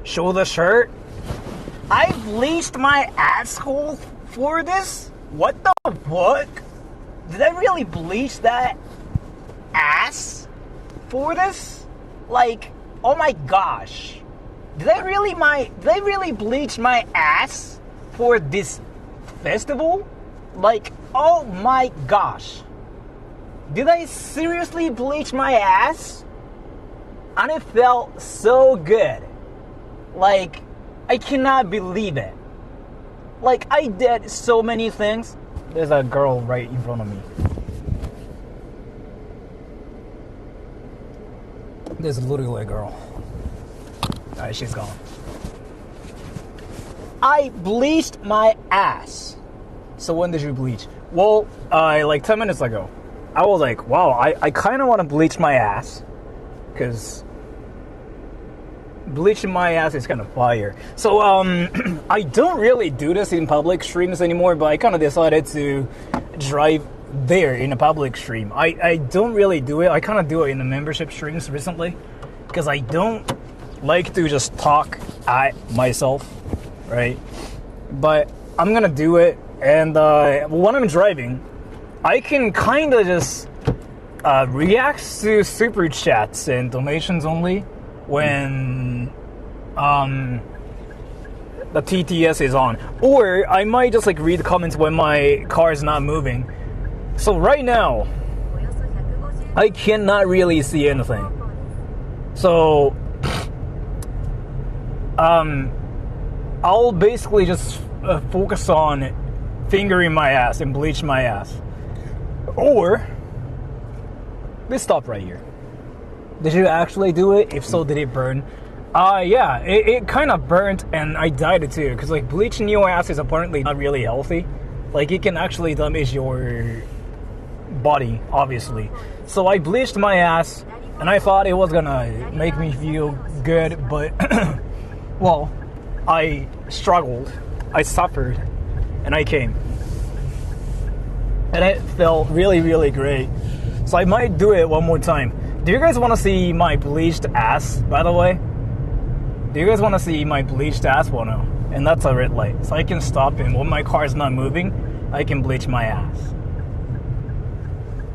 show the shirt. I bleached my asshole for this? What the fuck? Did I really bleach that ass for this? Like, oh my gosh. Did I really bleach my ass for this festival? Like, oh my gosh. Did I seriously bleach my ass? And it felt so good. Like, I cannot believe it. Like, I did so many things. There's a girl right in front of me. There's literally a girl. Alright, she's gone. I bleached my ass. So when did you bleach? Well, like 10 minutes ago. I was like, wow, I kind of want to bleach my ass. Because bleaching my ass is kind of fire. So, I don't really do this in public streams anymore, but I kind of decided to drive there in a public stream. I don't really do it. I kind of do it in the membership streams recently. Because I don't like to just talk at myself, right? But I'm going to do it. And when I'm driving, I can kind of just react to super chats and donations only when the TTS is on. Or I might just like read the comments when my car is not moving. So right now, I cannot really see anything. So I'll basically just focus on fingering my ass and bleach my ass. Or let's stop right here. Did you actually do it? If so, did it burn? Yeah, it kind of burnt and I died too. Because like bleaching your ass is apparently not really healthy. Like it can actually damage your body, obviously. So I bleached my ass and I thought it was gonna make me feel good, but well, I struggled, I suffered, and I came. And it felt really, really great. So I might do it one more time. Do you guys want to see my bleached ass, by the way? Do you guys want to see my bleached ass? Well, no. And that's a red light. So I can stop and when my car is not moving, I can bleach my ass.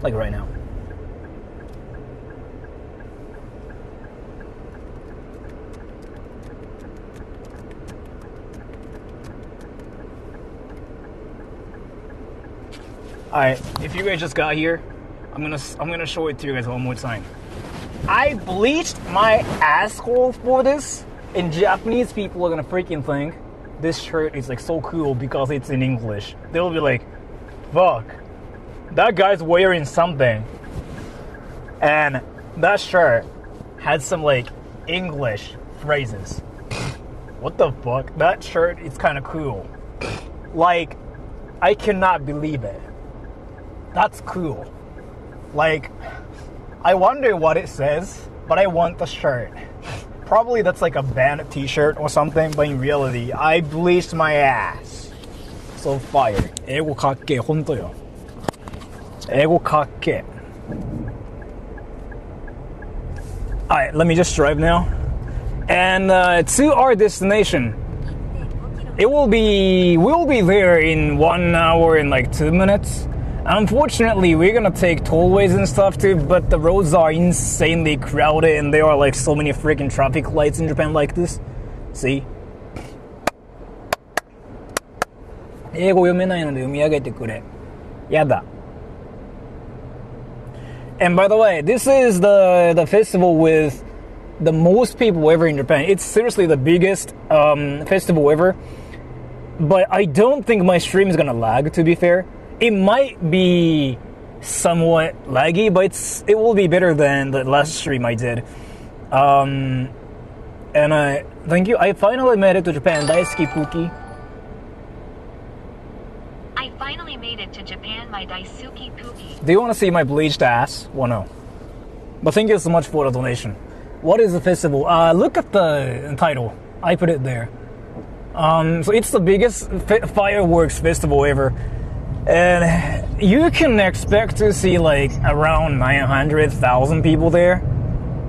Like right now. Alright, if you guys just got here, I'm gonna show it to you guys one more time. I bleached my asshole for this, and Japanese people are gonna freaking think this shirt is like so cool because it's in English. They'll be like, fuck, that guy's wearing something. And that shirt had some like English phrases. What the fuck? That shirt is kind of cool. Like, I cannot believe it. That's cool. Like, I wonder what it says, but I want the shirt. Probably that's like a band t-shirt or something, but in reality, I bleached my ass. So fire. 英語かっけえ、ほんとよ。英語かっけえ。Alright, let me just drive now. And to our destination. We'll be there in 1 hour and like 2 minutes. Unfortunately, we're gonna take tollways and stuff too, but the roads are insanely crowded and there are like so many freaking traffic lights in Japan like this. See? 英語読めないので読み上げてくれ。やだ。And by the way, this is the festival with the most people ever in Japan. It's seriously the biggest festival ever. But I don't think my stream is gonna lag, to be fair. It might be somewhat laggy, but it will be better than the last stream I did. And thank you. I finally made it to Japan. Daisuki Puki. I finally made it to Japan, my Daisuki Puki. Do you want to see my bleached ass? Well, no. But thank you so much for the donation. What is the festival? Look at the title. I put it there. So it's the biggest fireworks festival ever. And you can expect to see like around 900,000 people there.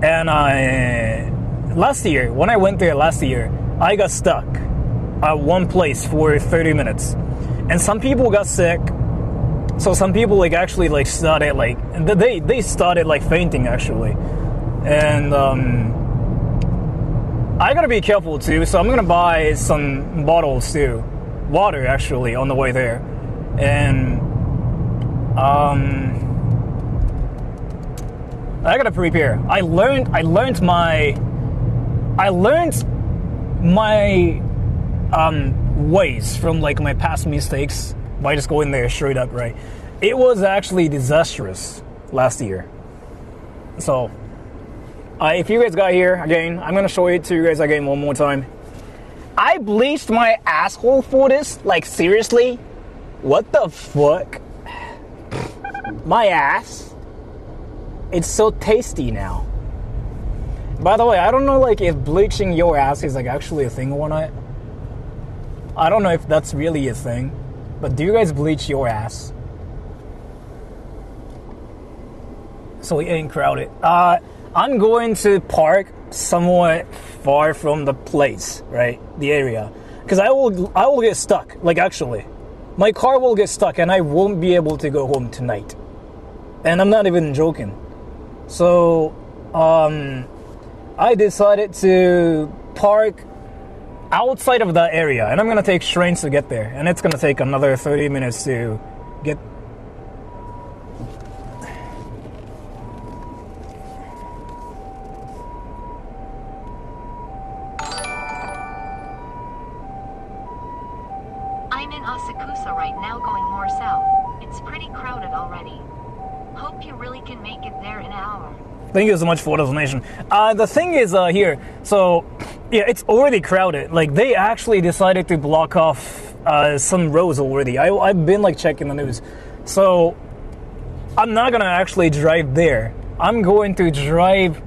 And last year, when I went there last year, I got stuck at one place for 30 minutes. And some people got sick. So some people like actually like started like they started like fainting actually. And I gotta be careful too, so I'm gonna buy some bottles too. Water actually on the way there. And I gotta prepare. I learned my ways from like my past mistakes by just going there straight up, right? It was actually disastrous last year. So if you guys got here again, I'm gonna show it to you guys again one more time. I bleached my asshole for this. Like seriously? What the fuck? My ass? It's so tasty now. By the way, I don't know like if bleaching your ass is like actually a thing or not. I don't know if that's really a thing. But do you guys bleach your ass? So it ain't crowded. I'm going to park somewhat far from the place, right? The area. Because I will get stuck. Like actually. My car will get stuck and I won't be able to go home tonight. And I'm not even joking. So, I decided to park outside of that area. And I'm going to take trains to get there. And it's going to take another 30 minutes to get... I'm in Asakusa right now going more south. It's pretty crowded already. Hope you really can make it there in an hour. Thank you so much for the donation. The thing is here, so yeah, it's already crowded. Like they actually decided to block off some roads already. I've been like checking the news. So I'm not gonna actually drive there. I'm going to drive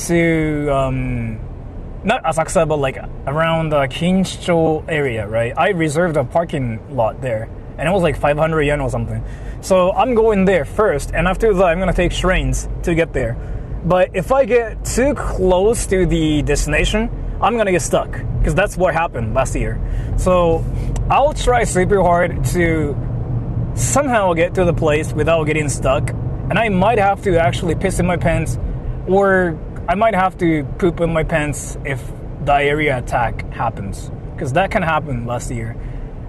to not Asakusa, but like around the Kinchicho area, right? I reserved a parking lot there, and it was like 500 yen or something. So I'm going there first, and after that, I'm gonna take trains to get there. But if I get too close to the destination, I'm gonna get stuck, because that's what happened last year. So I'll try super hard to somehow get to the place without getting stuck, and I might have to actually piss in my pants, or I might have to poop in my pants if diarrhea attack happens, because that can happen last year.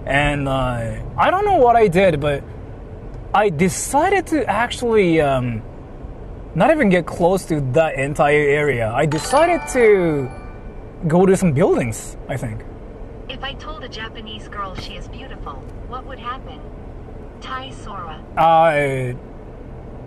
And I don't know what I did, but I decided to actually not even get close to that entire area. I decided to go to some buildings, I think. If I told a Japanese girl she is beautiful, what would happen? Tai Sora.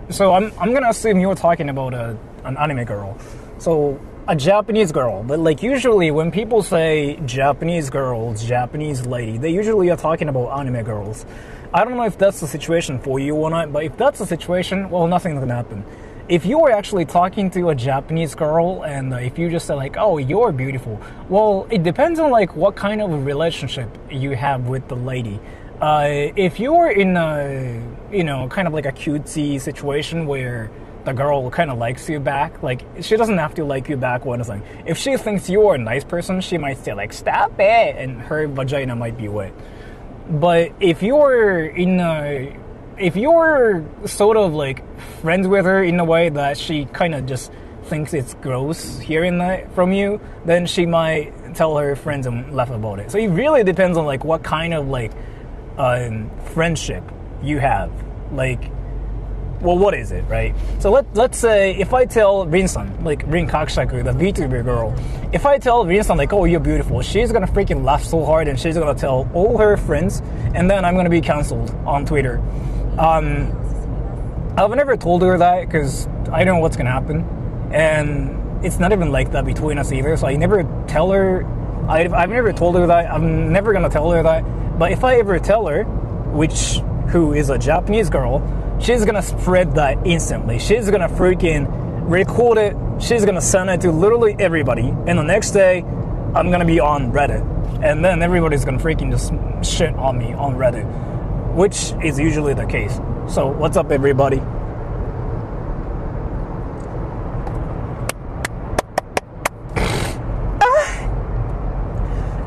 So I'm gonna assume you're talking about an anime girl. So a Japanese girl, but like usually when people say Japanese girls, Japanese lady, they usually are talking about anime girls. I don't know if that's the situation for you or not, but if that's the situation, well, nothing's gonna happen. If you are actually talking to a Japanese girl and if you just say like, oh, you're beautiful, well, it depends on like what kind of a relationship you have with the lady. If you're in a, you know, kind of like a cutesy situation where the girl kind of likes you back, like she doesn't have to like you back or anything. If she thinks you're a nice person, she might say like, stop it, and her vagina might be wet. But if you're sort of like friends with her in a way that she kind of just thinks it's gross hearing that from you, then she might tell her friends and laugh about it. So it really depends on like what kind of like friendship you have. Like, well, what is it, right? So let's say if I tell Rin-san, like Rin Kakushaku, the VTuber girl, if I tell Rin-san like, oh, you're beautiful, she's gonna freaking laugh so hard and she's gonna tell all her friends, and then I'm gonna be canceled on Twitter. I've never told her that because I don't know what's gonna happen, and it's not even like that between us either. So I never tell her. I've never told her that. I'm never gonna tell her that. But if I ever tell her, who is a Japanese girl, she's gonna spread that instantly. She's gonna freaking record it. She's gonna send it to literally everybody. And the next day, I'm gonna be on Reddit. And then everybody's gonna freaking just shit on me on Reddit, which is usually the case. So what's up, everybody?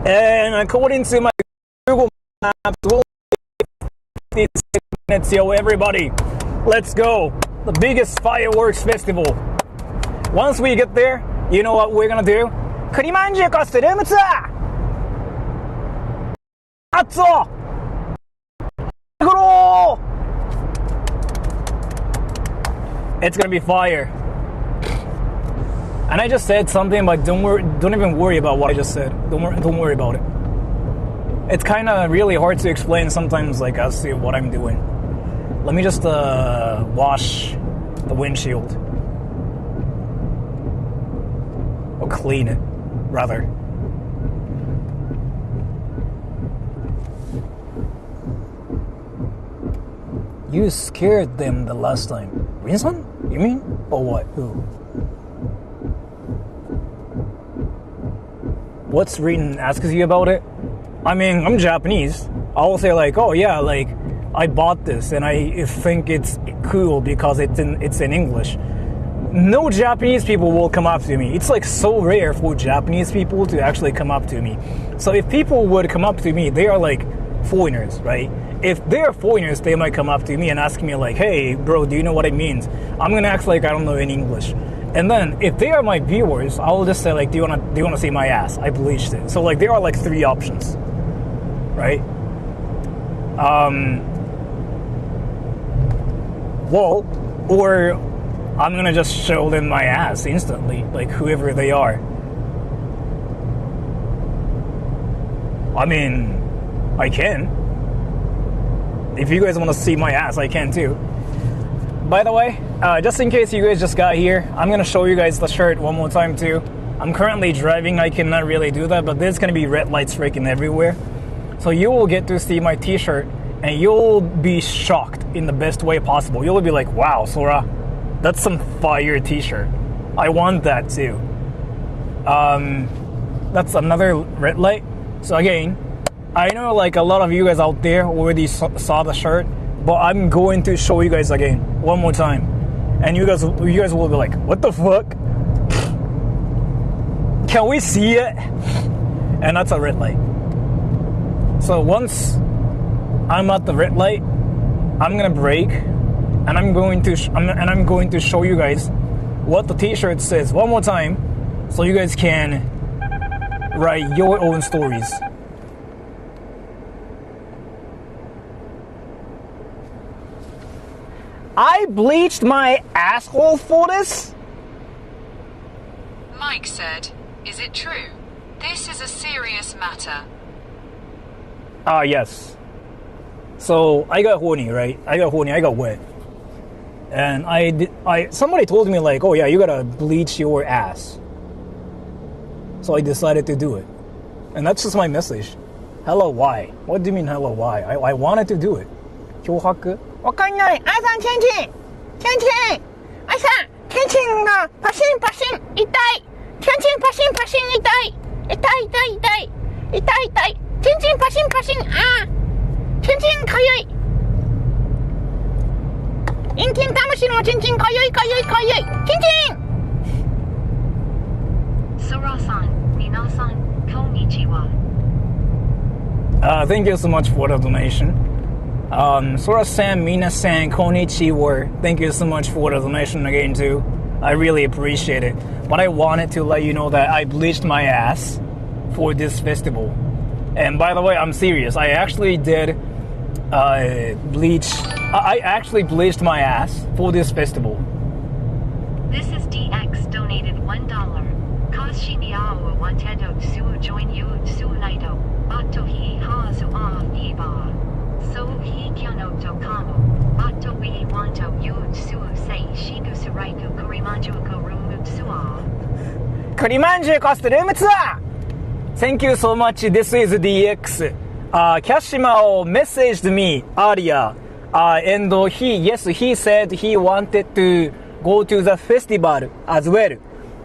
And according to my Google Maps, we'll be 50 minutes. Yo, everybody, let's go. The biggest fireworks festival. Once we get there, you know what we're gonna do? 栗まんじゅうコストルームツアー熱っグロー It's gonna be fire. And I just said something, but don't even worry about what I just said. Don't worry about it. It's kind of really hard to explain sometimes, like, as to what I'm doing. Let me just wash the windshield. Or clean it, rather. You scared them the last time. Reason? You mean? Or what? Who? What's Reason asks you about it? I mean, I'm Japanese. I'll say like, oh yeah, like, I bought this and I think it's cool because it's in English. No Japanese people will come up to me. It's like so rare for Japanese people to actually come up to me. So if people would come up to me, they are like foreigners, right? If they're foreigners, they might come up to me and ask me like, hey bro, do you know what it means? I'm gonna act like I don't know any English. And then if they are my viewers, I'll just say like, do you wanna see my ass? I bleached it. So like there are like 3 options, right? Well, or I'm gonna just show them my ass instantly, like whoever they are. I mean, I can. If you guys want to see my ass, I can too. By the way, just in case you guys just got here, I'm gonna show you guys the shirt one more time too. I'm currently driving, I cannot really do that, but there's gonna be red lights freaking everywhere. So you will get to see my t-shirt and you'll be shocked in the best way possible. You'll be like, wow, Sora, that's some fire t-shirt. I want that too. That's another red light. So again, I know like a lot of you guys out there already saw the shirt, but I'm going to show you guys again one more time. And you guys will be like, what the fuck? Can we see it? And that's a red light. So once I'm at the red light, I'm gonna brake, and I'm going to show you guys what the t-shirt says one more time, so you guys can write your own stories. I bleached my asshole for this? Mike said, is it true? This is a serious matter. Yes. So I got horny, right? I got wet. And somebody told me like, oh yeah, you gotta bleach your ass. So I decided to do it. And that's just my message. Hello, why? What do you mean hello, why? I wanted to do it. 脅迫? わかんない。あーさん、チェンチェン。チェンチェン。あーさん、チェンチェンがパシンパシン。痛い。チェンチェンパシンパシン痛い。痛い痛い痛い。痛い痛い。チェンチェンパシンパシン。あー。チェンチェンかゆい。インキンタムシのチェンチェンかゆいかゆいかゆい。チェンチェン。Sora-san, minasan, konnichiwa. Thank you so much for the donation. Sora-san, Mina-san, konnichiwa. Thank you so much for the donation again too. I really appreciate it. But I wanted to let you know that I bleached my ass for this festival. And by the way, I'm serious. I actually did bleach. I actually bleached my ass for this festival. This is DX donated $1. Kashibiao wanted to join you tonight. Bato he has a fever. So he cannot come. Bato we want you to say shiku suraiku kurimanju kurumu tsua. Kurimanju cost room tour! Thank you so much. This is DX. Kashima messaged me earlier. And he said he wanted to go to the festival as well.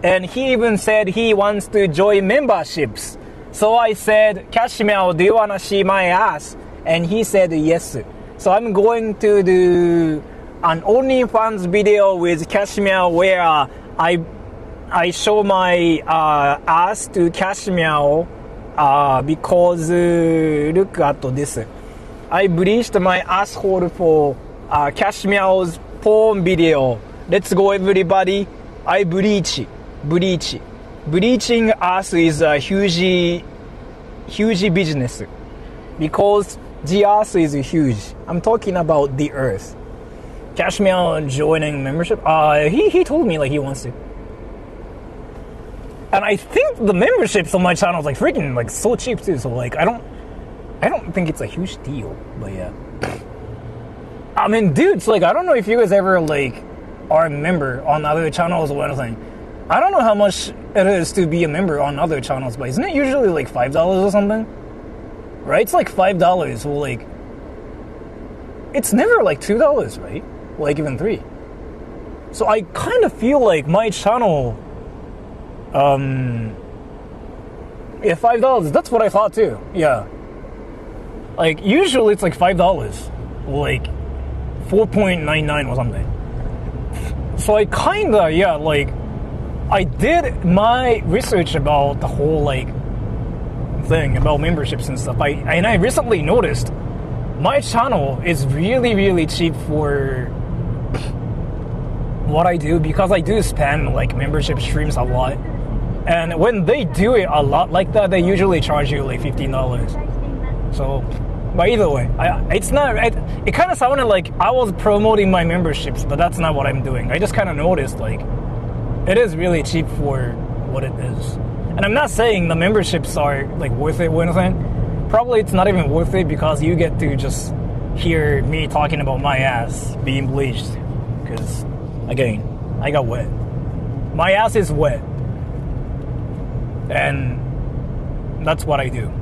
And he even said he wants to join memberships. So I said, Kashima, do you want to see my ass? And he said yes. So I'm going to do an OnlyFans video with Kashima where I show my ass to Kashima because look at this. I bleached my asshole for Cashmere's porn video. Let's go, everybody. I bleach. Bleaching us is a huge business because the earth is huge. I'm talking about the earth. Cashmere joining membership. He told me like he wants to. And I think the memberships on my channel is like freaking like so cheap too. So like I don't think it's a huge deal. But yeah. I mean, dudes, like I don't know if you guys ever like are a member on other channels or anything. I don't know how much it is to be a member on other channels, but isn't it usually like $5 or something? Right? It's like $5. So like it's never like $2, right? Like even $3. So I kind of feel like my channel yeah, $5. That's what I thought too. Yeah. Like usually it's like $5. Like 4.99 or something. So I kinda, yeah, like I did my research about the whole like thing about memberships and stuff. I recently noticed my channel is really cheap for what I do because I do spam like membership streams a lot. And when they do it a lot like that, they usually charge you like $15. So, but either way, it's not. It kind of sounded like I was promoting my memberships, but that's not what I'm doing. I just kind of noticed like it is really cheap for what it is. And I'm not saying the memberships are like worth it or anything. Probably it's not even worth it because you get to just hear me talking about my ass being bleached. Because again, I got wet. My ass is wet. And that's what I do.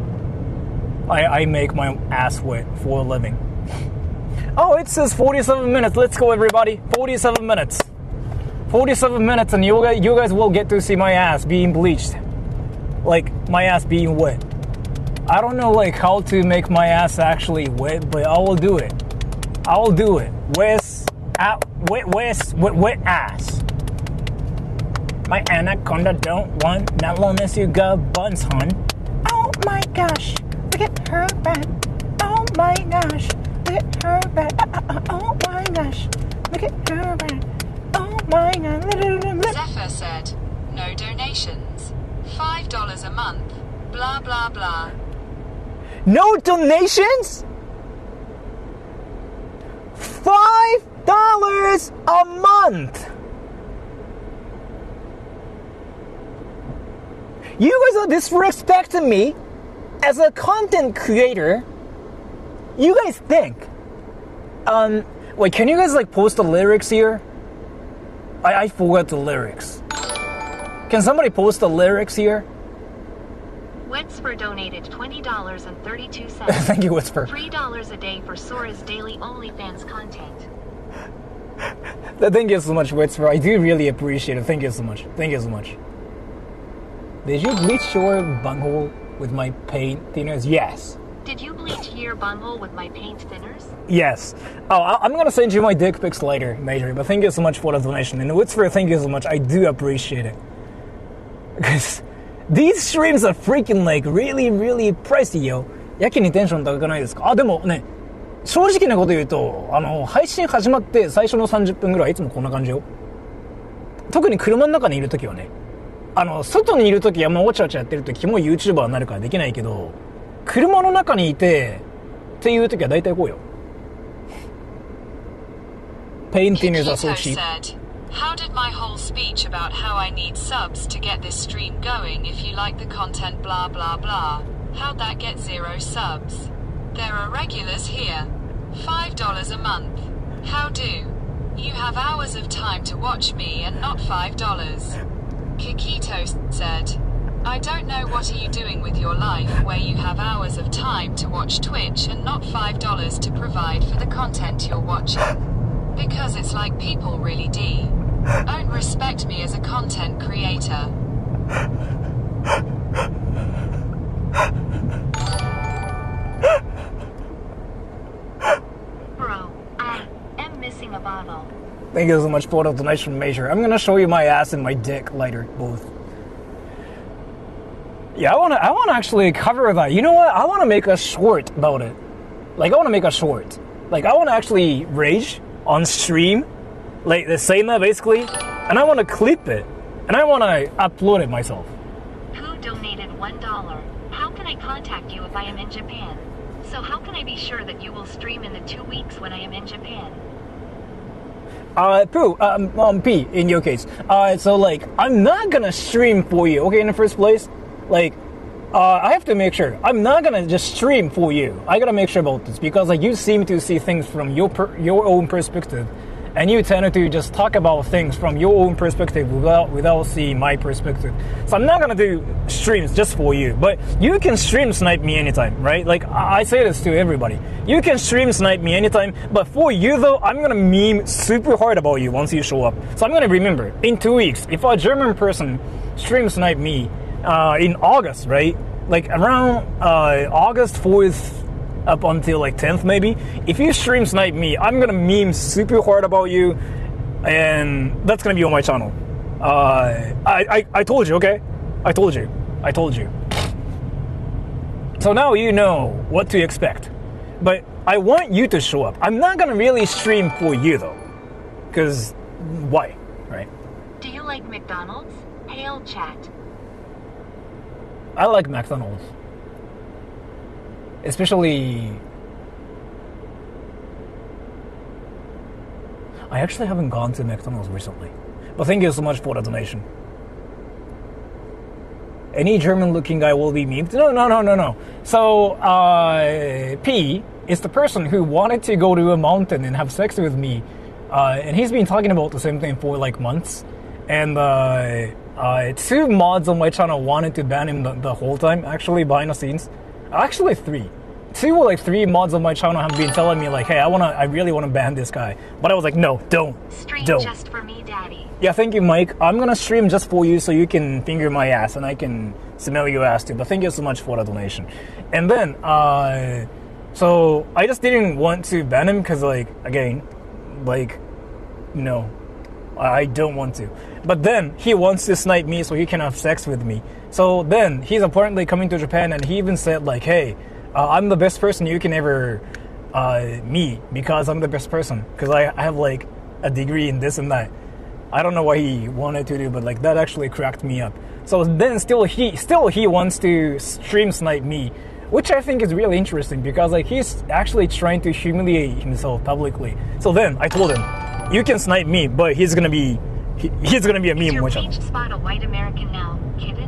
I make my ass wet for a living. Oh, it says 47 minutes. Let's go, everybody. 47 minutes. 47 minutes and you guys will get to see my ass being bleached. Like, my ass being wet. I don't know, like, how to make my ass actually wet, but I will do it. I will do it. Wet ass. My anaconda don't want not long as you got buns, hun. Oh my gosh, look at her butt. Oh my gosh, look at her butt. Oh my gosh, look at her butt. Oh my god. Zephyr said, no donations. $5 a month. Blah, blah, blah. No donations? $5 a month. You guys are disrespecting me as a content creator. You guys think. Wait, can you guys like post the lyrics here? I forgot the lyrics. Can somebody post the lyrics here? Wetsper donated $20.32. Thank you, Wetsper. $3 a day for Sora's daily OnlyFans content. Thank you so much, Wetsper. I do really appreciate it. Thank you so much. Thank you so much. Did you bleach your bunghole with my paint thinners? Yes. Did you bleach your bunghole with my paint thinners? Yes. Oh, I'm gonna send you my dick pics later, Major. But thank you so much for the donation. And Witsfer, thank you so much. I do appreciate it. Because these streams are freaking like really pricey, yo. やけにテンション高くないですか？あ、でもね、正直なこと言うと、配信始まって最初の30分ぐらいいつもこんな感じよ。特に車の中にいるときはね。外にいるとき山おちゃおちゃやってるとキモい YouTuber になるからできないけど、車の中にいてっていうときは大体こうよ。Painting is so cheap. How did my whole speech about how I need subs to get this stream going if you like the content blah blah blah? How'd that get 0 subs? There are regulars here. $5 a month. How do? You have hours of time to watch me and not $5. Kikito said, I don't know what are you doing with your life where you have hours of time to watch Twitch and not $5 to provide for the content you're watching. Because it's like people really don't respect me as a content creator. Bro, I am missing a bottle. Thank you so much for the donation, Major. I'm gonna show you my ass and my dick later, both. Yeah, I wanna actually cover that. You know what? I wanna make a short about it. Like, I wanna make a short. Like, I wanna actually rage on stream, like the same that basically, and I wanna clip it, and I wanna upload it myself. Who donated $1? How can I contact you if I am in Japan? So how can I be sure that you will stream in the 2 weeks when I am in Japan? P, in your case. So like, I'm not gonna stream for you, okay, in the first place? Like, I have to make sure. I'm not gonna just stream for you. I gotta make sure about this, because like, you seem to see things from your own perspective, and you tend to just talk about things from your own perspective without seeing my perspective. So I'm not gonna do streams just for you, but you can stream snipe me anytime, right? Like, I say this to everybody. You can stream snipe me anytime, but for you though, I'm gonna meme super hard about you once you show up. So I'm gonna remember, in 2 weeks, if a German person stream snipe me in August, right? Like around August 4th, up until like 10th maybe, if you stream snipe me, I'm gonna meme super hard about you, and that's gonna be on my channel. I told you, okay? I told you. So now you know what to expect. But I want you to show up. I'm not gonna really stream for you though, because why, right? Do you like McDonald's? Hail chat. I like McDonald's. Especially, I actually haven't gone to McDonald's recently, but thank you so much for the donation. Any German-looking guy will be memed? No. So, P is the person who wanted to go to a mountain and have sex with me, and he's been talking about the same thing for like months, and 2 mods on my channel wanted to ban him the whole time, actually, behind the scenes. Actually 3. 2 or like 3 mods on my channel have been telling me like, hey, I really want to ban this guy. But I was like, no, don't. Stream just for me, daddy. Yeah, thank you, Mike. I'm gonna stream just for you so you can finger my ass and I can smell your ass too. But thank you so much for the donation. And then, so I just didn't want to ban him because like, again, like, no, I don't want to. But then he wants to snipe me so he can have sex with me. So then he's apparently coming to Japan, and he even said like, hey, I'm the best person you can ever meet because I'm the best person, because I have like a degree in this and that. I don't know what he wanted to do, but like that actually cracked me up. So then still he wants to stream snipe me, which I think is really interesting, because like he's actually trying to humiliate himself publicly. So then I told him, you can snipe me, but he's gonna be a meme. Is your bleached spot a white American now, kitten?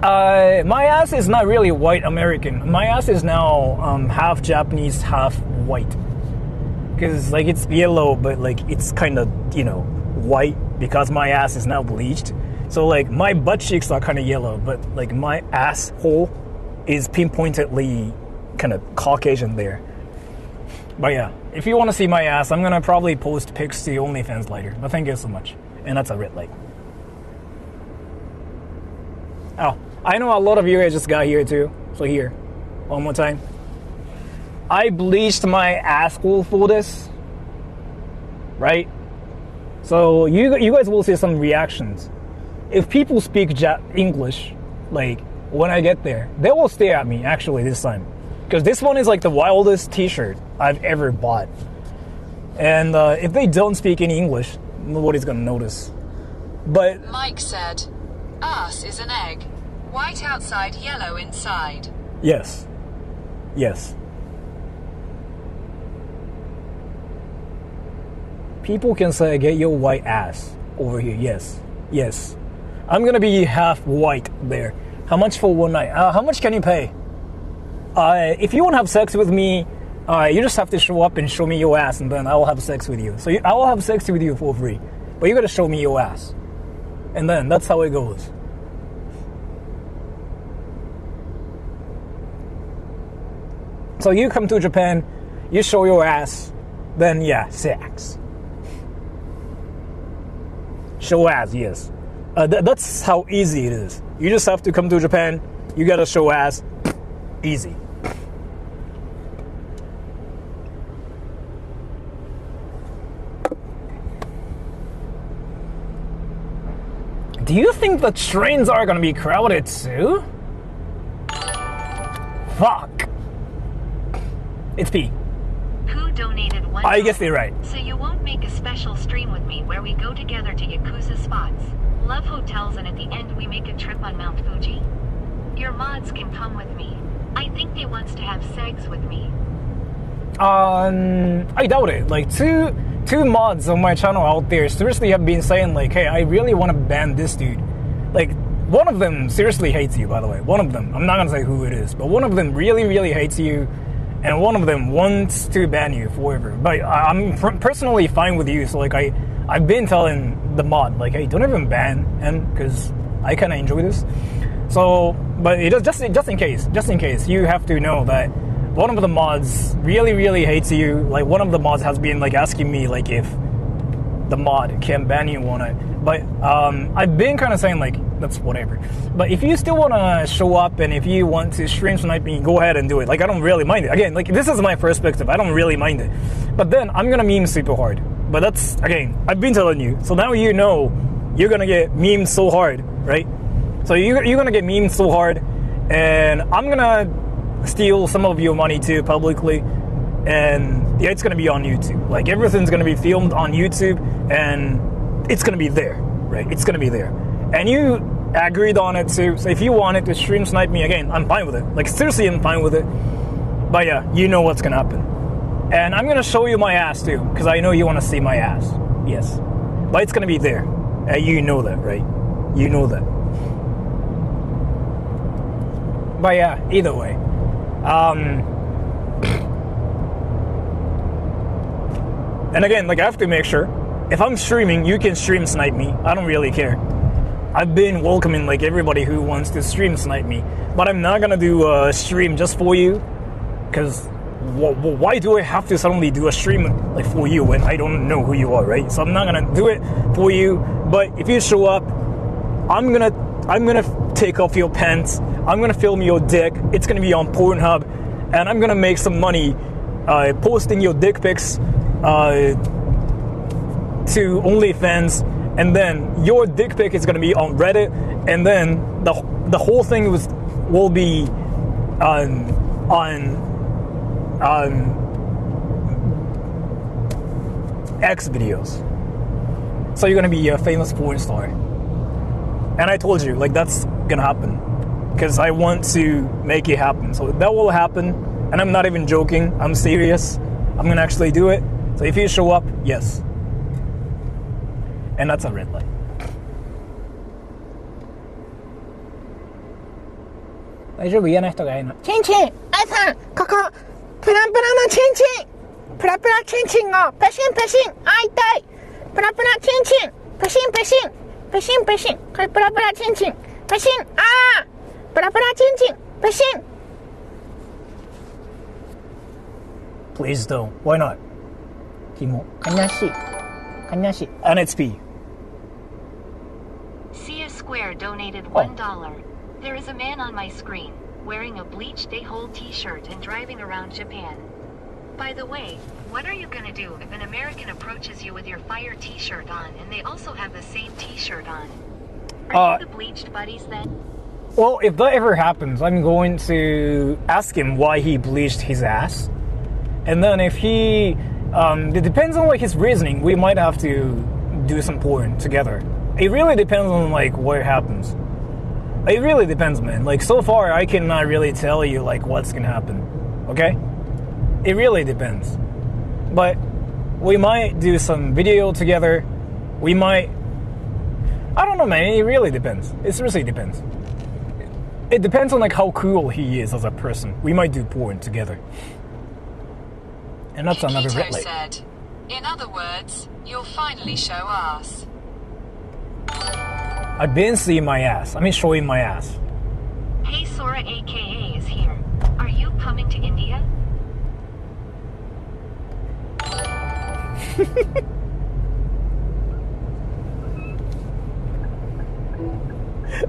My ass is not really white American. My ass is now half Japanese, half white. Because like it's yellow, but like it's kind of, you know, white because my ass is now bleached. So like my butt cheeks are kind of yellow, but like my asshole is pinpointedly kind of Caucasian there. But yeah, if you want to see my ass, I'm gonna probably post pics to OnlyFans later. But thank you so much. And that's a red light. Oh, I know a lot of you guys just got here too. So here, one more time. I bleached my asshole for this, right? So you guys will see some reactions. If people speak English, like when I get there, they will stare at me actually this time. Because this one is like the wildest t-shirt I've ever bought. And if they don't speak any English, nobody's gonna notice. But Mike said, ass is an egg. White outside, yellow inside. Yes. Yes. People can say, get your white ass over here. Yes. Yes. I'm gonna be half white there. How much for one night? How much can you pay? If you want to have sex with me, you just have to show up and show me your ass, and then I will have sex with you. So I will have sex with you for free. But you gotta show me your ass. And then that's how it goes. So you come to Japan, you show your ass, then yeah, sex. Show ass, yes. That's how easy it is. You just have to come to Japan, you gotta show ass, easy. Do you think the trains are gonna be crowded too? Fuck. It's P. Who donated $1? I guess they're right. So you won't make a special stream with me where we go together to Yakuza spots, love hotels, and at the end we make a trip on Mount Fuji? Your mods can come with me. I think they wants to have sex with me. I doubt it. Like two mods on my channel out there seriously have been saying like, hey, I really want to ban this dude. Like, one of them seriously hates you, by the way. One of them. I'm not gonna say who it is, but one of them really, really hates you, and one of them wants to ban you forever. But I'm personally fine with you. So like, I've been telling the mod like, hey, don't even ban him because I kind of enjoy this. So, but it is just in case, you have to know that one of the mods really, really hates you. Like, one of the mods has been like asking me like if the mod can ban you on it. But I've been kind of saying like, that's whatever. But if you still want to show up and if you want to stream snipe me, go ahead and do it. Like, I don't really mind it. Again, like, this is my perspective. I don't really mind it. But then I'm gonna meme super hard. But that's, again, I've been telling you. So now you know you're gonna get memed so hard, right? So you're gonna get memed so hard, and I'm gonna steal some of your money too publicly, and yeah, it's gonna be on YouTube. Like, everything's gonna be filmed on YouTube, and it's gonna be there, right? It's gonna be there. And you agreed on it too, so if you wanted to stream snipe me again, I'm fine with it. Like, seriously, I'm fine with it. But yeah, you know what's gonna happen. And I'm gonna show you my ass too, because I know you wanna see my ass. Yes. But it's gonna be there. And you know that, right? You know that. But yeah, either way. And again, like, I have to make sure, if I'm streaming, you can stream snipe me. I don't really care. I've been welcoming like everybody who wants to stream snipe me, but I'm not gonna do a stream just for you, because why do I have to suddenly do a stream like for you when I don't know who you are, right? So I'm not gonna do it for you. But if you show up, I'm gonna take off your pants. I'm gonna film your dick. It's gonna be on Pornhub, and I'm gonna make some money posting your dick pics to OnlyFans. And then your dick pic is gonna be on Reddit, and then the whole thing will be on X videos. So you're gonna be a famous porn star. And I told you, like, that's gonna happen because I want to make it happen. So that will happen, and I'm not even joking. I'm serious. I'm gonna actually do it. So if you show up, yes. And that's a red light. Daijoubu? 嫌な人がいないの。チンチン、あいさん、ここ、プラプラのチンチン。プラプラチンチンをペシンペシン、会いたい。プラプラチンチン、ペシンペシン、ペシンペシン。これプラプラチンチン、ペシン、あー。プラプラチンチン、ペシン。Please don't. Why not? キモ。悲しい。悲しい。And it's P. Sia Square donated $1. There is a man on my screen, wearing a Bleached a-hole t-shirt and driving around Japan. By the way, what are you gonna do if an American approaches you with your fire t-shirt on and they also have the same t-shirt on? Are you the Bleached buddies then? Well, if that ever happens, I'm going to ask him why he bleached his ass. And then if he... it depends on like his reasoning. We might have to do some porn together. It really depends on like what happens. It really depends, man. Like, so far I cannot really tell you like what's gonna happen. Okay? It really depends. But we might do some video together. We might... I don't know, man. It really depends. It seriously depends. It depends on like how cool he is as a person. We might do porn together. And that's another red light. Said, in other words, you'll finally show ass. I've been seeing my ass. I mean, showing my ass. Hey, Sora aka is here. Are you coming to India?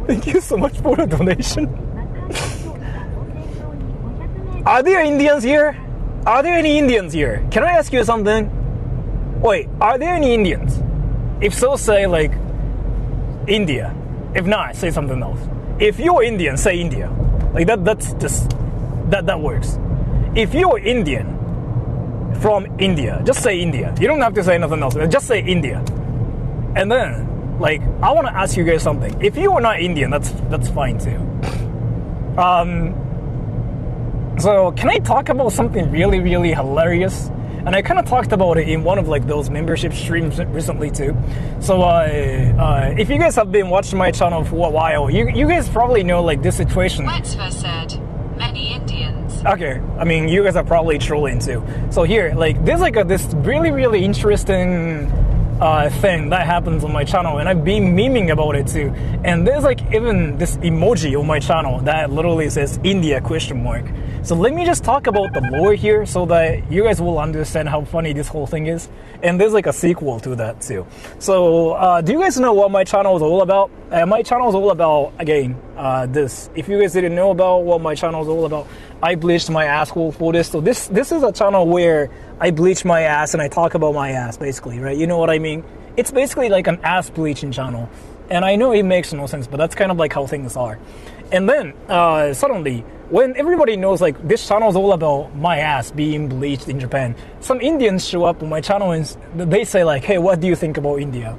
Thank you so much for the donation. Are there Indians here? Are there any Indians here? Can I ask you something? Wait, are there any Indians? If so, say like India. If not, say something else. If you're Indian, say India. Like that's just that works. If you're Indian from India, just say India. You don't have to say nothing else. Just say India. And then, like, I want to ask you guys something. If you are not Indian, that's fine too. So can I talk about something really, really hilarious? And I kind of talked about it in one of like those membership streams recently too. So if you guys have been watching my channel for a while, you guys probably know like this situation. Wexfer said, many Indians. Okay, I mean you guys are probably trolling too. So here, like there's like this really, really interesting thing that happens on my channel, and I've been memeing about it too. And there's like even this emoji on my channel that literally says India ? So let me just talk about the lore here so that you guys will understand how funny this whole thing is. And there's like a sequel to that too. So do you guys know what my channel is all about? My channel is all about, again, this. If you guys didn't know about what my channel is all about, I bleached my asshole for this. So this is a channel where I bleach my ass and I talk about my ass, basically, right? You know what I mean? It's basically like an ass bleaching channel. And I know it makes no sense, but that's kind of like how things are. And then suddenly, when everybody knows like this channel is all about my ass being bleached in Japan, some Indians show up on my channel and they say like, hey, what do you think about India?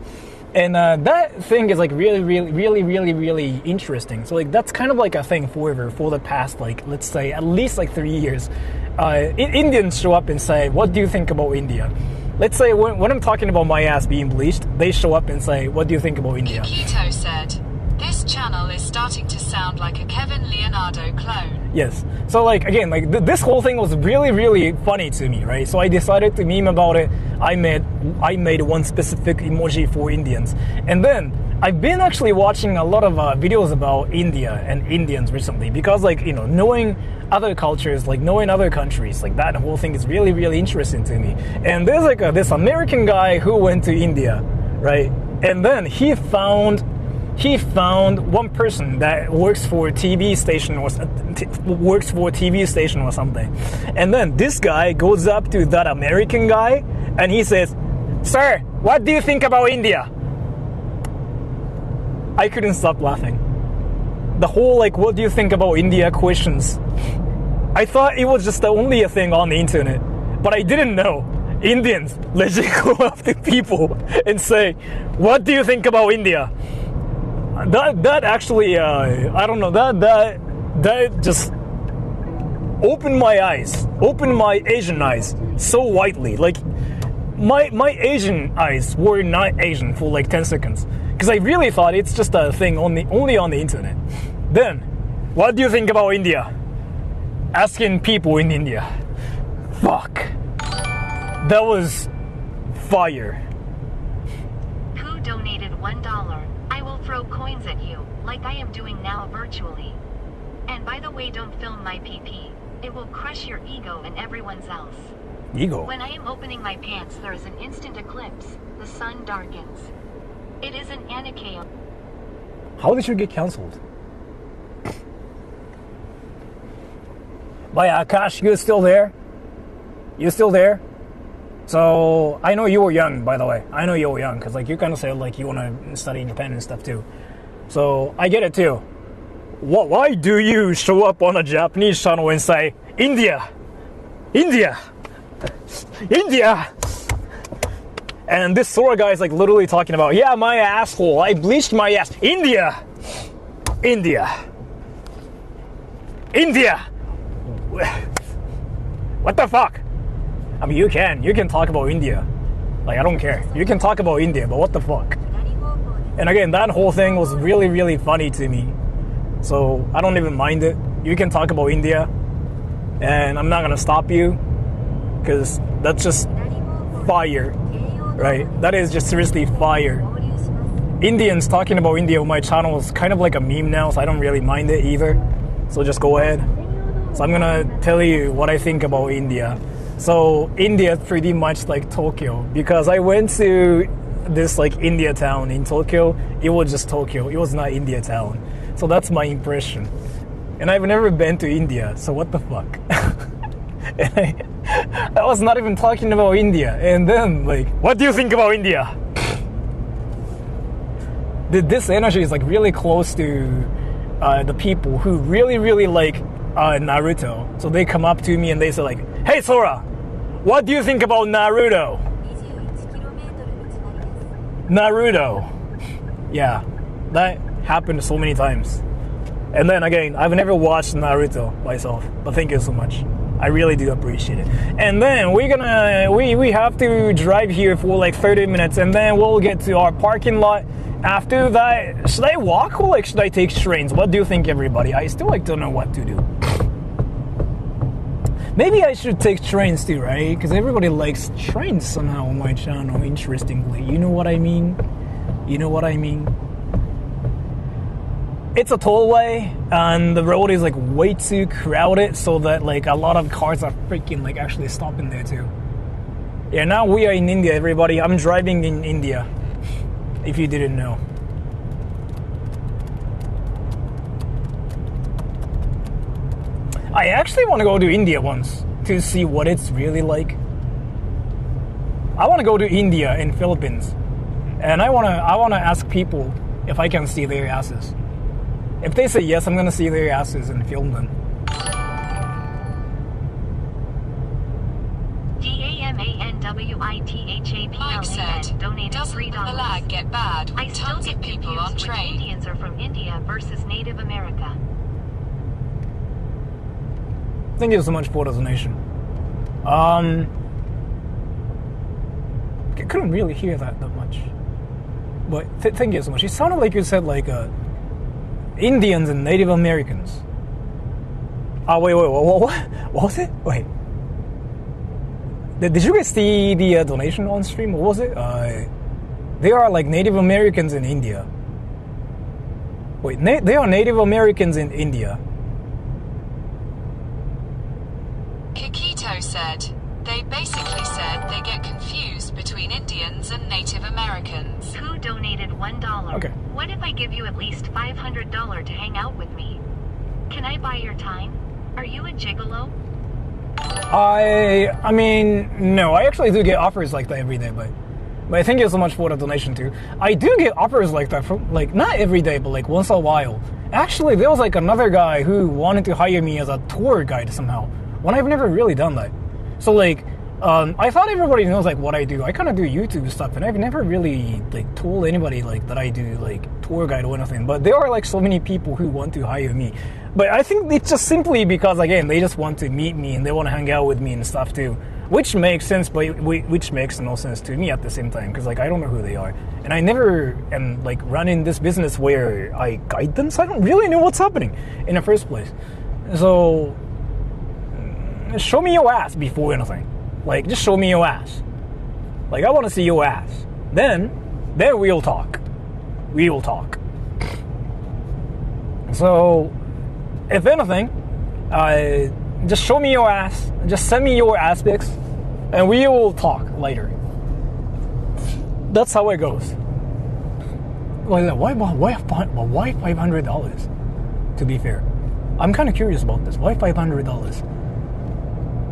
And that thing is like really interesting. So like that's kind of like a thing forever for the past like, let's say at least like 3 years. Indians show up and say, what do you think about India? Let's say when I'm talking about my ass being bleached, they show up and say, what do you think about India? Kikito said, this channel is starting to sound like a Kevin Leonardo clone. Yes. So like, again, like this whole thing was really funny to me, right? So I decided to meme about it. I made one specific emoji for Indians. And then I've been actually watching a lot of videos about India and Indians recently because like, you know, knowing other cultures, like knowing other countries, like that whole thing is really interesting to me. And there's like this American guy who went to India, right? And then he found one person that works for a TV station or something. And then this guy goes up to that American guy and he says, "Sir, what do you think about India?" I couldn't stop laughing. The whole like, what do you think about India questions. I thought it was just only a thing on the internet, but I didn't know Indians legit go up to people and say, "What do you think about India?" That actually, I don't know, that just opened my Asian eyes so widely. Like, my Asian eyes were not Asian for like 10 seconds. Because I really thought it's just a thing only on the internet. Then, what do you think about India? Asking people in India. Fuck. That was fire. Who donated $1? I will throw coins at you, like I am doing now virtually. And by the way, don't film my PP. It will crush your ego and everyone's else. Ego? When I am opening my pants, there is an instant eclipse. The sun darkens. It is an Anakim. How did you get cancelled? But yeah, Akash, you still there? You still there? So, I know you were young, by the way. I know you were young, because like you kind of said like you want to study in Japan and stuff too. So, I get it too. Why do you show up on a Japanese channel and say, India! India! India! And this Sora guy is like literally talking about, yeah, my asshole, I bleached my ass. India! India! India! What the fuck? I mean, you can talk about India. Like, I don't care. You can talk about India, but what the fuck? And again, that whole thing was really funny to me. So, I don't even mind it. You can talk about India, and I'm not gonna stop you, because that's just fire, right? That is just seriously fire. Indians talking about India on my channel is kind of like a meme now, so I don't really mind it either. So just go ahead. So I'm gonna tell you what I think about India. So India is pretty much like Tokyo, because I went to this like India town in Tokyo. It was just Tokyo. It was not India town. So that's my impression. And I've never been to India, so what the fuck? And I was not even talking about India. And then like, what do you think about India? this energy is like really close to the people who really, really like Naruto. So they come up to me and they say like, "Hey Sora, what do you think about Naruto?" Naruto. Yeah, that happened so many times. And then again, I've never watched Naruto myself, but thank you so much. I really do appreciate it. And then we have to drive here for like 30 minutes, and then we'll get to our parking lot. After that, should I walk or like should I take trains? What do you think, everybody? I still like don't know what to do. Maybe I should take trains too, right? Because everybody likes trains somehow on my channel, interestingly. You know what I mean? You know what I mean? It's a tollway, and the road is like way too crowded, so that like a lot of cars are freaking like actually stopping there too. Yeah, now we are in India, everybody. I'm driving in India, if you didn't know. I actually want to go to India once to see what it's really like. I want to go to India and Philippines, and I wanna ask people if I can see their asses. If they say yes, I'm gonna see their asses and film them. Mike said, doesn't the lag get bad I with still tons get of people on confused when train? Indians are from India versus Native America. Thank you so much for the donation. I couldn't really hear that much. But thank you so much. It sounded like you said like Indians and Native Americans. Wait, what was it? Wait. Did you guys see the donation on stream? What was it? They are like Native Americans in India. Wait, they are Native Americans in India. Kikito said, they basically said they get confused between Indians and Native Americans. Who donated $1? Okay. What if I give you at least $500 to hang out with me? Can I buy your time? Are you a gigolo? I mean, no, I actually do get offers like that every day, but thank you so much for the donation too. I do get offers like that from, like, not every day, but like once in a while. Actually, there was like another guy who wanted to hire me as a tour guide somehow, when I've never really done that. So like, I thought everybody knows like what I do. I kind of do YouTube stuff, and I've never really like told anybody like that I do like tour guide or anything. But there are like so many people who want to hire me. But I think it's just simply because, again, they just want to meet me and they want to hang out with me and stuff too, which makes sense, but which makes no sense to me at the same time, because like I don't know who they are, and I never am like running this business where I guide them, so I don't really know what's happening in the first place. So show me your ass before anything. Like, just show me your ass. Like, I want to see your ass. Then we'll talk. We will talk. So, if anything, just show me your ass. Just send me your ass pics, and we will talk later. That's how it goes. Why $500? To be fair, I'm kind of curious about this. Why $500?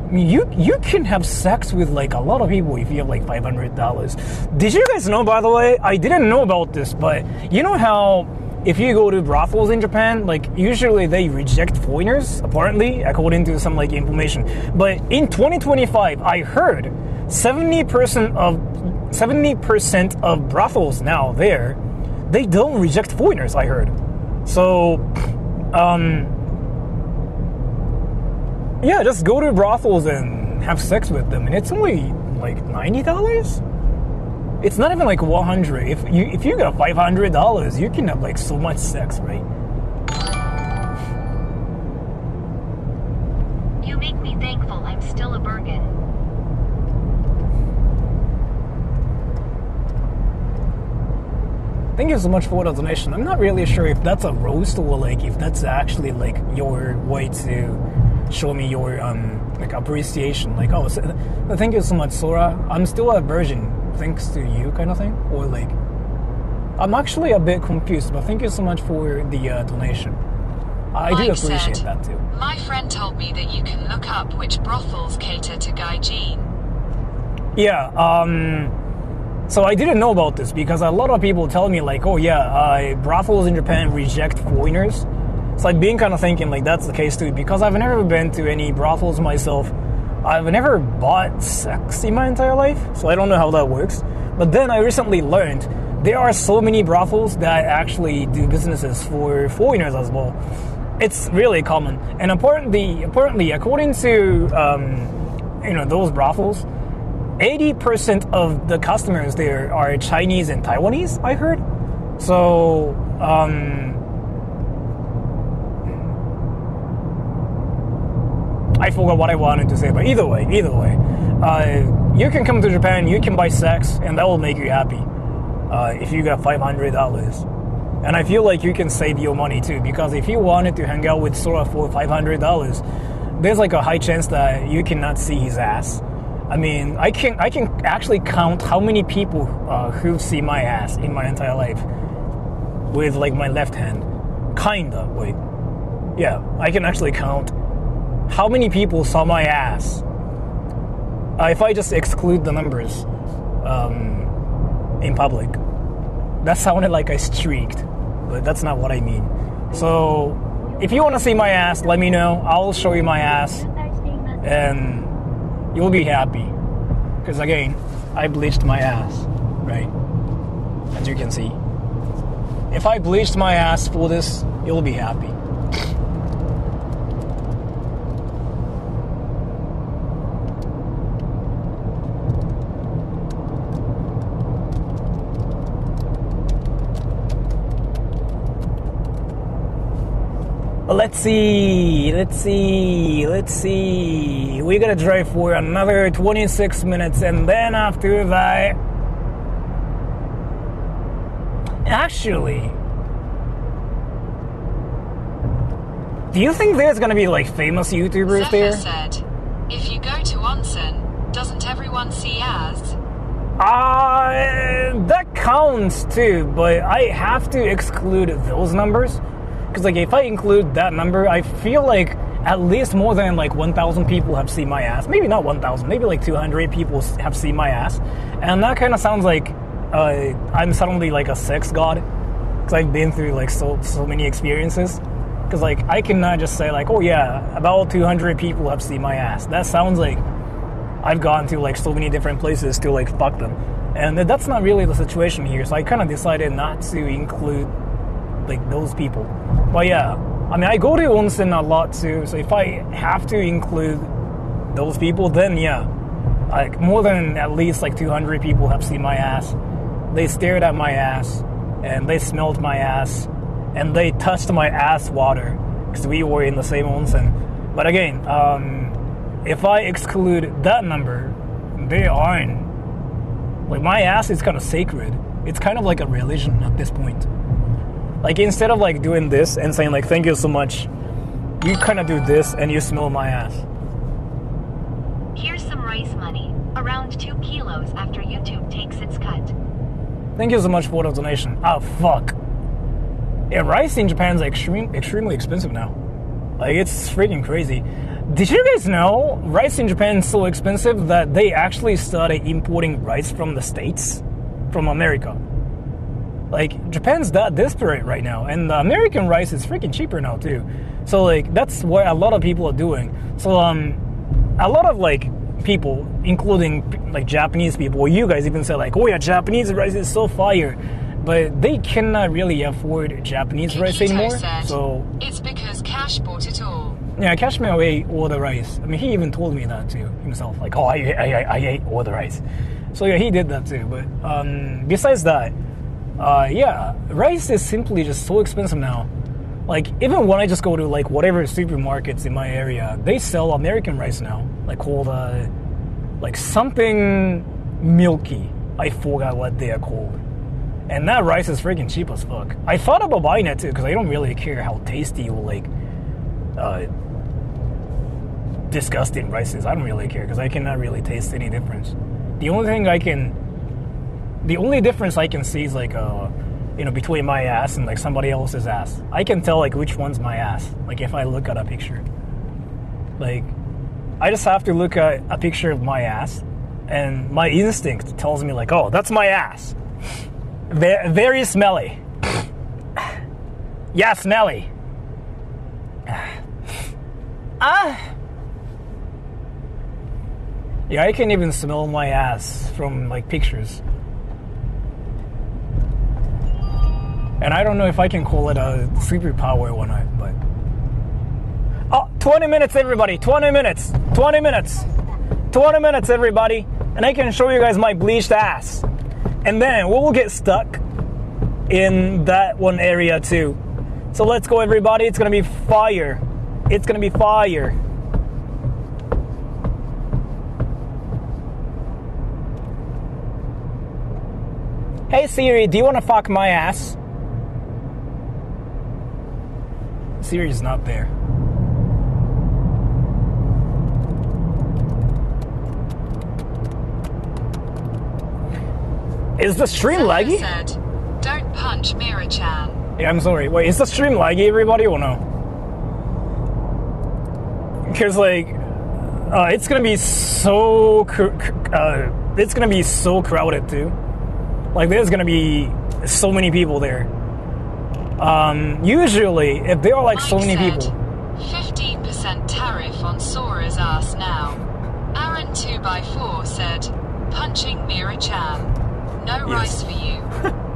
I mean, you can have sex with like a lot of people if you have like $500. Did you guys know, by the way? I didn't know about this, but you know how if you go to brothels in Japan, like usually they reject foreigners, apparently, according to some like information. But in 2025, I heard 70% of brothels now there, they don't reject foreigners, I heard. So, yeah, just go to brothels and have sex with them, and it's only like $90. It's not even like $100. If you got $500, you can have like so much sex, right? You make me thankful I'm still a Bergen. Thank you so much for the donation. I'm not really sure if that's a roast or like if that's actually like your way to show me your like appreciation. Like, oh, so, thank you so much, Sora. I'm still a virgin thanks to you, kind of thing. Or like, I'm actually a bit confused, but thank you so much for the donation. I do appreciate that too. My friend told me that you can look up which brothels cater to gaijin. Yeah, So I didn't know about this because a lot of people tell me like, oh yeah, brothels in Japan reject foreigners. So I've been kind of thinking like that's the case too, because I've never been to any brothels myself. I've never bought sex in my entire life, so I don't know how that works. But then I recently learned there are so many brothels that actually do businesses for foreigners as well. It's really common. And apparently according to those brothels, 80% of the customers there are Chinese and Taiwanese, I heard. So I forgot what I wanted to say, but either way, you can come to Japan, you can buy sex, and that will make you happy if you got $500. And I feel like you can save your money too, because if you wanted to hang out with Sora for $500, there's like a high chance that you cannot see his ass. I mean, I can actually count how many people who see my ass in my entire life with like my left hand. Kinda, wait. Yeah, I can actually count how many people saw my ass if I just exclude the numbers in public. That sounded like I streaked, but that's not what I mean. So if you want to see my ass, let me know. I'll show you my ass and you'll be happy, because again, I bleached my ass, right? As you can see, if I bleached my ass for this, you'll be happy. Let's see. We gotta drive for another 26 minutes, and then after that, actually, do you think there's gonna be like famous YouTubers Zephyr there? said, if you go to onsen, doesn't everyone see as? That counts too, but I have to exclude those numbers. Because like if I include that number, I feel like at least more than like 1,000 people have seen my ass. Maybe not 1,000, maybe like 200 people have seen my ass. And that kind of sounds like I'm suddenly like a sex god. Because I've been through like so many experiences. Because like I cannot just say like, oh yeah, about 200 people have seen my ass. That sounds like I've gone to like so many different places to like fuck them. And that's not really the situation here. So I kind of decided not to include like those people. But yeah, I mean I go to onsen a lot too, so if I have to include those people, then yeah, like more than at least like 200 people have seen my ass. They stared at my ass, and they smelled my ass, and they touched my ass water, because we were in the same onsen. But again, if I exclude that number, they aren't. Like my ass is kind of sacred. It's kind of like a religion at this point. Like instead of like doing this and saying like thank you so much, you kind of do this and you smell my ass. Here's some rice money, around 2 kilos after YouTube takes its cut. Thank you so much for the donation. Oh fuck. Yeah, rice in Japan is extremely expensive now. Like it's freaking crazy. Did you guys know rice in Japan is so expensive that they actually started importing rice from the States, from America? Like, Japan's that desperate right now, and the American rice is freaking cheaper now, too. So, like, that's what a lot of people are doing. So, a lot of, like, people, including, like, Japanese people, or you guys even say, like, oh, yeah, Japanese rice is so fire. But they cannot really afford Japanese rice anymore, said, so... It's because Cash bought it all. Yeah, Cash may ate all the rice. I mean, he even told me that, too, himself. Like, oh, I ate all the rice. So, yeah, he did that, too. But, besides that... yeah, rice is simply just so expensive now. Like, even when I just go to, like, whatever supermarkets in my area, they sell American rice now. Like, called, like, something milky. I forgot what they are called. And that rice is freaking cheap as fuck. I thought about buying it, too, because I don't really care how tasty or, like, disgusting rice is. I don't really care, because I cannot really taste any difference. The only difference I can see is like, between my ass and like somebody else's ass. I can tell like which one's my ass. Like if I look at a picture. Like, I just have to look at a picture of my ass and my instinct tells me like, oh, that's my ass. Very smelly. Yeah, smelly. Yeah, I can even smell my ass from like pictures. And I don't know if I can call it a superpower or not, but... Oh, 20 minutes, everybody. 20 minutes. 20 minutes. 20 minutes, everybody. And I can show you guys my bleached ass. And then we'll get stuck in that one area too. So let's go, everybody. It's going to be fire. It's going to be fire. Hey, Siri, do you want to fuck my ass? Siri's not there. Is the stream laggy? Said, don't punch Mira-chan. Yeah, I'm sorry. Wait, is the stream laggy, everybody, or no? Because like, it's gonna be so crowded too. Like, there's gonna be so many people there. Usually, if there are like so many people. 15% tariff on Sora's ass now. Aaron 2x4 said, punching Mira-chan. No rice for you.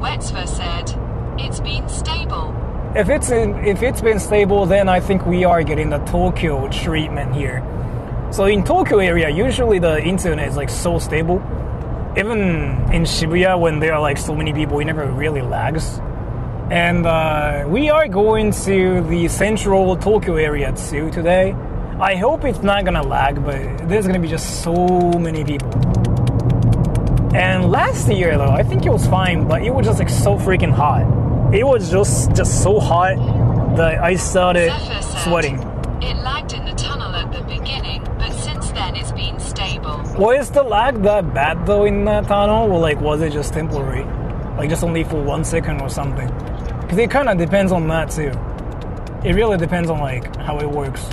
Wetzver said, it's been stable. If it's been stable, then I think we are getting the Tokyo treatment here. So in Tokyo area, usually the internet is like so stable. Even in Shibuya, when there are like so many people, it never really lags. And we are going to the central Tokyo area too today. I hope it's not gonna lag, but there's gonna be just so many people. And last year though, I think it was fine, but it was just like so freaking hot. It was just so hot that I started sweating. It lagged in the tunnel at the beginning, but since then it's been stable. Was the lag that bad though in that tunnel, or like was it just temporary? Like just only for 1 second or something? Because it kind of depends on that too. It really depends on like how it works.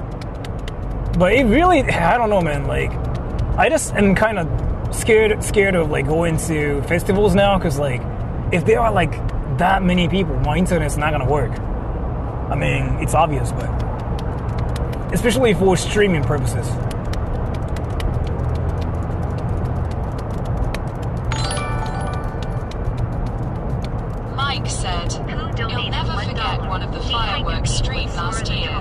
But it really, I don't know, man. Like, I just am kind of scared of like going to festivals now, because like if there are like that many people, my internet's not gonna work. I mean, it's obvious, but especially for streaming purposes. Mike said, you'll never forget one of the fireworks stream last year.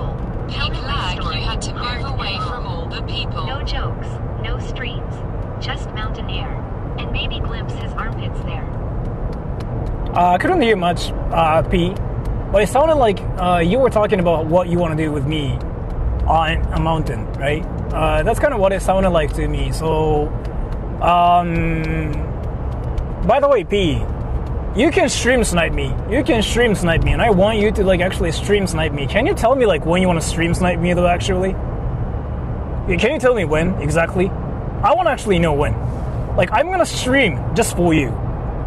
Peak lag, you had to move away from all the people. No jokes, no streams, just mountain air, and maybe glimpse his armpits there. I couldn't hear much, P, but it sounded like you were talking about what you want to do with me on a mountain, right? That's kind of what it sounded like to me. So, by the way, P, you can stream snipe me. You can stream snipe me, and I want you to like actually stream snipe me. Can you tell me like when you want to stream snipe me though? Actually, can you tell me when exactly? I want to actually know when. Like, I'm gonna stream just for you,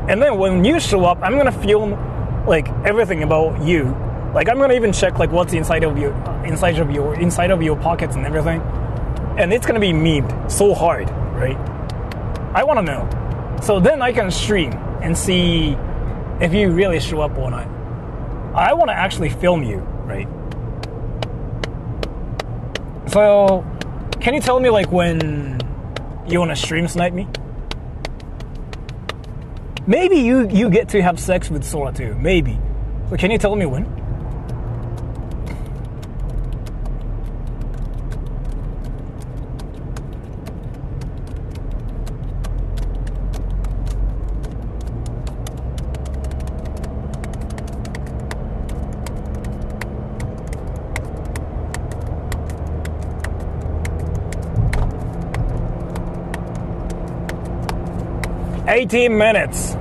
and then when you show up, I'm gonna film like everything about you. Like, I'm gonna even check like what's inside of your pockets and everything, and it's gonna be memed so hard, right? I want to know, so then I can stream and see if you really show up or not. I want to actually film you, right? So, can you tell me like when you want to stream snipe me? Maybe you get to have sex with Sora too, maybe. So can you tell me when? $18 minutes.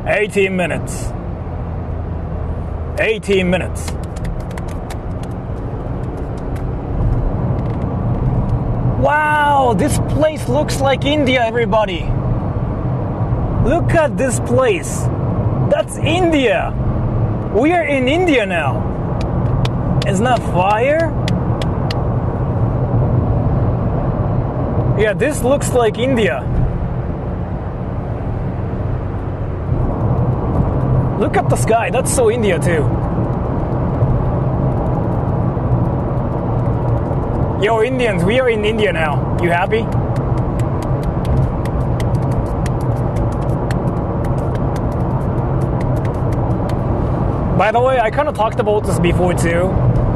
18 minutes. 18 minutes. Wow, this place looks like India, everybody. Look at this place. That's India. We are in India now. Isn't that fire? Yeah, this looks like India. Look at the sky. That's so India too. Yo, Indians, we are in India now. You happy? By the way, I kind of talked about this before too.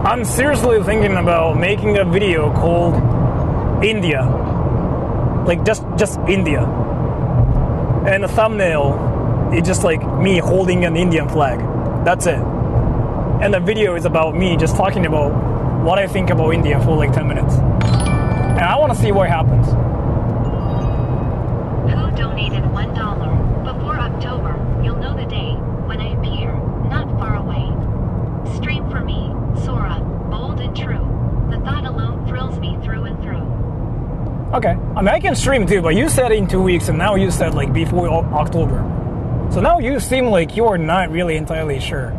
I'm seriously thinking about making a video called India. Like just India. And the thumbnail is just like me holding an Indian flag. That's it. And the video is about me just talking about what I think about India for like 10 minutes. And I want to see what happens. Who donated $1? Before October, you'll know the day when I appear, not far away. Stream for me, Sora, bold and true. The thought alone thrills me through and through. Okay. I mean, I can stream too, but you said in 2 weeks, and now you said like before October. So now you seem like you're not really entirely sure.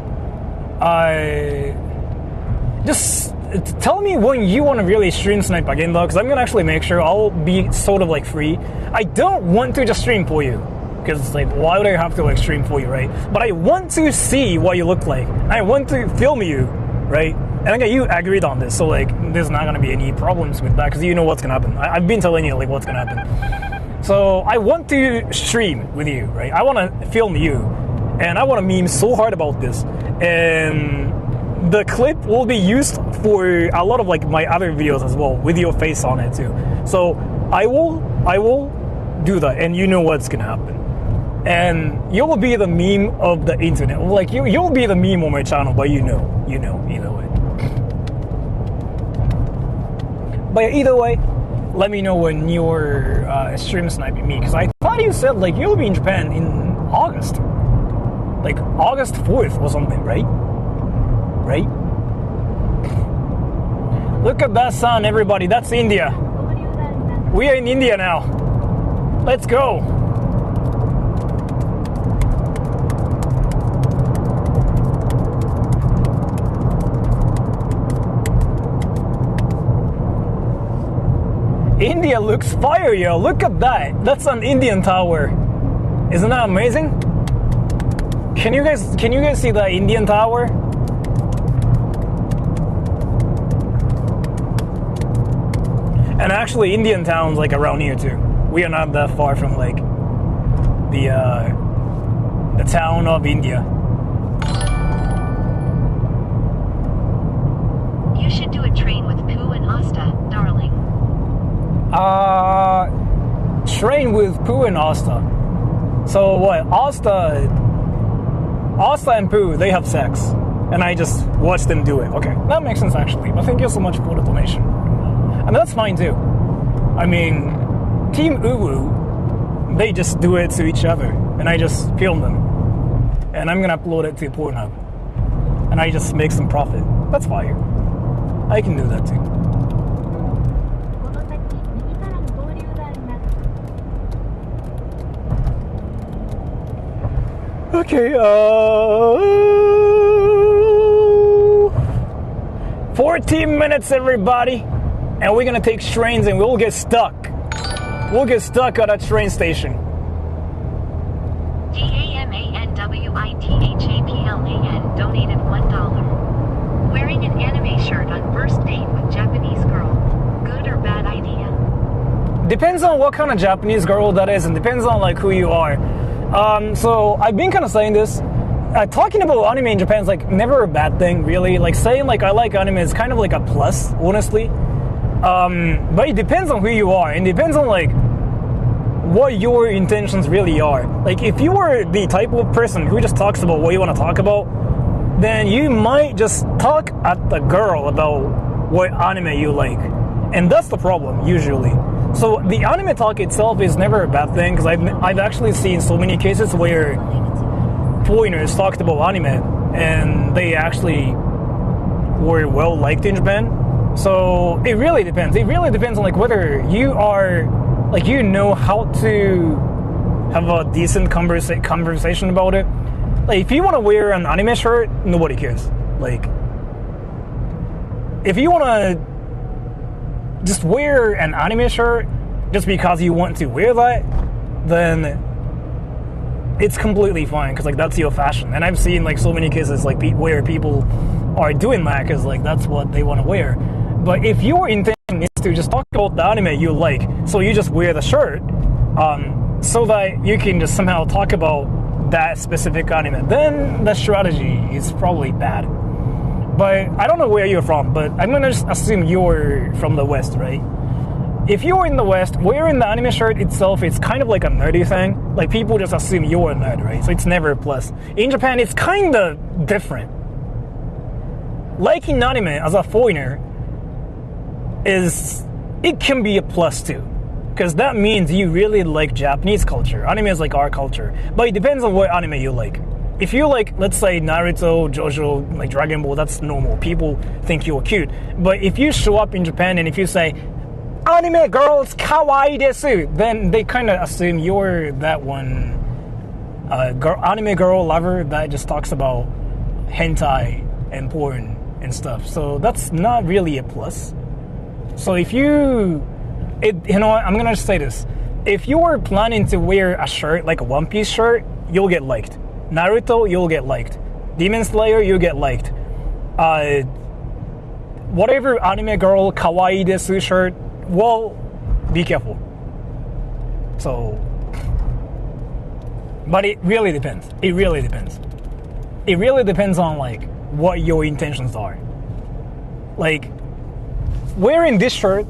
Just tell me when you want to really stream snipe again though, because I'm gonna actually make sure I'll be sort of like free. I don't want to just stream for you, because like why would I have to like stream for you, right? But I want to see what you look like. I want to film you, right? And again, you agreed on this, so like there's not gonna be any problems with that, because you know what's gonna happen. I've been telling you like what's gonna happen. So I want to stream with you, right? I want to film you, and I want to meme so hard about this, and the clip will be used for a lot of like my other videos as well, with your face on it too. So I will do that, and you know what's gonna happen. And you'll be the meme of the internet. Like you'll be the meme on my channel, but you know either way. But either way, let me know when you're stream sniping me, because I thought you said like you'll be in Japan in August, like August 4th or something, right? Right? Look at that sun, everybody. That's India. We are in India now. Let's go. India looks fire, yo. Look at that. That's an Indian tower. Isn't that amazing? Can you guys see the Indian tower? And actually Indian towns like around here too. We are not that far from like the town of India. You should do a train with Pooh and Asta, darling. Train with Pooh and Asta. So what? Asta and Pooh, they have sex, and I just watch them do it. Okay, that makes sense actually. But thank you so much for the donation, and that's fine too. I mean, Team Uwu, they just do it to each other, and I just film them, and I'm gonna upload it to Pornhub, and I just make some profit. That's fire. I can do that too. Okay, 14 minutes, everybody, and we're gonna take trains, and we'll get stuck. We'll get stuck at a train station. DAMANWITHAPLAN donated $1. Wearing an anime shirt on first date with Japanese girl. Good or bad idea? Depends on what kind of Japanese girl that is, and depends on like who you are. So I've been kind of saying this. Talking about anime in Japan is like never a bad thing, really. Like saying like I like anime is kind of like a plus, honestly. But it depends on who you are, and it depends on like what your intentions really are. Like if you are the type of person who just talks about what you want to talk about, then you might just talk at the girl about what anime you like, and that's the problem usually. So the anime talk itself is never a bad thing, because I've actually seen so many cases where foreigners talked about anime and they actually were well liked in Japan. So it really depends. It really depends on like whether you are like you know how to have a decent conversation about it. Like if you want to wear an anime shirt, nobody cares. Like if you want to just wear an anime shirt just because you want to wear that, then it's completely fine because like that's your fashion. And I've seen like so many cases like where people are doing that because like that's what they want to wear. But if your intention is to just talk about the anime you like, so you just wear the shirt so that you can just somehow talk about that specific anime, then the strategy is probably bad. But I don't know where you're from, but I'm gonna just assume you're from the West, right? If you're in the West, wearing the anime shirt itself, it's kind of like a nerdy thing. Like people just assume you're a nerd, right? So it's never a plus. In Japan, it's kind of different. Liking anime as a foreigner it can be a plus too. Because that means you really like Japanese culture. Anime is like our culture. But it depends on what anime you like. If you like, let's say, Naruto, JoJo, like Dragon Ball, that's normal. People think you're cute. But if you show up in Japan and if you say, anime girls kawaii desu, then they kind of assume you're that one anime girl lover that just talks about hentai and porn and stuff. So that's not really a plus. So if you know what, I'm gonna say this. If you are planning to wear a shirt, like a One Piece shirt, you'll get liked. Naruto, you'll get liked. Demon Slayer, you'll get liked. Whatever anime girl kawaii desu shirt, well, be careful. So, but it really depends. It really depends. It really depends on like what your intentions are. Like, wearing this shirt,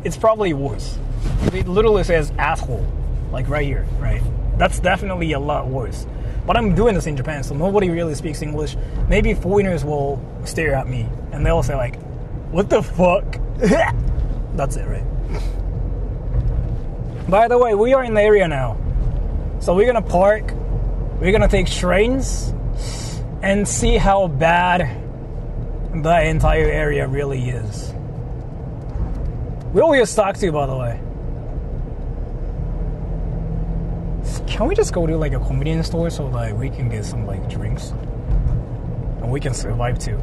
it's probably worse. It literally says asshole, like right here, right? That's definitely a lot worse. But I'm doing this in Japan, so nobody really speaks English. Maybe foreigners will stare at me and they'll say like, what the fuck? That's it, right? By the way, we are in the area now. So we're gonna park, we're gonna take trains and see how bad the entire area really is. Where will you talk to, by the way? Can we just go to like a convenience store so that we can get some like drinks and we can survive too?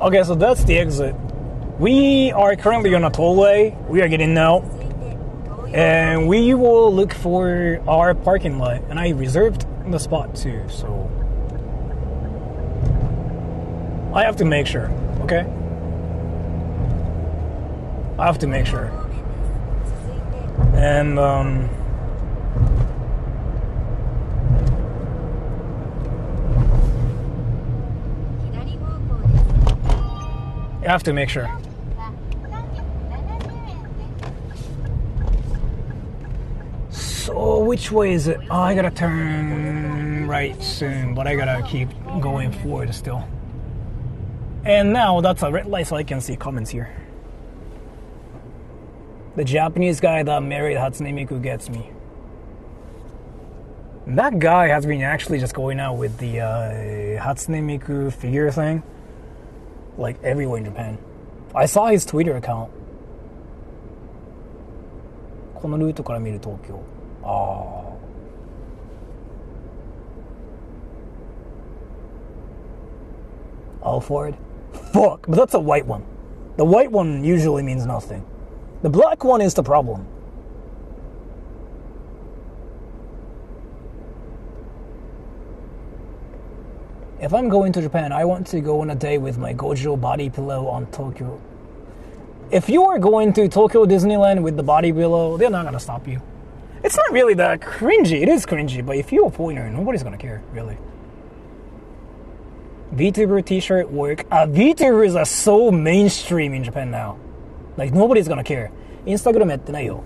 Okay, so that's the exit. We are currently on a tollway. We are getting out. And we will look for our parking lot. And I reserved the spot too, so I have to make sure, okay? I have to make sure. And I have to make sure. So which way is it? Oh, I gotta turn right soon, but I gotta keep going forward still. And now that's a red light, so I can see comments here. The Japanese guy that married Hatsune Miku gets me. That guy has been actually just going out with the Hatsune Miku figure thing. Like everywhere in Japan. I saw his Twitter account. このルートから見る東京。Alford? Fuck, but that's a white one. The white one usually means nothing. The black one is the problem. If I'm going to Japan, I want to go on a day with my Gojo body pillow on Tokyo. If you are going to Tokyo Disneyland with the body pillow, they're not going to stop you. It's not really that cringy. It is cringy, but if you're a foreigner, nobody's going to care, really. VTuber t-shirt work. VTubers are so mainstream in Japan now. Like, nobody's going to care. Instagram やってないよ。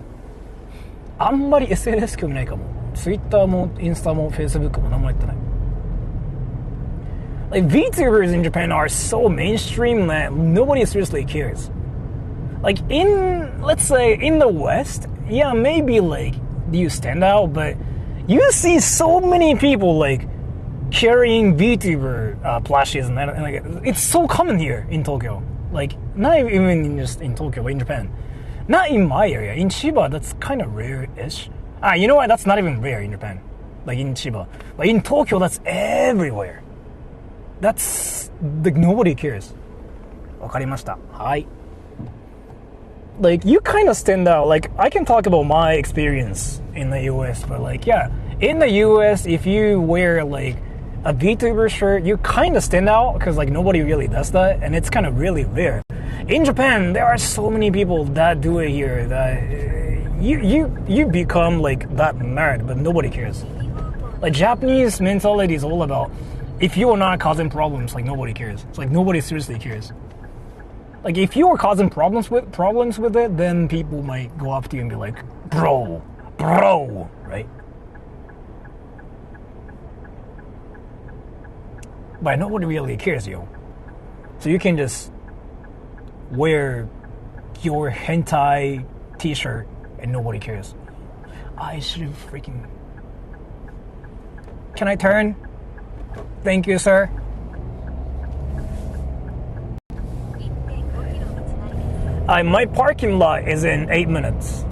あんまり SNS 興味ないかも。Twitter も、インスタも、Facebook も何もやってない。Like, VTubers in Japan are so mainstream that nobody seriously cares. Like, let's say, in the West, yeah, maybe, like, you stand out, but you see so many people, like, carrying VTuber plushies and like, it's so common here in Tokyo. Like, not even just in Tokyo, but in Japan. Not in my area. In Chiba, that's kind of rare-ish. You know what? That's not even rare in Japan. Like in Chiba. But in Tokyo, that's everywhere. That's, like, nobody cares. わかりました。はい。Like, you kind of stand out. Like, I can talk about my experience in the US, but like, yeah, in the US, if you wear like a VTuber shirt, you kind of stand out because like nobody really does that, and it's kind of really rare. In Japan, there are so many people that do it here that you become like that nerd, but nobody cares. Like, Japanese mentality is all about, if you are not causing problems, like, nobody cares. It's like nobody seriously cares. Like, if you are causing problems with it, then people might go up to you and be like, bro, right? But nobody really cares, yo. So you can just wear your hentai t-shirt and nobody cares. I should have freaking... Can I turn? Thank you, sir. My parking lot is in 8 minutes.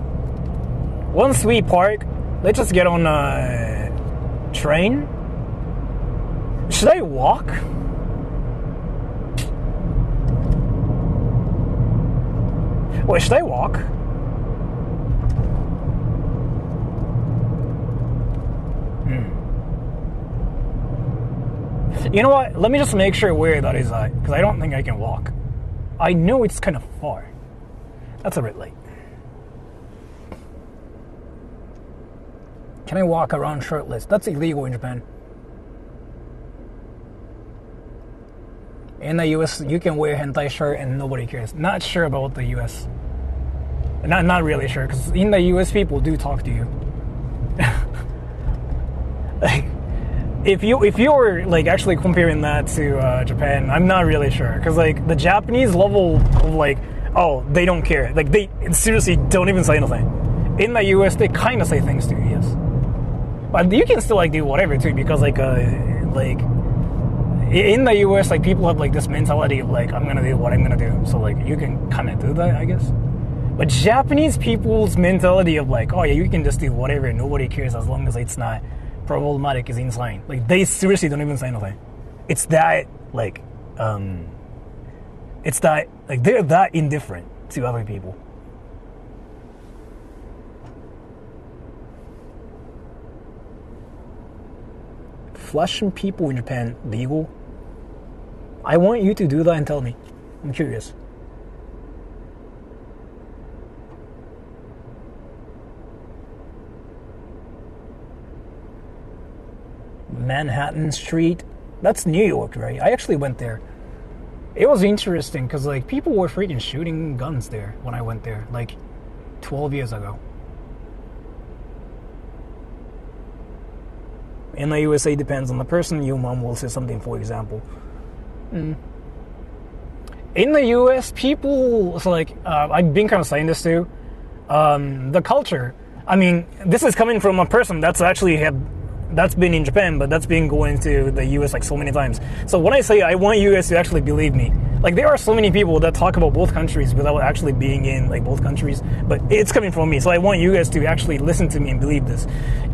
Once we park, let's just get on a train. Should I walk? Wait, should I walk? You know what? Let me just make sure where that is at, because I don't think I can walk. I know it's kind of far. That's a bit late. Can I walk around shirtless? That's illegal in Japan. In the US, you can wear hentai shirt and nobody cares. Not sure about the US. Not really sure, because in the US, people do talk to you. Like, if you're like actually comparing that to Japan, I'm not really sure, because like the Japanese level of like, oh, they don't care. Like, they seriously don't even say anything. In the US, they kind of say things too, yes. But you can still like do whatever too, because like in the US, like, people have like this mentality of like, I'm gonna do what I'm gonna do. So like, you can kind of do that, I guess. But Japanese people's mentality of like, oh yeah, you can just do whatever, nobody cares as long as it's not problematic, is insane. Like, they seriously don't even say anything. It's that like, it's that like they're that indifferent to other people. Flushing people in Japan legal? I want you to do that and tell me. I'm curious. Manhattan Street. That's New York, right? I actually went there. It was interesting because like people were freaking shooting guns there when I went there, like 12 years ago. In the USA, depends on the person. Your mom will say something, for example. In the US, people, so like, I've been kind of saying this too, the culture, I mean, this is coming from a person that's actually that's been in Japan, but that's been going to the US like so many times. So when I say I want you guys to actually believe me, like, there are so many people that talk about both countries without actually being in like both countries, but it's coming from me. So I want you guys to actually listen to me and believe this.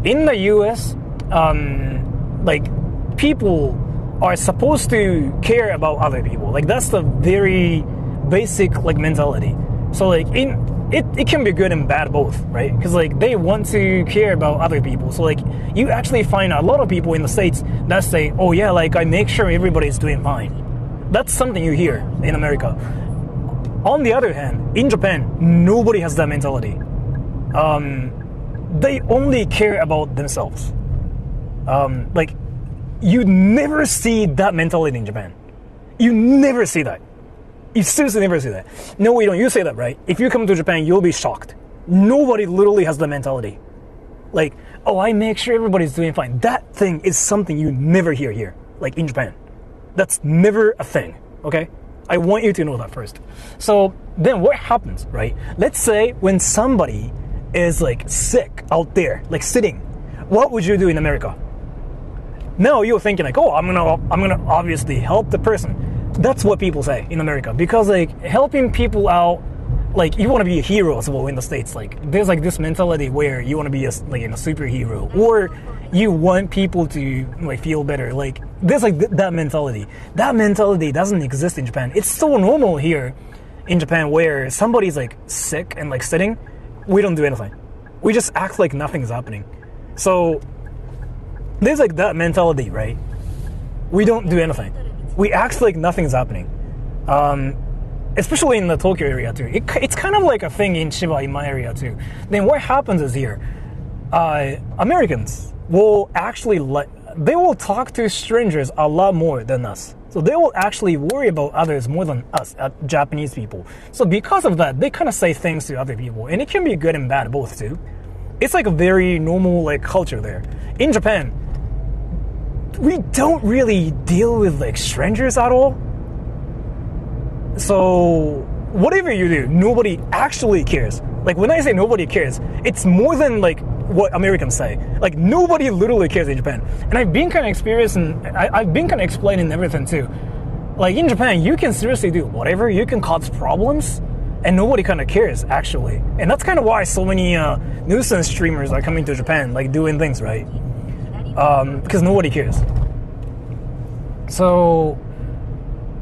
In the US, like, people are supposed to care about other people. Like, that's the very basic like mentality. So like, it can be good and bad both, right? Because like, they want to care about other people. So like, you actually find a lot of people in the States that say, oh yeah, like, I make sure everybody's doing fine. That's something you hear in America. On the other hand, in Japan, nobody has that mentality. They only care about themselves. Like, you never see that mentality in Japan. You never see that. You seriously never see that. No, we don't. You say that, right? If you come to Japan, you'll be shocked. Nobody literally has the mentality. Like, oh, I make sure everybody's doing fine. That thing is something you never hear here, like in Japan. That's never a thing, okay? I want you to know that first. So then what happens, right? Let's say when somebody is like sick out there, like sitting, what would you do in America? Now you're thinking like, oh, I'm gonna obviously help the person. That's what people say in America, because like helping people out, like you want to be a hero as well in the States. Like there's like this mentality where you want to be a superhero, or you want people to like feel better. Like there's like that mentality. That mentality doesn't exist in Japan. It's so normal here in Japan where somebody's like sick and like sitting, we don't do anything. We just act like nothing's happening. So there's like that mentality, right? We don't do anything. We act like nothing's happening. Especially in the Tokyo area too. It's kind of like a thing in Chiba, in my area too. Then what happens is here, Americans will actually they will talk to strangers a lot more than us. So they will actually worry about others more than us, Japanese people. So because of that, they kind of say things to other people, and it can be good and bad both too. It's like a very normal like culture there. In Japan, we don't really deal with like strangers at all. So whatever you do, nobody actually cares. Like when I say nobody cares, it's more than like what Americans say. Like nobody literally cares in Japan. And I've been kind of experiencing, I've been kind of explaining everything too. Like in Japan, you can seriously do whatever, you can cause problems, and nobody kind of cares actually. And that's kind of why so many nuisance streamers are coming to Japan, like doing things, right? Because nobody cares. So,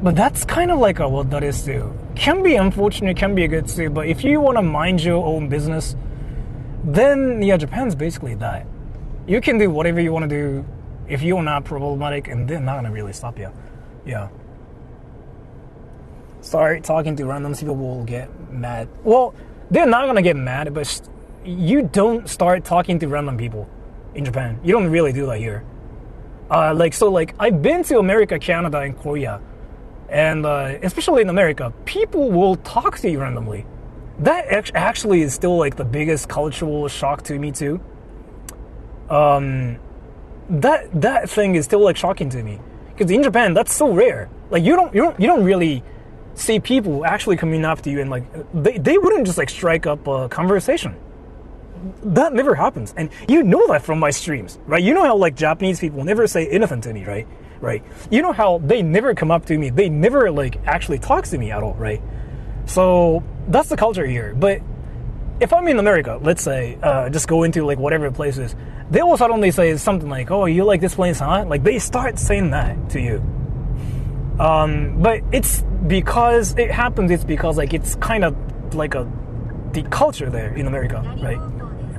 but that's kind of like what that is too. Can be unfortunate, can be good too, but if you want to mind your own business, then yeah, Japan's basically that. You can do whatever you want to do if you're not problematic, and they're not going to really stop you. Yeah. Start talking to random people will get mad. Well, they're not going to get mad, but you don't start talking to random people in Japan. You don't really do that here. I've been to America, Canada, and Korea. And especially in America, people will talk to you randomly. That actually is still like the biggest cultural shock to me too. That thing is still like shocking to me, because in Japan that's so rare. Like you don't really see people actually coming up to you and like they wouldn't just like strike up a conversation. That never happens, and you know that from my streams, right? You know how like Japanese people never say anything to me, right? Right? You know how they never come up to me, they never like actually talk to me at all, right? So that's the culture here. But if I'm in America, let's say, just go into like whatever places, they will suddenly say something like, "Oh, you like this place, huh?" Like they start saying that to you. But it's because it happens. It's because like it's kind of like the culture there in America, right?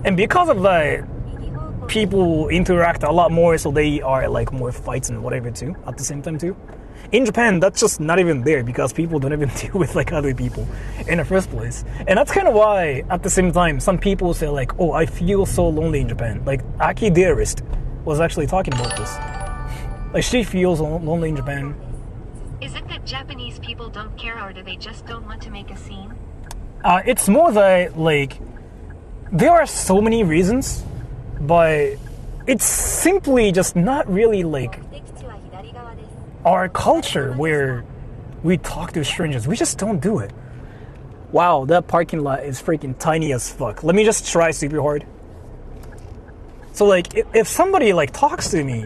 And because of that, people interact a lot more, so they are like more fights and whatever too at the same time too. In Japan, that's just not even there, because people don't even deal with like other people in the first place. And that's kind of why at the same time some people say like, "Oh, I feel so lonely in Japan." Like Aki Dearest was actually talking about this. Like she feels lonely in Japan. Is it that Japanese people don't care, or do they just don't want to make a scene? It's more that like there are so many reasons, but it's simply just not really like our culture where we talk to strangers. We just don't do it. Wow, that parking lot is freaking tiny as fuck. Let me just try super hard. So like if somebody like talks to me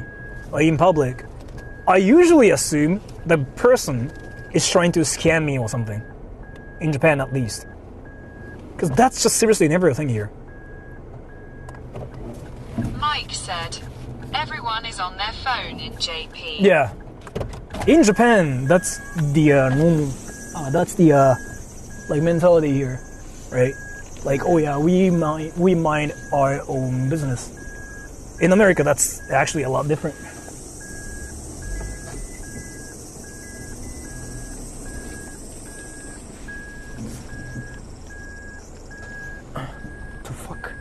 like in public, I usually assume the person is trying to scam me or something. In Japan at least. Because that's just seriously never a thing here. Mike said, everyone is on their phone in JP. Yeah. In Japan, that's the normal, that's the like mentality here, right? Like, oh yeah, we mind our own business. In America, that's actually a lot different. The fuck?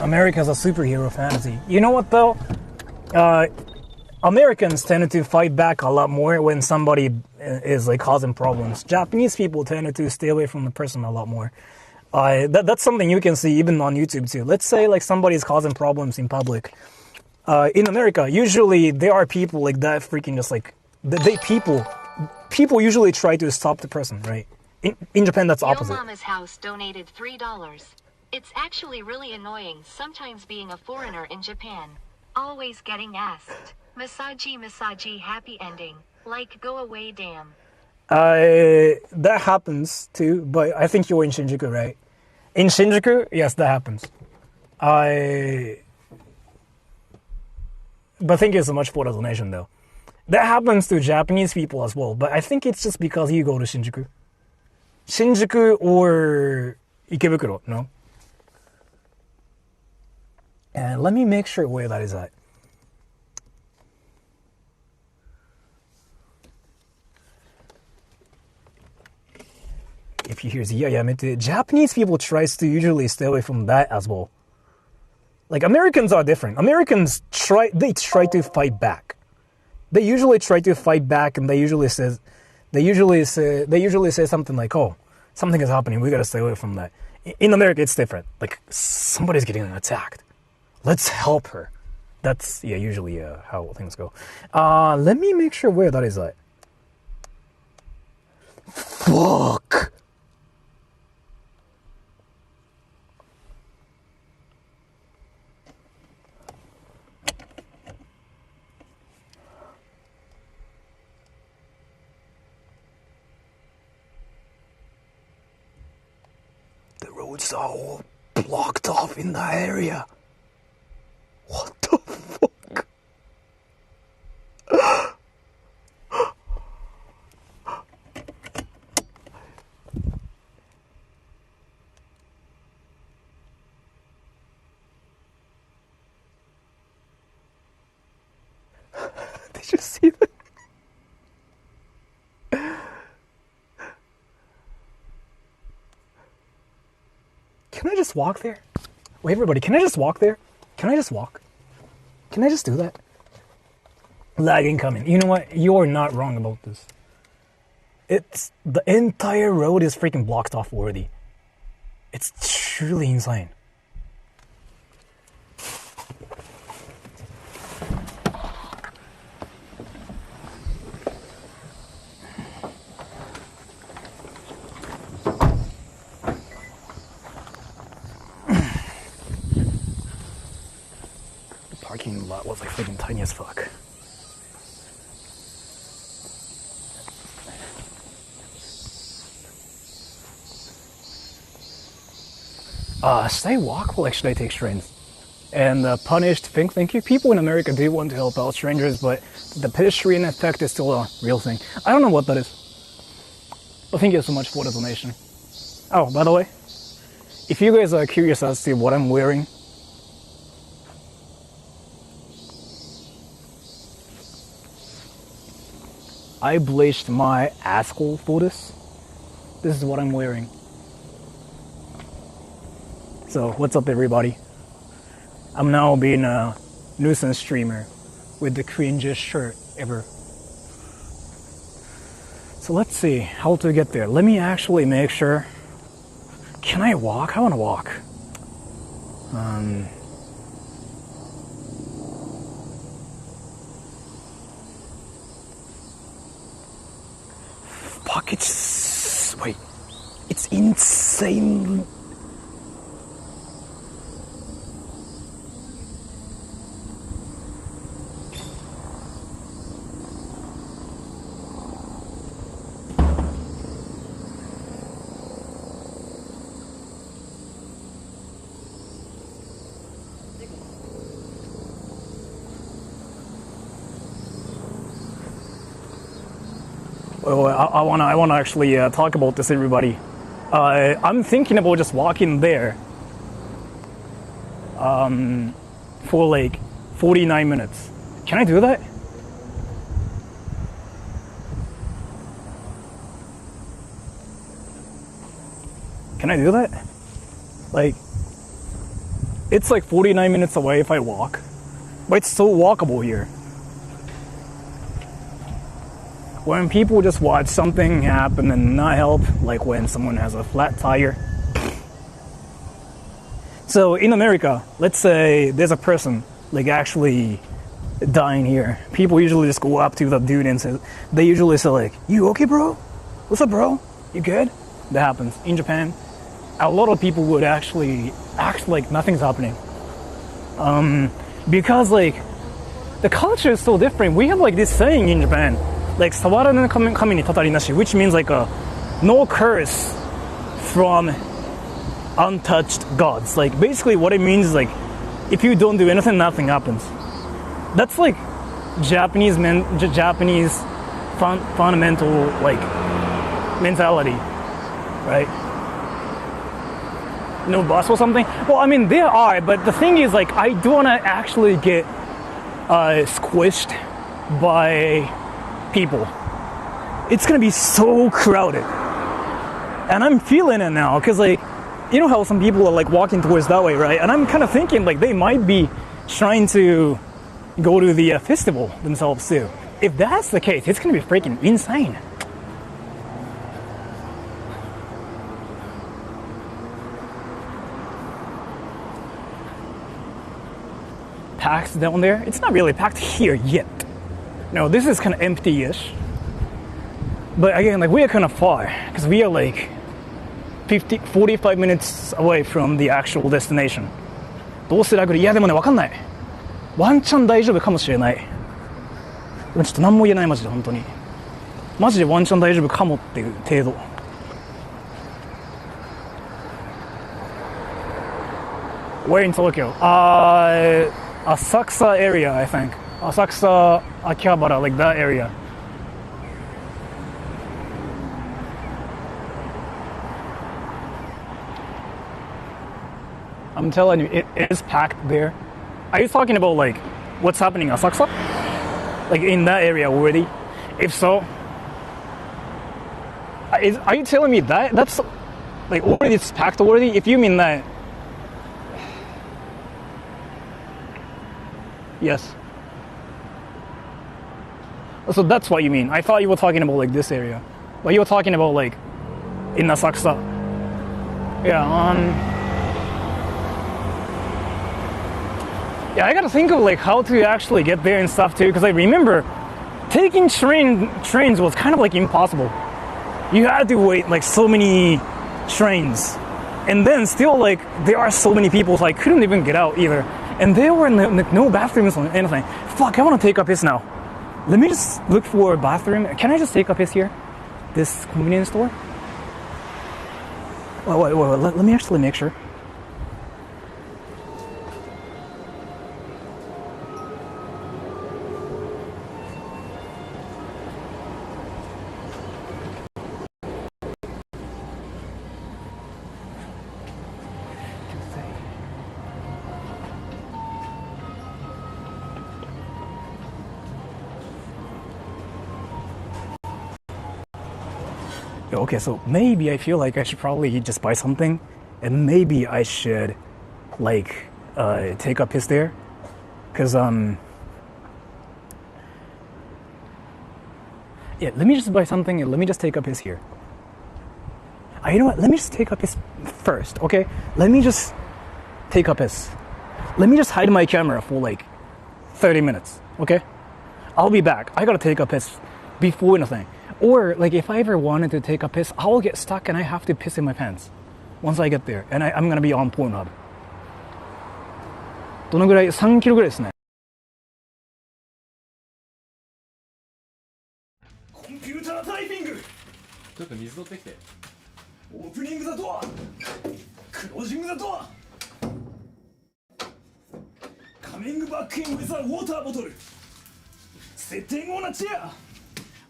America's a superhero fantasy. You know what though? Americans tend to fight back a lot more when somebody is like causing problems. Japanese people tend to stay away from the person a lot more. That's something you can see even on YouTube too. Let's say like somebody's causing problems in public. In America, usually there are people like that freaking just like people usually try to stop the person, right? In Japan, that's opposite. Yo Mama's House donated $3. It's actually really annoying sometimes being a foreigner in Japan. Always getting asked, Masaji, happy ending. Like, go away, damn. That happens too, but I think you're in Shinjuku, right? In Shinjuku, yes, that happens. But thank you so much for the donation, though. That happens to Japanese people as well, but I think it's just because you go to Shinjuku. Shinjuku or Ikebukuro, no? And let me make sure where that is at. If you hear Yamete, Japanese people tries to usually stay away from that as well. Like Americans are different. Americans try to fight back. They usually try to fight back, and they usually say something like, "Oh, something is happening. We gotta stay away from that." In America, it's different. Like somebody's getting attacked. Let's help her. That's usually how things go. Let me make sure where that is at. Fuck. The roads are all blocked off in that area. What the fuck? Did you see that? Can I just walk there? Wait, everybody, can I just walk there? Can I just walk? Can I just do that? Lag incoming. You know what? You're not wrong about this. It's the entire road is freaking blocked off already. It's truly insane. Parking lot was like freaking tiny as fuck. Should I walk or like should I take trains? And punished, thank you. People in America do want to help out strangers, but the pedestrian effect is still a real thing. I don't know what that is. But thank you so much for the donation. Oh, by the way, if you guys are curious as to what I'm wearing, I bleached my asshole for this. This is what I'm wearing. So, what's up everybody? I'm now being a Nuisance streamer with the cringiest shirt ever. So let's see how to get there. Let me actually make sure. Can I walk? I want to walk. Fuck, wait, it's insane. Oh, I wanna actually talk about this, everybody. I'm thinking about just walking there for like 49 minutes. Can I do that? Can I do that? Like, it's like 49 minutes away if I walk, but it's so walkable here. when people just watch something happen and not help, like when someone has a flat tire. So in America, let's say there's a person like actually dying here. People usually just go up to the dude and say, they usually say like, "You okay, bro? What's up, bro? You good?" That happens. In Japan, a lot of people would actually act like nothing's happening. Because like the culture is so different. We have like this saying in Japan, like "Sawara kami ni tatari nashi," which means like no curse from untouched gods. Like basically what it means is like if you don't do anything, nothing happens. That's like Japanese fundamental like mentality, right? No boss or something. Well, I mean there are, but the thing is like I don't wanna actually get squished by people. It's gonna be so crowded, and I'm feeling it now because like you know how some people are like walking towards that way, right? And I'm kind of thinking like they might be trying to go to the festival themselves too. If that's the case, it's gonna be freaking insane. Packed down there. It's not really packed here yet. No, this is kind of empty-ish. But again, like we are kind of far because we are like 45 minutes away from the actual destination. どうするアグリ？いやでもね、わかんない。ワンチャン大丈夫かもしれない。ちょっと何も言えないマジで本当に。マジでワンチャン大丈夫かもっていう程度。Where in Tokyo? Asakusa area, I think. Asakusa, Akihabara, like that area. I'm telling you, it is packed there. Are you talking about like what's happening in Asakusa? Like in that area already? If so, are you telling me that that's like already it's packed already? If you mean that, yes. So that's what you mean. I thought you were talking about like this area, but you were talking about like in Asakusa. Yeah. Yeah, I gotta think of like how to actually get there and stuff too, because I remember taking trains was kind of like impossible. You had to wait like so many trains, and then still like there are so many people, so I couldn't even get out either. And there were no bathrooms or anything. Fuck, I want to take a piss now. Let me just look for a bathroom. Can I just take a piss here? This convenience store? Wait, let me actually make sure. Okay, so maybe I feel like I should probably just buy something, and maybe I should like take a piss there, cause yeah, let me just buy something and let me just take a piss here. You know what? Let me just take a piss first, okay? Let me just take a piss. Let me just hide my camera for like 30 minutes, okay? I'll be back. I gotta take a piss before anything. Or like if I ever wanted to take a piss, I'll get stuck and I have to piss in my pants once I get there, and I'm gonna be on Pornhub. どのぐらい？3キロぐらいですね。コンピュータータイピング。ちょっと水取ってきて。オープニングザドア。クロージングザドア。カミングバックインウィザーウォーターボトル。セッティングオンアチェア。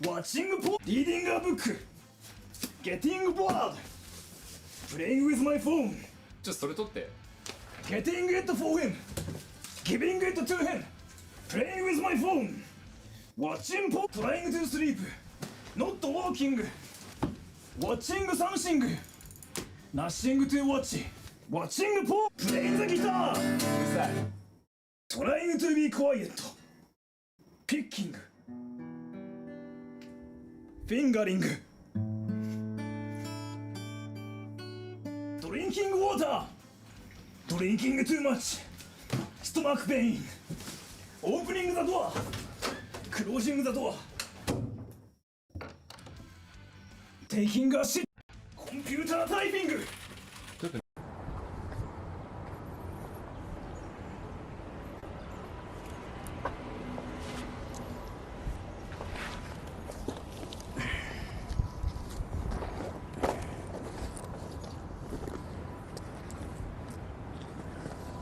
Watching reading a book, getting bored, playing with my phone. ちょっとそれ取って。Getting it for him, giving it to him, playing with my phone, watching trying to sleep, not walking, watching something, nothing to watch, watching playing the guitar, うるさい。 trying to be quiet, picking. Fingering. Drinking water. Drinking too much. Stomach pain. Opening the door. Closing the door. Taking a shit. Computer typing. ちょっと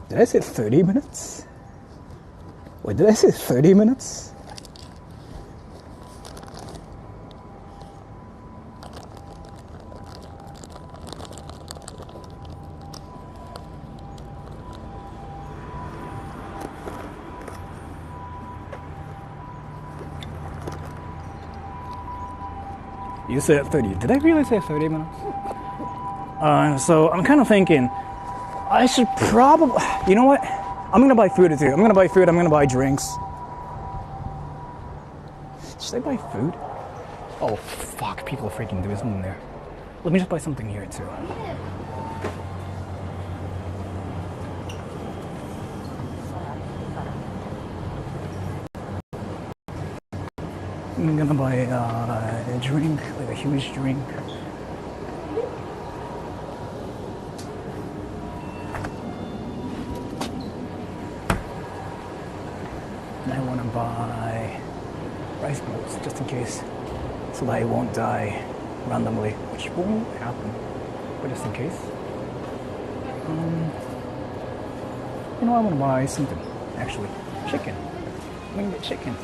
Did I say 30 minutes? Wait, did I say 30 minutes? You said 30. Did I really say 30 minutes? So I'm kind of thinking I should probably, you know what? I'm gonna buy food too. I'm gonna buy food, I'm gonna buy drinks. Should I buy food? Oh fuck, people are freaking doing something there. Let me just buy something here too. I'm gonna buy a drink, like a huge drink. And I wanna buy rice balls just in case, so that I won't die randomly, which won't happen, but just in case. You know, I wanna buy something, actually. Chicken. I'm gonna get chicken.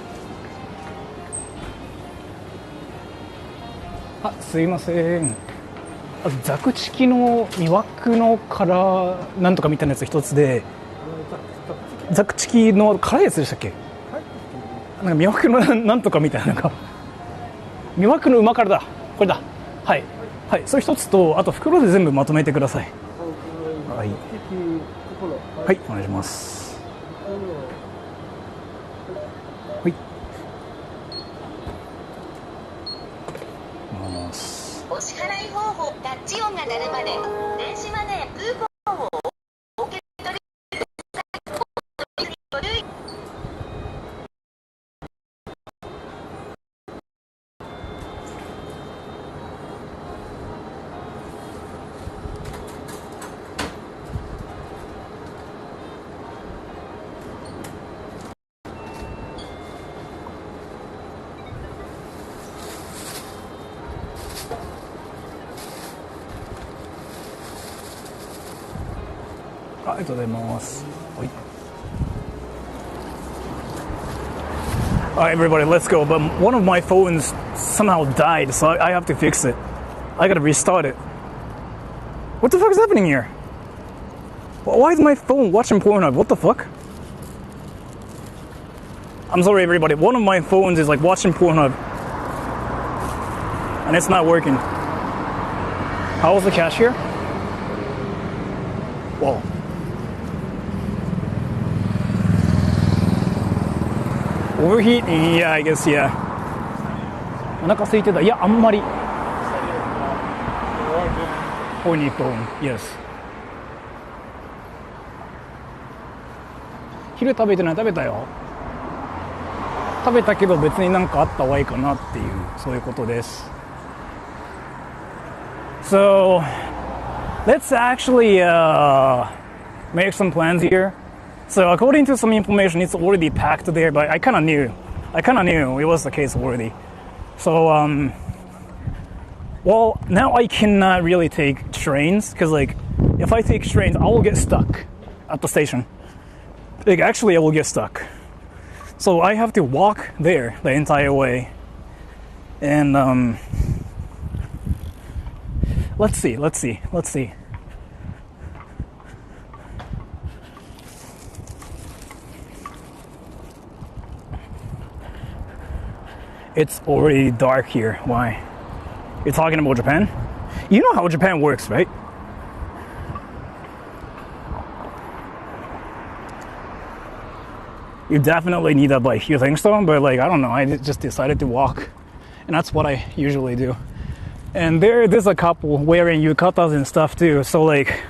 あ、すいません。あ、ザクチキの魅惑の辛なんとかみたいなやつ一つで、ザクチキの辛いやつでしたっけ？なんか魅惑のなんとかみたいな、なんか魅惑の旨辛だ。これだ。はいはい。それ一つと、あと袋で全部まとめてください。はい。はい、お願いします。はい。お支払い方法、タッチ音が鳴るまで電子マネー、クーポンをお受け取りください。ありがとうございます。はい。Alright, everybody, let's go. But one of my phones somehow died, so I have to fix it. I gotta restart it. What the fuck is happening here? Why is my phone watching Pornhub? What the fuck? I'm sorry, everybody. One of my phones is like watching Pornhub, and it's not working. How was the cashier? Whoa. Overheat? Yeah, I guess, yeah. お腹空いてた。いや、あんまり。Horny phone, yes. 昼食べてない？食べたよ。食べたけど別になんかあった方がいいかなっていう、そういうことです。So, let's actually make some plans here. So according to some information, it's already packed there, but I kind of knew it was the case already. So, well, now I cannot really take trains, because like, if I take trains, I will get stuck at the station. Like, actually, I will get stuck. So I have to walk there the entire way. And, let's see. It's already dark here. Why? You're talking about Japan? You know how Japan works, right? You definitely need a bike. You think so? But like, I don't know. I just decided to walk and that's what I usually do. And there's a couple wearing yukatas and stuff too, so like,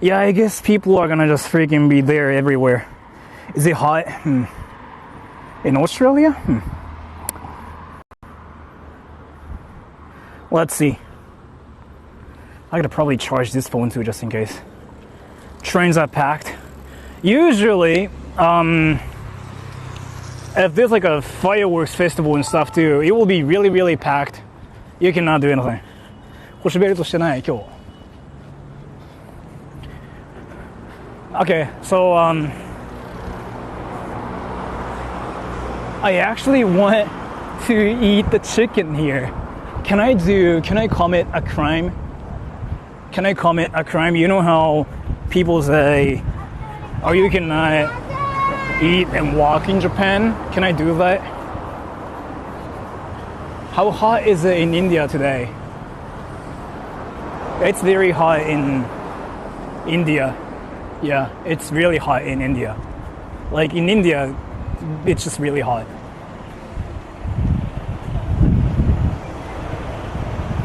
yeah, I guess people are gonna just freaking be there everywhere. Is it hot? In Australia? Let's see. I gotta probably charge this phone too, just in case. Trains are packed. Usually, if there's like a fireworks festival and stuff too, it will be really, really packed. You cannot do anything. 腰ベルトしてない今日。Okay, so I actually want to eat the chicken here. Can I commit a crime? Can I commit a crime? You know how people say, oh, you cannot eat and walk in Japan? Can I do that? How hot is it in India today? It's very hot in India. Yeah, it's really hot in India. Like in India, it's just really hot.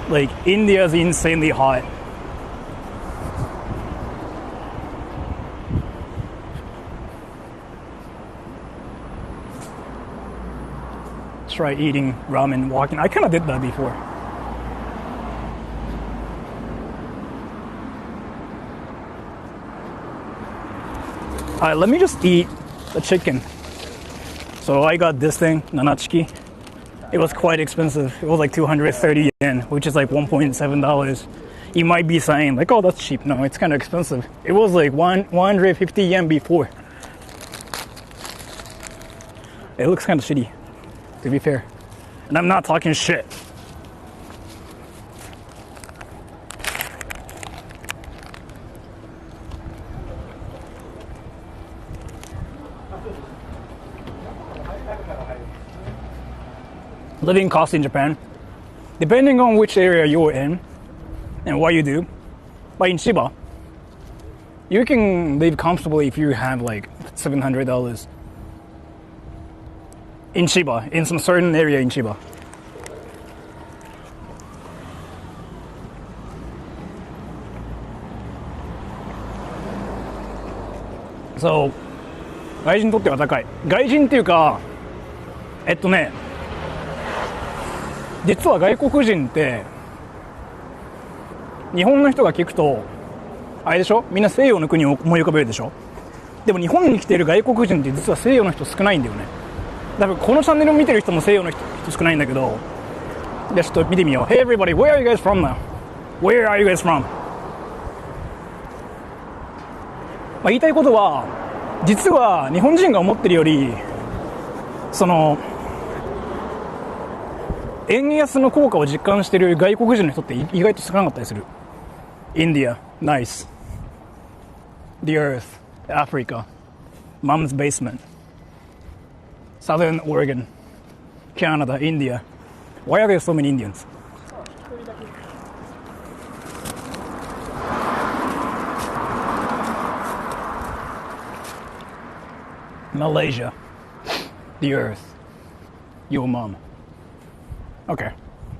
Like India is insanely hot. Try eating ramen, walking. I kind of did that before. Alright, let me just eat the chicken. So I got this thing, nanachiki. It was quite expensive. It was like 230 yen, which is like $1.7. You might be saying like, oh, that's cheap. No, it's kind of expensive. It was like 150 yen before. It looks kind of shitty, to be fair. And I'm not talking shit. Living costs in Japan, depending on which area you're in and what you do, but in Chiba, you can live comfortably if you have like $700 in Chiba, in some certain area in Chiba. So, 外人にとっては高い。外人っていうか、実は外国人って日本の人が聞くとあれでしょ、みんな西洋の国を思い浮かべるでしょ。でも日本に来ている外国人って実は西洋の人少ないんだよね。多分このチャンネルを見てる人も西洋の人少ないんだけど、じゃあちょっと見てみよう。Hey everybody, where are you guys from now? Where are you guys from? 言いたいことは、実は日本人が思ってるよりその円安の効果を実感している外国人の人って意外と少なかったりする。India, nice. The Earth, Africa, Mom's basement, Southern Oregon, Canada, India. Why are there so many Indians? Malaysia, the Earth, your mom. OK。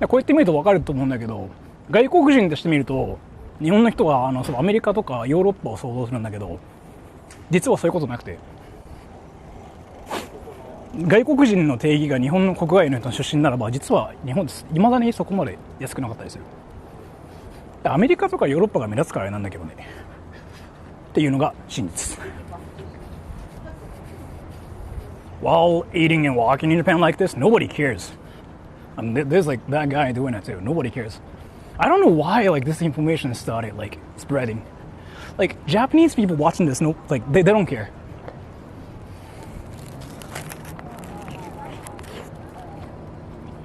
こうやって見ると分かると思うんだけど、外国人として見ると、日本の人はアメリカとかヨーロッパを想像するんだけど、実はそういうことなくて、外国人の定義が日本の国外の人の出身ならば、実は日本です。未だにそこまで安くなかったりする。アメリカとかヨーロッパが目立つからあれなんだけどね。っていうのが真実。While eating and walking in Japan like this, nobody cares. There's like that guy doing it too. Nobody cares. I don't know why like this information started like spreading. Like Japanese people watching this, no, like they don't care.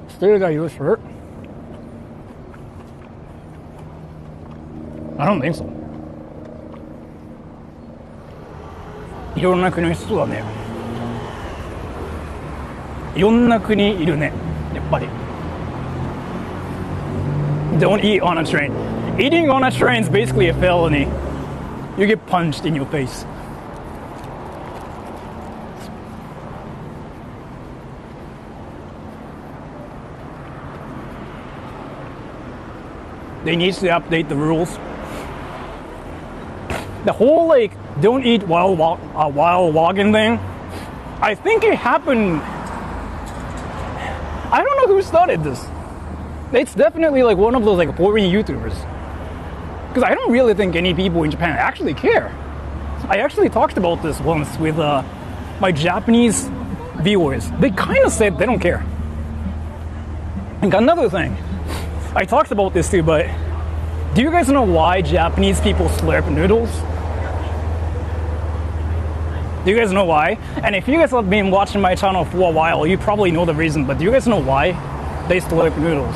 Still got used for it. I don't think so. いろんな国の人だね。いろんな国いるね。やっぱり。Don't eat on a train. Eating on a train is basically a felony. You get punched in your face. they need to update the rules. The whole like don't eat while walking thing, I think it happened. I don't know who started this. It's definitely like one of those like foreign YouTubers. Because I don't really think any people in Japan actually care. I actually talked about this once with my Japanese viewers. They kind of said they don't care. And another thing, I talked about this too, but do you guys know why Japanese people slurp noodles? Do you guys know why? And if you guys have been watching my channel for a while, you probably know the reason, but do you guys know why they slurp noodles?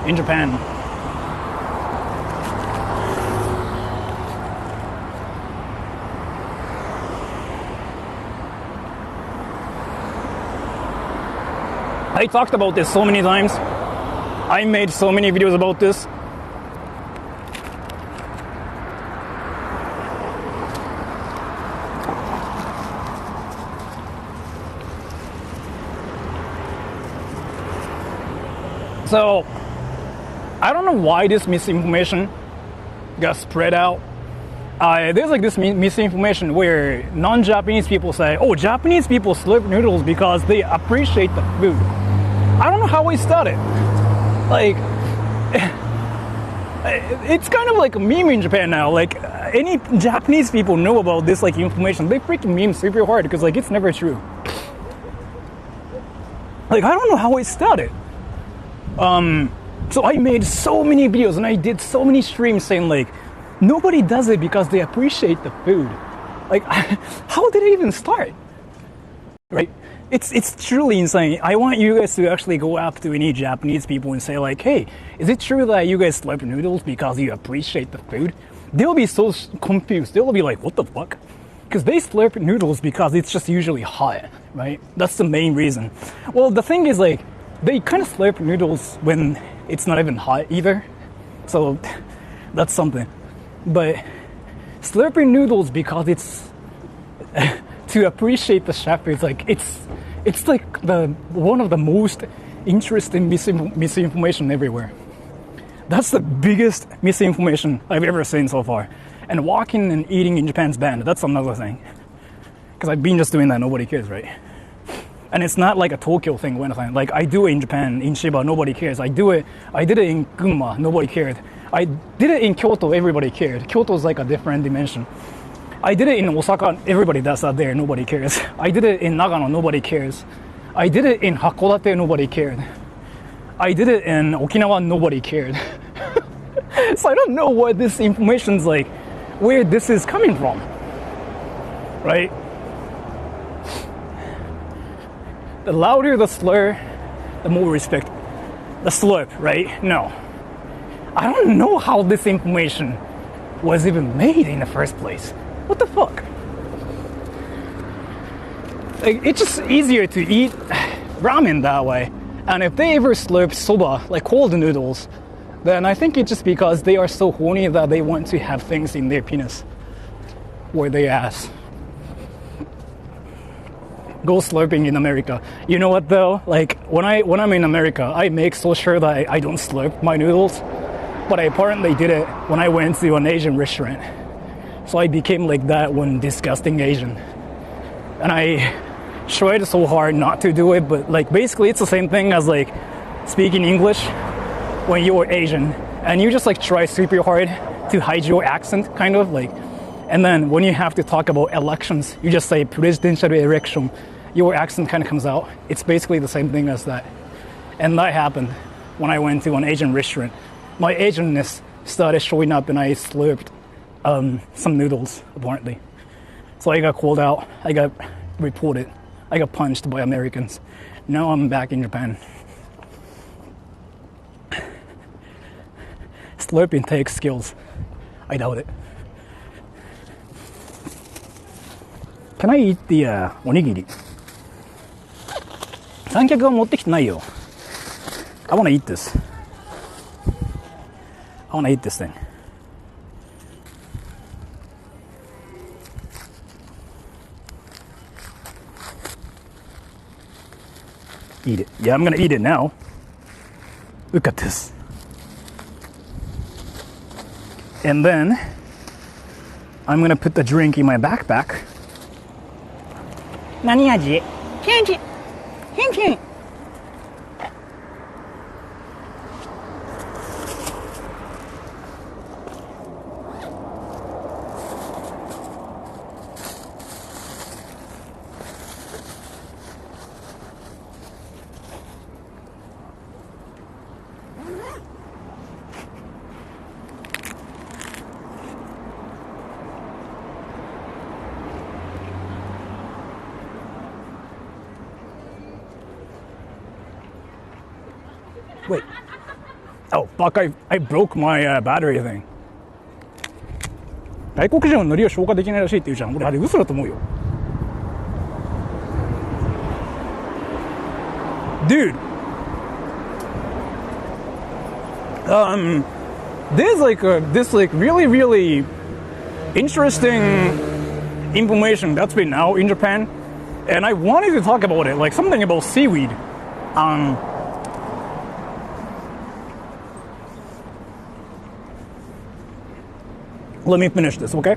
In Japan. I talked about this so many times. I made so many videos about this. So, I don't know why this misinformation got spread out. There's like this misinformation where non-Japanese people say, oh, Japanese people slurp noodles because they appreciate the food. I don't know how it started. Like, it's kind of like a meme in Japan now. Like, any Japanese people know about this like information, they freaking meme super hard because like it's never true. Like, I don't know how it started. So I made so many videos and I did so many streams saying like, nobody does it because they appreciate the food. Like, how did it even start? Right? It's truly insane. I want you guys to actually go up to any Japanese people and say like, hey, is it true that you guys slurp noodles because you appreciate the food? They'll be so confused. They'll be like, what the fuck? Because they slurp noodles because it's just usually hot, right? That's the main reason. Well, the thing is like, they kind of slurp noodles when it's not even hot either. So that's something. But slurping noodles because it's to appreciate the chef is like it's like the one of the most interesting misinformation everywhere. That's the biggest misinformation I've ever seen so far. And walking and eating in Japan's banned. That's another thing. Because I've been just doing that, nobody cares, right? And it's not like a Tokyo thing or anything. Like I do it in Japan, in Shiba, nobody cares. I did it in Gunma, nobody cared. I did it in Kyoto, everybody cared. Kyoto is like a different dimension. I did it in Osaka, everybody does that there, nobody cares. I did it in Nagano, nobody cares. I did it in Hakodate, nobody cared. I did it in Okinawa, nobody cared. So I don't know what this information's like, where this is coming from, right? The louder the slur, the more respect. The slurp, right? No. I don't know how this information was even made in the first place. What the fuck? Like, it's just easier to eat ramen that way. And if they ever slurp soba, like cold noodles, then I think it's just because they are so horny that they want to have things in their penis or their ass. Go slurping in America. You know what though? Like when I'm in America, I make so sure that I don't slurp my noodles. But I apparently did it when I went to an Asian restaurant. So I became like that one disgusting Asian. And I tried so hard not to do it, but like basically it's the same thing as like speaking English when you're Asian. And you just like try super hard to hide your accent, kind of like. And then when you have to talk about elections, you just say presidential election. Your accent kind of comes out. It's basically the same thing as that. And that happened when I went to an Asian restaurant. My Asianness started showing up and I slurped some noodles, apparently. So I got called out, I got reported, I got punched by Americans. Now I'm back in Japan. Slurping takes skills. I doubt it. Can I eat the おにぎり? 三脚は持ってきてないよ. I wanna eat this. I wanna eat this thing. Eat it. Yeah, I'm gonna eat it now. Look at this. And then I'm gonna put the drink in my backpack. 何味？キンキンキンキン。Wait. Oh, fuck, I broke my battery thing. 外国人は海苔を消化できないらしいって言うじゃん。俺あれ嘘だと思うよ。Dude. There's like this like really interesting information that's been out in Japan, and I wanted to talk about it, like something about seaweed. Let me finish this, okay?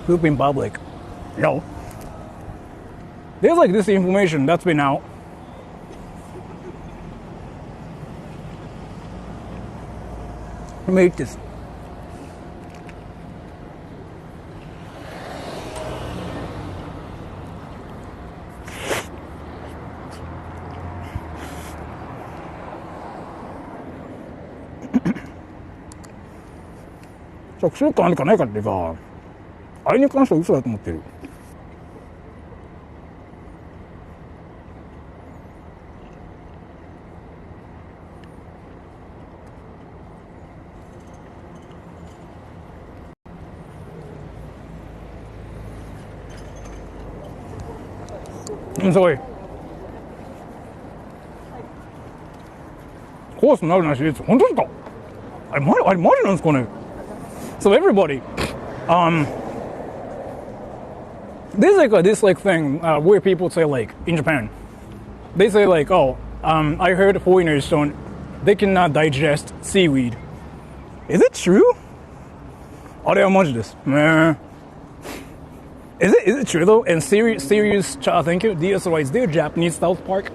Poop in public. No. There's like this information that's been out. Let me eat this.食習慣あるかないかっていうか、あれに関しては嘘だと思ってる。すごい。コースになるなしです。本当ですか？あれマジなんですかね？ So everybody, there's like this like thing where people say like in Japan, they say like, oh, I heard foreigners they cannot digest seaweed. Is it true? あれはマジです。Is it true though? And serious, thank you. Dietary, is there a Japanese South Park?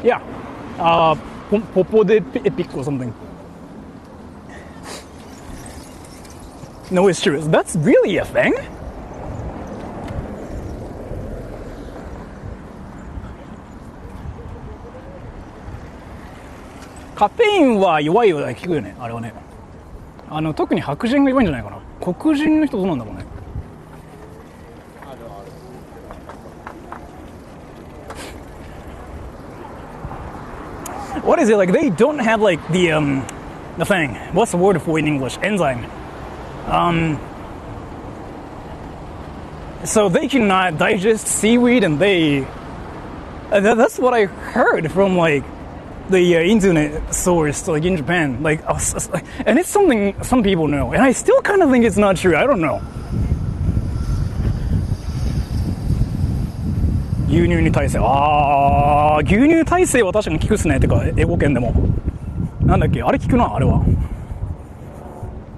Yeah, Popo de Epic or something. No, it's true. That's really a thing? Caffeine は弱いようだ聞くよね、あれはね。特に白人が弱いんじゃないかな。黒人の人どうなんだろうね。What is it like? They don't have like the thing. What's the word for it in English? Enzyme. So they cannot digest seaweed, and that's what I heard from like the internet source, like in Japan. Like, and it's something some people know, and I still kind of think it's not true. I don't know. 牛乳に耐性。牛乳耐性は確かに効くっすね。てか英語圏でもなんだっけあれ効くなあれは。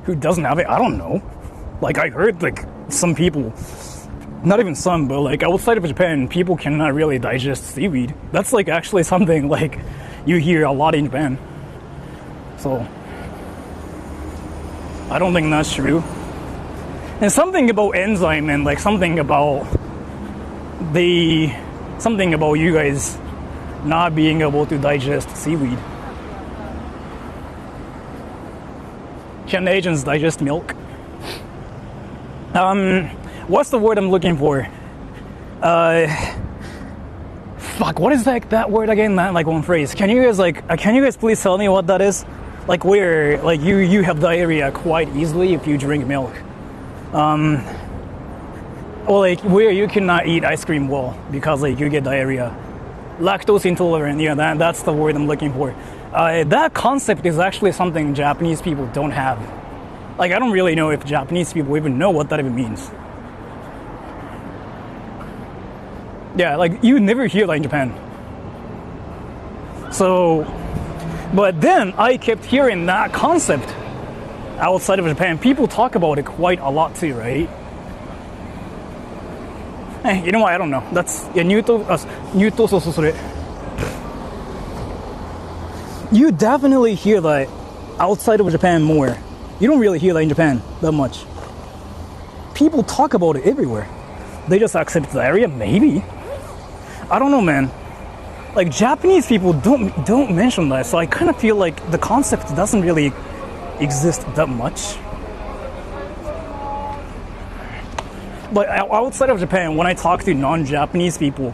Who doesn't have it? I don't know. Like I heard like some people, not even some, but like outside of Japan, people cannot really digest seaweed. That's like actually something like you hear a lot in Japan. So I don't think that's true. And something about enzyme and like something about you guys not being able to digest seaweed. Can Asians digest milk? What's the word I'm looking for? Fuck, what is that word again? That like one phrase. Can you guys please tell me what that is? Like where like you have diarrhea quite easily if you drink milk. Or like where you cannot eat ice cream well because like you get diarrhea. Lactose intolerant, yeah, that's the word I'm looking for. that concept is actually something Japanese people don't have. Like, I don't really know if Japanese people even know what that even means. Yeah, like, you never hear that in Japan. So, but then I kept hearing that concept outside of Japan. People talk about it quite a lot too, right? You know what? I don't know. That's you definitely hear that outside of Japan more. You don't really hear that in Japan that much. People talk about it everywhere. They just accept the area, maybe. I don't know, man. Like, Japanese people don't mention that, so I kind of feel like the concept doesn't really exist that much. But outside of Japan, when I talk to non-Japanese people,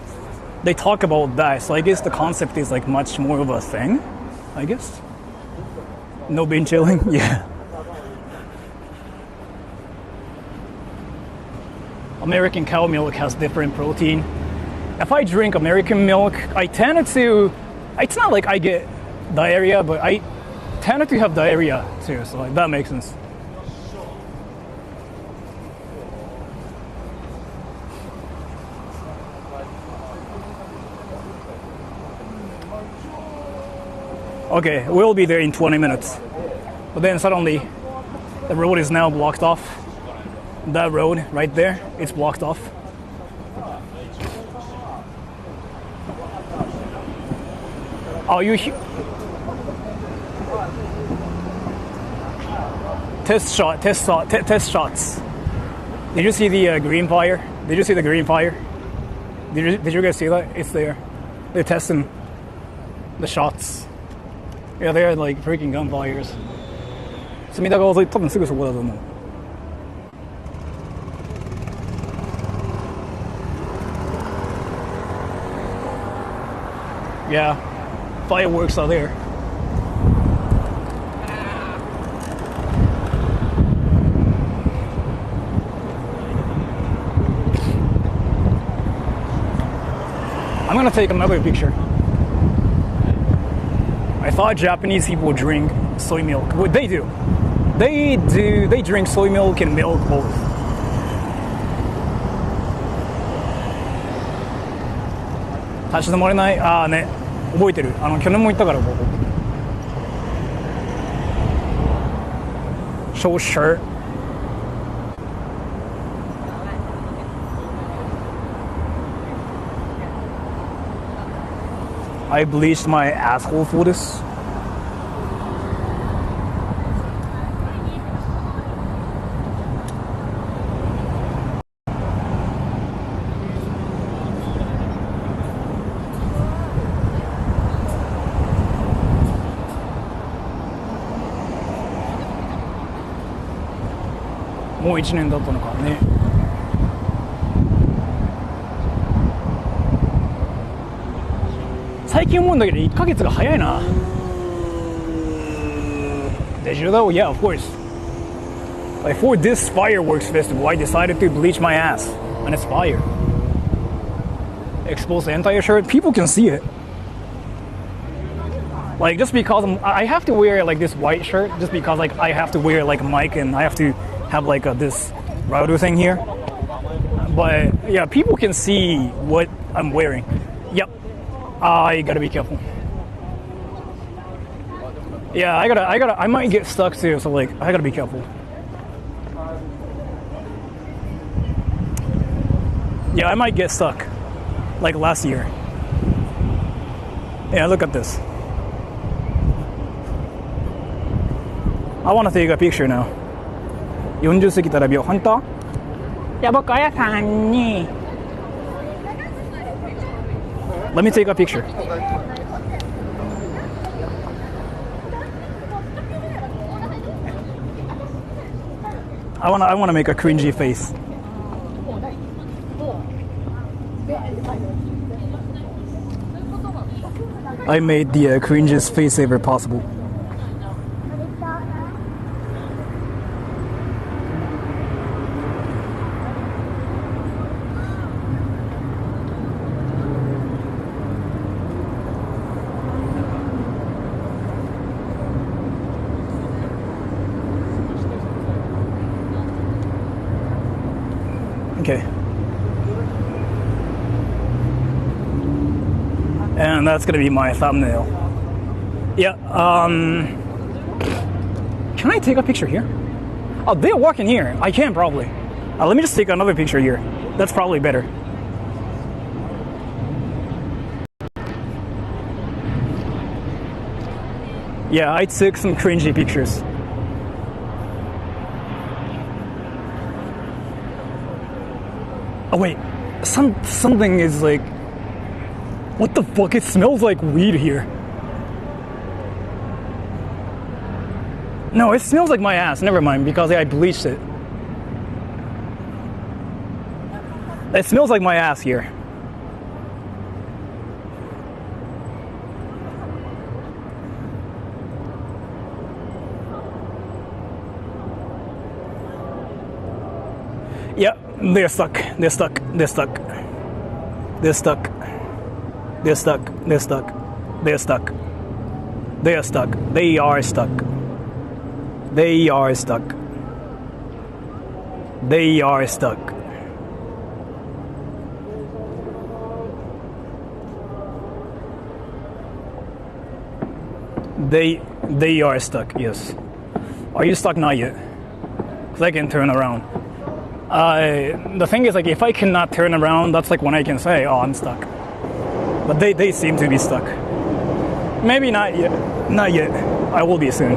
they talk about that, so I guess the concept is like much more of a thing, I guess. No being chilling, yeah. American cow milk has different protein. If I drink American milk, I tend to, it's not like I get diarrhea, but I tend to have diarrhea too, so like, that makes sense. Okay, we'll be there in 20 minutes. But then suddenly, the road is now blocked off. That road right there, it's blocked off. Oh, you test shots. Did you see the green fire? Did you see the green fire? Did you guys see that? It's there. They're testing the shots. Yeah, they're like freaking gunfires. 隅田川沿い多分すぐそこだと思う。Yeah, fireworks are there. I'm gonna take another picture. I thought Japanese people drink soy milk. Well, they do. They drink soy milk and milk both. Touch the more night? ああね、覚えてる。去年も行ったからここ。Show shirt. I bleached my asshole for this. More 1年だったのかね。最近思うんだけど1ヶ月が早いな。Did you though? Yeah, of course. Like for this fireworks festival, I decided to bleach my ass, and it's fire. Expose the entire shirt. People can see it. Like just because I have to wear like this white shirt, just because like I have to wear like a mic and I have to have like this router thing here. But yeah, people can see what I'm wearing. Yep. I gotta be careful. Yeah, I might get stuck too, so like, I gotta be careful. Yeah, I might get stuck, like last year. Yeah, look at this. I wanna take a picture now. 40過ぎたら秒、本当？いや、僕、あやさんに。Let me take a picture. I wanna make a cringy face. I made the cringiest face ever possible. that's gonna be my thumbnail. Yeah, can I take a picture here? Oh, they're walking here. I can probably. Let me just take another picture here. That's probably better. Yeah, I took some cringy pictures. Oh wait, something is like, what the fuck? It smells like weed here. No, it smells like my ass. Never mind, because I bleached it. It smells like my ass here. Yeah, they're stuck. They're stuck. They're stuck. They're stuck. They're stuck. They're stuck. They're stuck. They are stuck. They are stuck. They are stuck. They are stuck. They are stuck, yes. Are you stuck? Not yet. Because I can turn around. The thing is, like, if I cannot turn around, that's like when I can say, oh, I'm stuck. But they seem to be stuck. Maybe not yet. Not yet. I will be soon.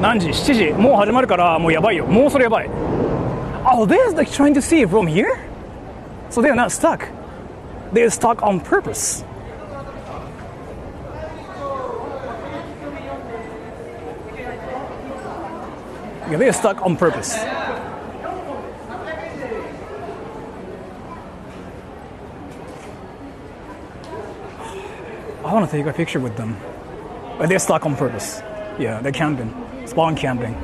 何時? 7時. もう始まるからもうやばいよ. もうそれやばい. Oh, they're like trying to see from here? So they're not stuck. They're stuck on purpose. Yeah, they're stuck on purpose. I want to take a picture with them. But they're stuck on purpose. Yeah, they're camping. Spawn camping.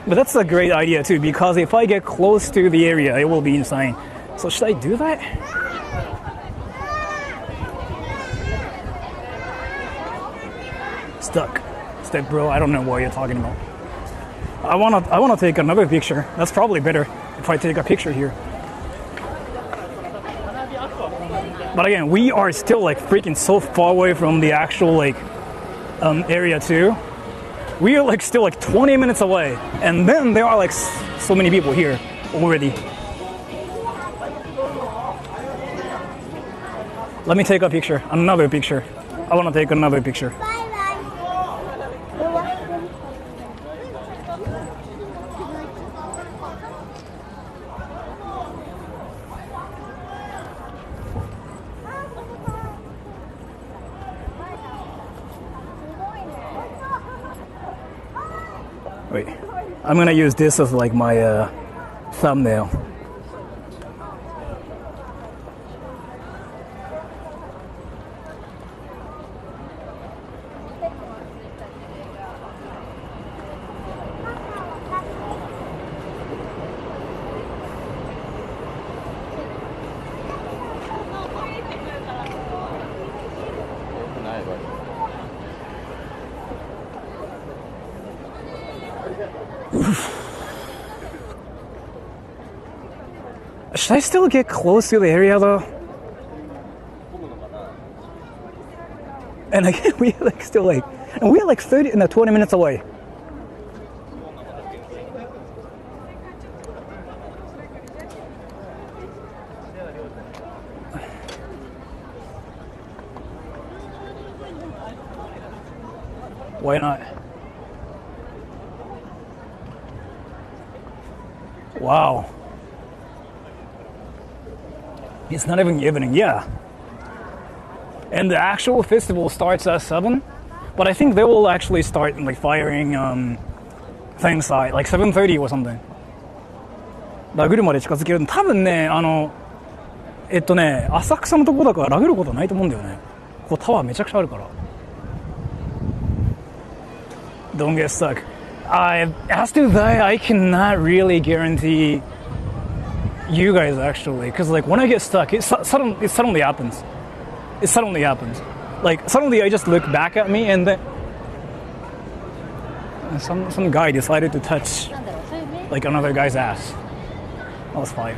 But that's a great idea too, because if I get close to the area, it will be insane. So should I do that? Stuck. Step bro, I don't know what you're talking about. I wanna take another picture. That's probably better if I take a picture here. But again, we are still like freaking so far away from the actual like area too. We are like still like 20 minutes away, and then there are like so many people here already. Let me take a picture, another picture. I want to take another picture. Wait, I'm gonna use this as like my thumbnail. Should I still get close to the area though? And again, we're like still like, and we're like 20 minutes away. Why not? Wow. It's not even evening, yeah. And the actual festival starts at 7, but I think they will actually start like firing things like 7:30 or something. ラグるまで近づける。多分ね、浅草のとこだからラグることないと思うんだよね。ここタワーめちゃくちゃあるから。Don't get stuck. As to that, I cannot really guarantee you guys actually, because like when I get stuck, it suddenly happens. It suddenly happens. Like suddenly I just look back at me and then some guy decided to touch like another guy's ass. That was fire.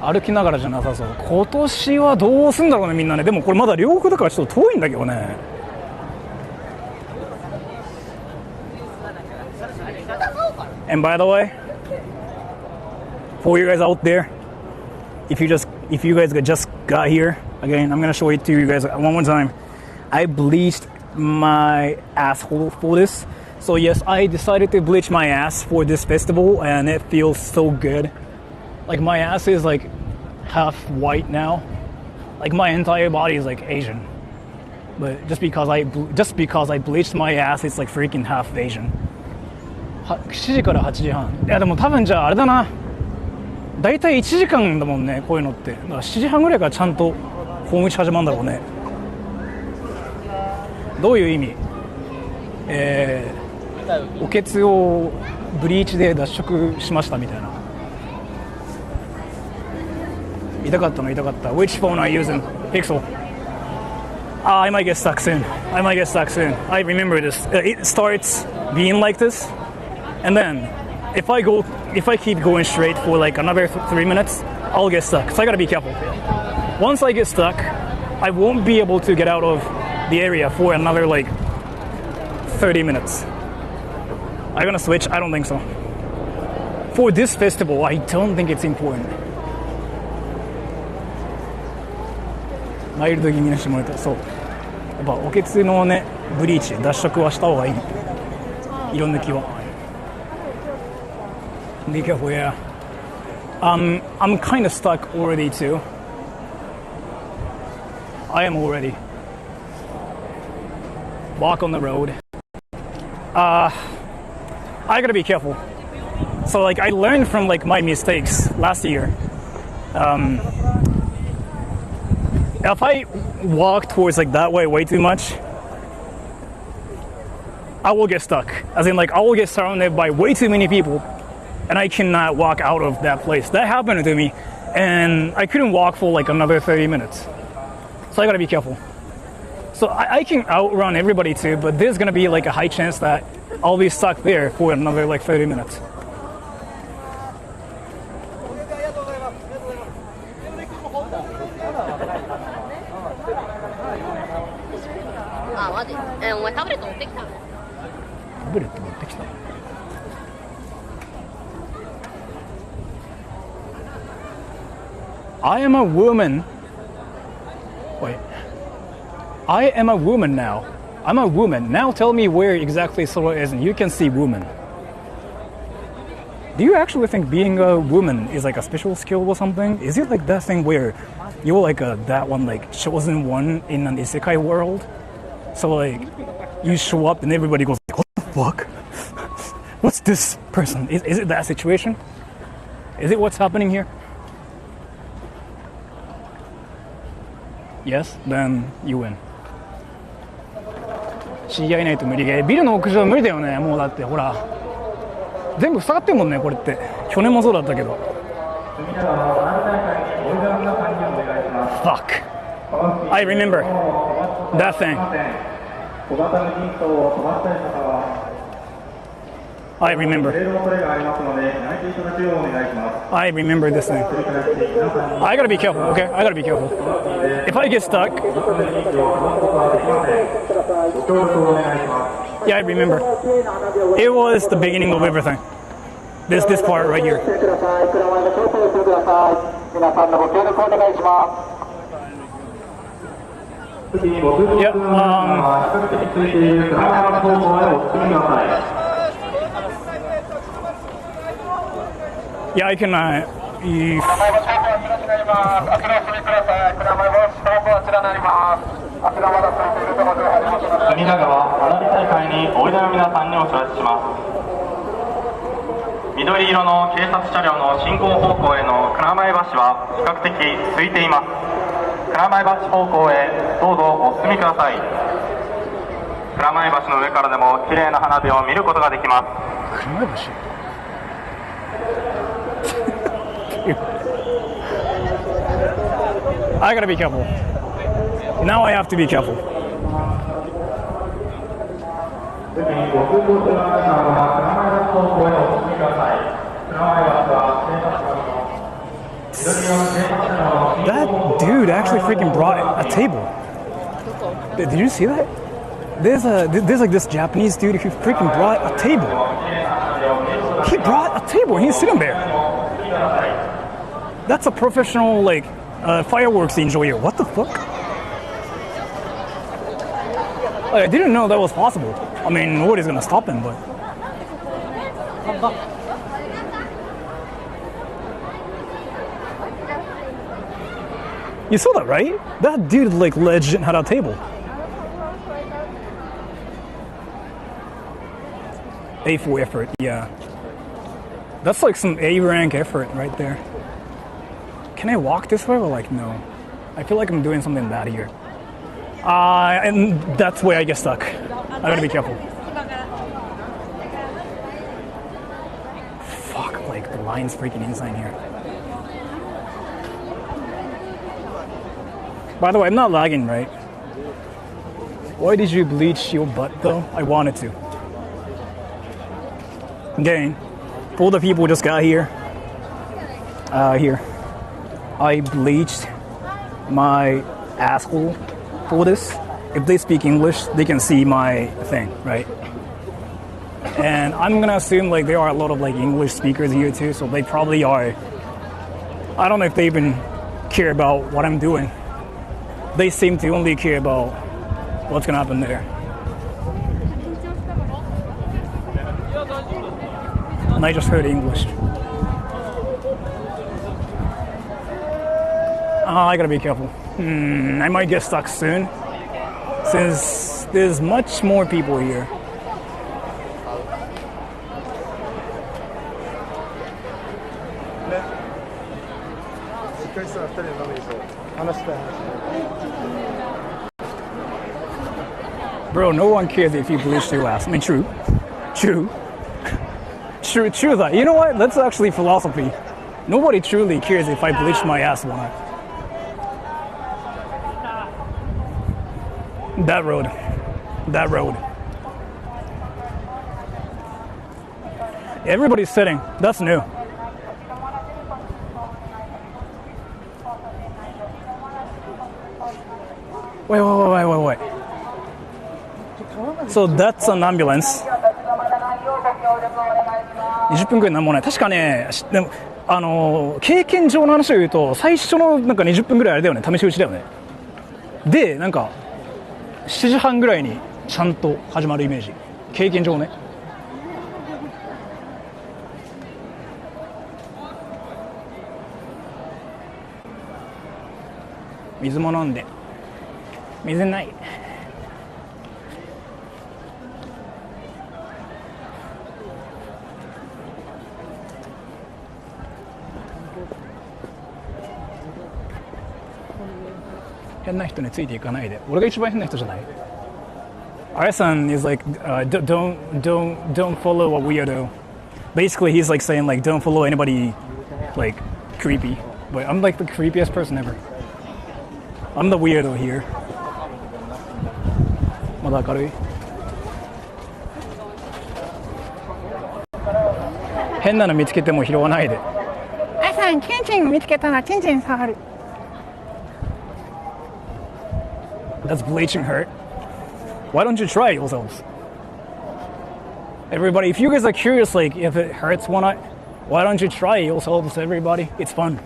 歩きながらじゃなさそう。今年はどうすんだろうねみんなね。でもこれまだ両国だからちょっと遠いんだけどね。And by the way, for you guys out there, if you guys just got here, again, I'm gonna show it to you guys one more time. I bleached my asshole for this. So yes, I decided to bleach my ass for this festival, and it feels so good. Like my ass is like half white now. Like my entire body is like Asian. But just because I bleached my ass, it's like freaking half Asian. 7時から8時半。いやでも多分じゃああれだな。だいたい1時間だもんね、こういうのって。だから7時半ぐらいからちゃんと本打ち始まるんだろうね。どういう意味？おけつをブリーチで脱色しましたみたいな。痛かった。Which phone are you using? Pixel. I might get stuck soon. I remember this. It starts being like this, and then if I keep going straight for like another 3 minutes, I'll get stuck. So I gotta be careful. Once I get stuck, I won't be able to get out of the area for another like 30 minutes. Are you gonna switch? I don't think so. For this festival, I don't think it's important. マイルド気味にしてもらった。そう。やっぱおけつのねブリーチ脱色はした方がいい。色抜きは。Be careful, yeah. I'm kind of stuck already too. I am already. Walk on the road. I gotta be careful. So like I learned from like my mistakes last year. If I walk towards like that way too much, I will get stuck. As in like I will get surrounded by way too many people and I cannot walk out of that place. That happened to me and I couldn't walk for like another 30 minutes. So I gotta be careful. So I can outrun everybody too, but there's gonna be like a high chance that I'll be stuck there for another like 30 minutes. I am a woman. Wait. I am a woman now. I'm a woman. Now tell me where exactly Sora is and you can see woman. Do you actually think being a woman is like a special skill or something? Is it like that thing where you're like that one like chosen one in an isekai world? So like you show up and everybody goes like, what the fuck? What's this person? Is it that situation? Is it what's happening here? Yes, then you win. 知り合いないと無理ゲー。ビルの屋上無理だよね。もうだってほら全部塞がってんもんねこれって。去年もそうだったけど。Fuck. I remember that thing. I remember. I remember this thing. I gotta be careful, okay? I gotta be careful. If I get stuck... Yeah, I remember. It was the beginning of everything. This part right here. Yeah, yeah, I can. If... 隅田川花火大会においでの皆さんにお知らせします。緑色の警察車両の進行方向への蔵前橋は比較的空いています。蔵前橋方向へどうぞお進みください。蔵前橋の上からでも綺麗な花火を見ることができます。蔵前橋I gotta be careful. Now I have to be careful. 特にご通行中の皆さんは蔵前橋方向へお進みください。蔵前橋は警察官の緑色の警察車両の That dude actually freaking brought a table. Did you see that? There's like this Japanese dude who freaking brought a table. He brought a table and he's sitting there. That's a professional like fireworks enjoyer. What the fuck? Like, I didn't know that was possible. I mean, nobody's gonna stop him, but. You saw that, right? That dude, like, legit had a table. A for effort, yeah. That's like some A rank effort right there. Can I walk this way or like no? I feel like I'm doing something bad here. And that's where I get stuck. I gotta be careful. Fuck, like the line's freaking inside here. By the way, I'm not lagging, right? Why did you bleach your butt though? I wanted to. Again, all the people just got here. Here. I bleached my asshole for this. If they speak English, they can see my thing, right? And I'm gonna assume like there are a lot of like English speakers here too, so they probably are. I don't know if they even care about what I'm doing. They seem to only care about what's gonna happen there. And I just heard English. I gotta be careful. I might get stuck soon, since there's much more people here. Bro, no one cares if you bleach your ass. I mean, true. That. You know what? That's actually philosophy. Nobody truly cares if I bleach my ass or not. That road. Everybody's sitting. That's new. Wait. So that's an ambulance. 20分くらいなんもない。確かね、でも経験上の話を言うと、最初のなんか20分ぐらいあれだよね、試し打ちだよね。で、なんか7時半ぐらいにちゃんと始まるイメージ。経験上ね。水も飲んで。水ない。変な人についていかないで。俺が一番変な人じゃない。Arisan is like, don't follow a weirdo. Basically, he's like saying like, don't follow anybody like creepy. But I'm like the creepiest person ever. I'm the weirdo here. まだ明るい。変なの見つけても拾わないで。あさん、チンチン見つけたらチンチン触る。Does bleaching hurt? Why don't you try it yourselves? Everybody, if you guys are curious, like if it hurts or not, why don't you try it yourselves, everybody? It's fun.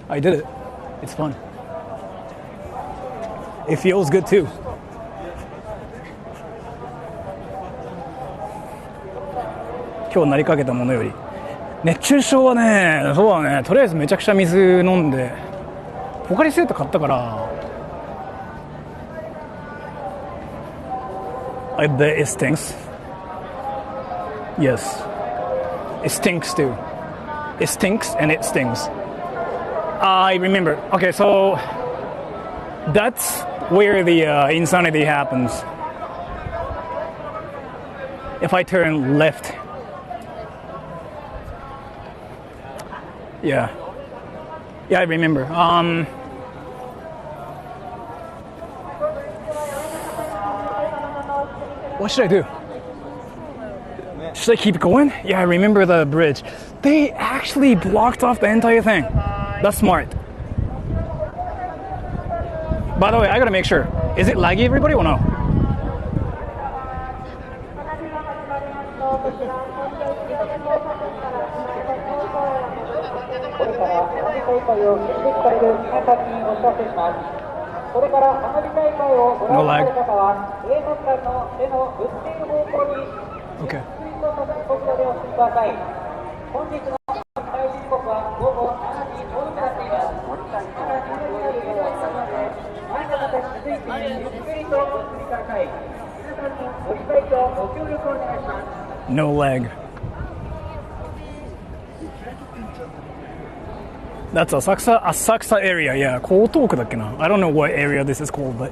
I did it. It's fun. It feels good too. Today, なりかけたものより熱中症はね、そうだね。とりあえずめちゃくちゃ水飲んで、ポカリスエット買ったから。I bet it stinks. Yes. It stinks too. It stinks and it stings. I remember. Okay, so that's where the insanity happens. If I turn left. Yeah. Yeah, I remember. What should I do? Should I keep going? Yeah, I remember the bridge. They actually blocked off the entire thing. That's smart. By the way, I gotta make sure. Is it laggy, everybody, or no? No lag. Okay. No lag. That's Asakusa area, yeah. 江東区だっけな? I don't know what area this is called, but.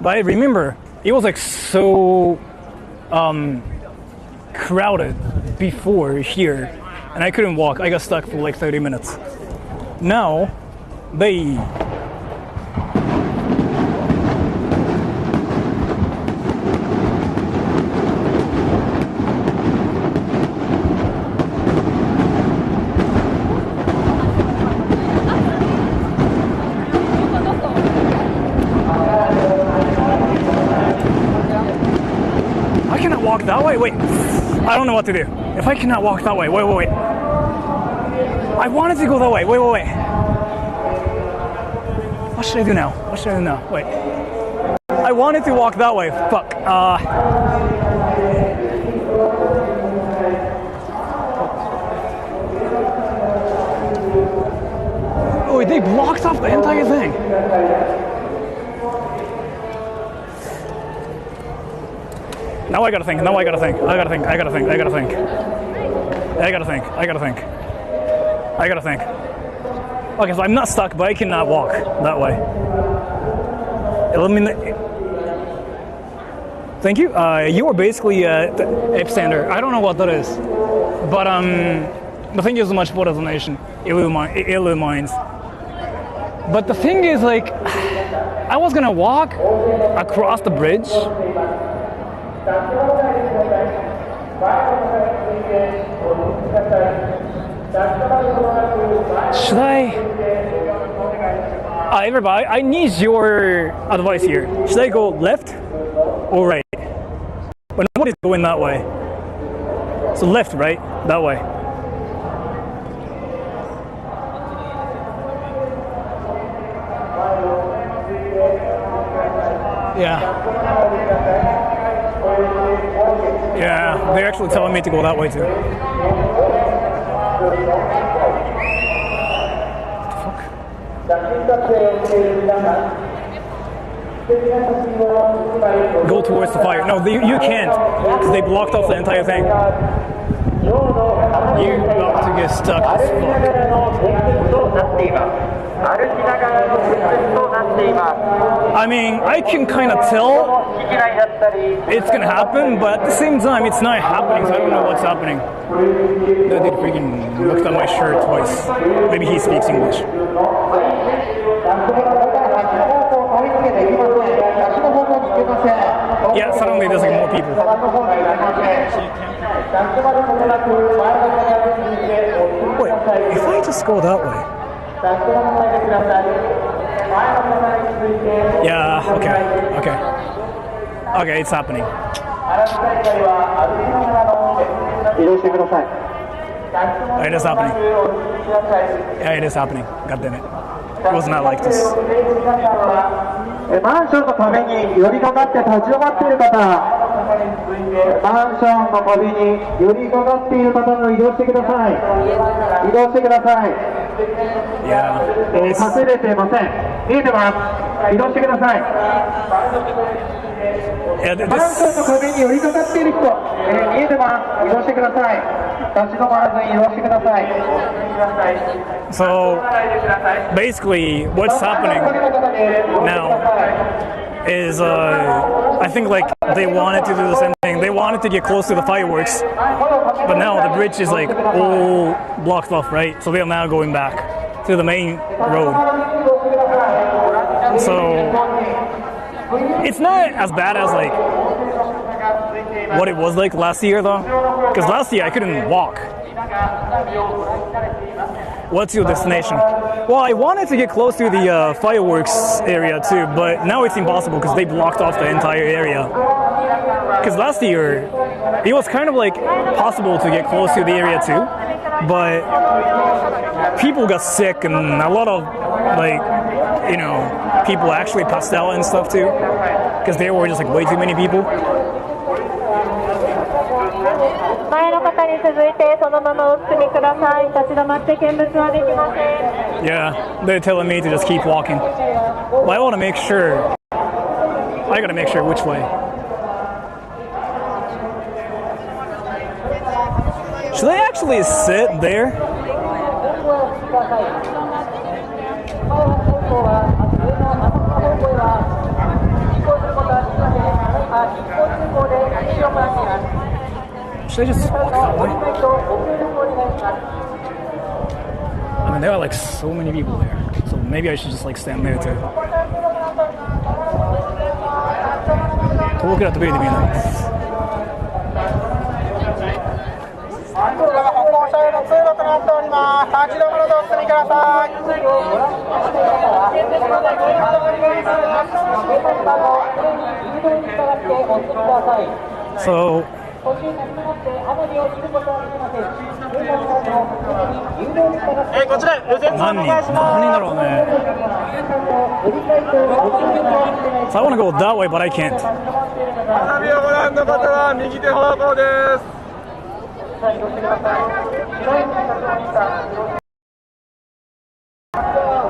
But I remember it was like so crowded before here, and I couldn't walk. I got stuck for like 30 minutes. Now, they. I cannot walk that way. Wait, I don't know what to do. If I cannot walk that way, wait. I wanted to go that way. Wait. What should I do now? Wait. I wanted to walk that way. Fuck. Oh, they blocked off the entire thing. Now I gotta think. Okay, so I'm not stuck, but I cannot walk that way. Thank you. You are basically bystander. I don't know what that is, but thank you so much for the donation. It illumines. But the thing is, like, I was gonna walk across the bridge. Should I? Everybody, I need your advice here. Should I go left or right? But nobody's going that way. So left, right? That way. Yeah, they're actually telling me to go that way too. Go towards the fire. No, you can't, because they blocked off the entire thing. You're about to get stuck as fuck. I mean, I can kind of tell it's gonna happen, but at the same time, it's not happening, so I don't know what's happening. That dude freaking looked at my shirt twice. Maybe he speaks English. Yeah, suddenly there's like more people. Wait, if I just go that way? Yeah, okay, it's happening. It is happening. Yeah, it is happening. God damn it. It was not like this. マンションの壁に寄りかかって立ち止まっている方、マンションの壁に寄りかかっている方も移動してください。移動してください。隠れていません。見えてます。移動してください。マンションの壁に寄りかかっている人、見えてます。移動してください。立ち止まらずに移動してください。So basically, what's happening now is I think like they wanted to do the same thing. They wanted to get close to the fireworks, but now the bridge is like all blocked off, right? So they are now going back. to the main road. So it's not as bad as like what it was like last year though, because last year I couldn't walk. What's your destination? Well, I wanted to get close to the fireworks area too, but now it's impossible because they blocked off the entire area. Because last year it was kind of like possible to get close to the area too, but people got sick and a lot of like, you know, people actually passed out and stuff too, because there were just like way too many people. 前の方に続いてそのままお進みください。立ち止まって見物はできません。 Yeah, they're telling me to just keep walking. Well, I want to make sure. I gotta make sure which way. Should I actually sit there? Should I just walk that way? I mean, there are like so many people there, so maybe I should just like stand there too. 遠くだと見えて見えないです。歩行者への通路となっております。立ち止まらずお進みください。So, こちら予選何人だろうね。So I want to go that way, but I can't. 花火をご覧の方は右手方向です。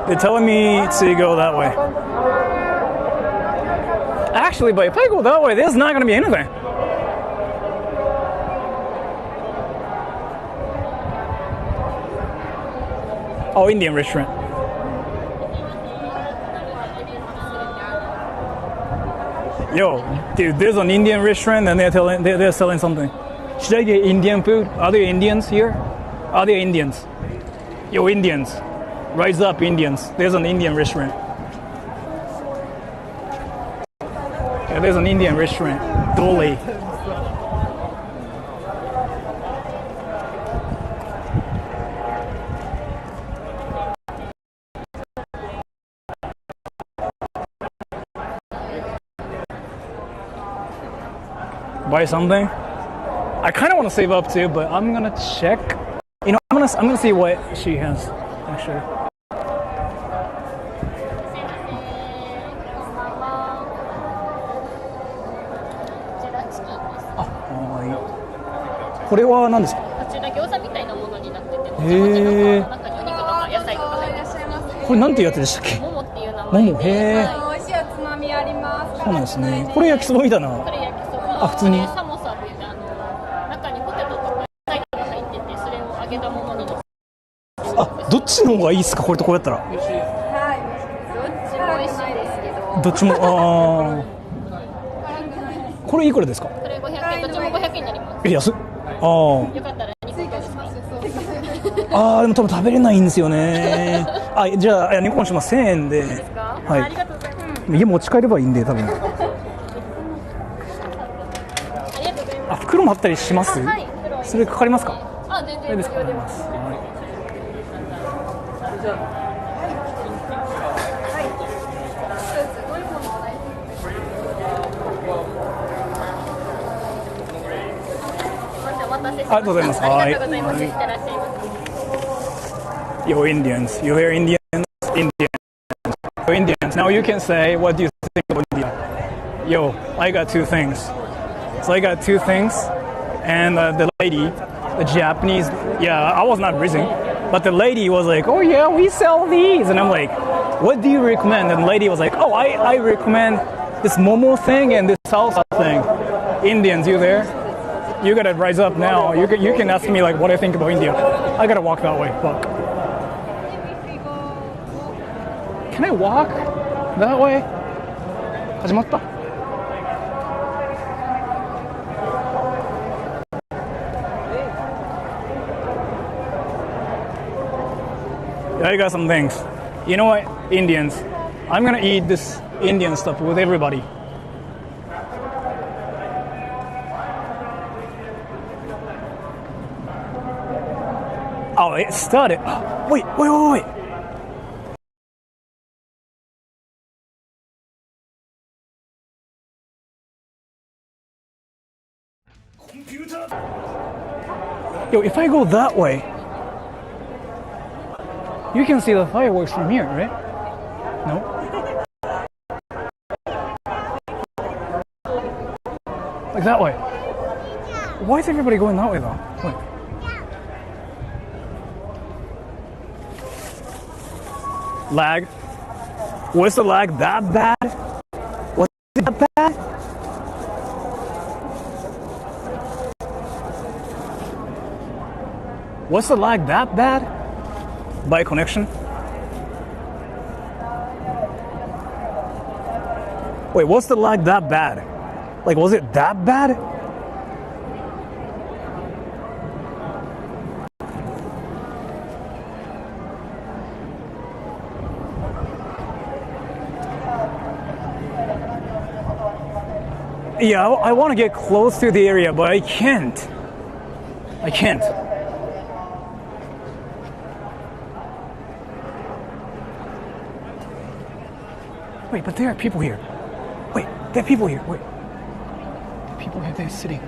They're telling me to go that way. Actually, but if I go that way, there's not going to be anything. Oh, Indian restaurant. Yo, dude, there's an Indian restaurant and they're selling something. Should I get Indian food? Are there Indians here? Are there Indians? Yo, Indians. Rise up, Indians. There's an Indian restaurant. Yeah, there's an Indian restaurant. Dole. Buy something? I kind of want to save up too, but I'm gonna check. You know, I'm gonna see what she has actually. Oh, これは何ですか？こちら餃子みたいなものになってて、へー。中にお肉とか野菜とか入ってます。これなんていうやつでしたっけ？ももっていう名前で。もも、へー。美味しいおつまみあります。そうなんですね。これ焼きそばみたいな。これ焼きそば。あ、普通に。サモサって言って中にポテトとか野菜とか入ってて、それを揚げたものに。あ、どっちの方がいいですか？これとこうやったら。はい。どっちも美味しいですけど。どっちもこれいくらですか？これ500円、どっちも500円になります。安っ。よかったら2個ですか？でも多分食べれないんですよね。じゃあ2個にします。1000円で。はい。ありがとうございます。家持ち帰ればいいんで多分。ありがとうございます。袋もあったりします？はい。それかかりますか？全然無料でます。ありがとうございます。ありがとうございます。いってらっしゃいませ。Yo, Indians. You hear Indians? Indians. Yo, Indians. Now you can say, what do you think about India? Yo, I got two things. So I got two things. And the lady, the Japanese, I was not raising. But the lady was like, oh yeah, we sell these. And I'm like, what do you recommend? And the lady was like, oh, I recommend this momo thing and this salsa thing. Indians, you there? You gotta rise up now. You can ask me like what I think about India. I gotta walk that way. Fuck. Can I walk that way? 始まった。I got some things. You know what? Indians. I'm gonna eat this Indian stuff with everybody. Oh, it started. Wait. Computer. Yo, if I go that way, you can see the fireworks from here, right? No? Like that way. Why is everybody going that way though? Wait. Lag. Was the lag that bad? Was it that bad? Was the lag that bad? By connection? Wait, was the lag that bad? Like, was it that bad? Yeah, I want to get close to the area, but I can't. Wait, but there are people here. Wait, there are people here. Wait. People here, they're sitting.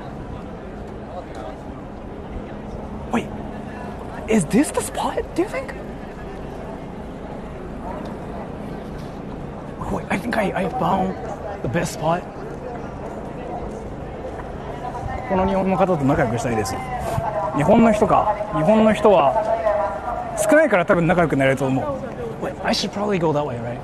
Wait, is this the spot, do you think? Wait, I think I found the best spot. この日本の方と仲良くしたいです。日本の人は少ないから多分仲良くなれると思う。Wait, I should probably go that way, right?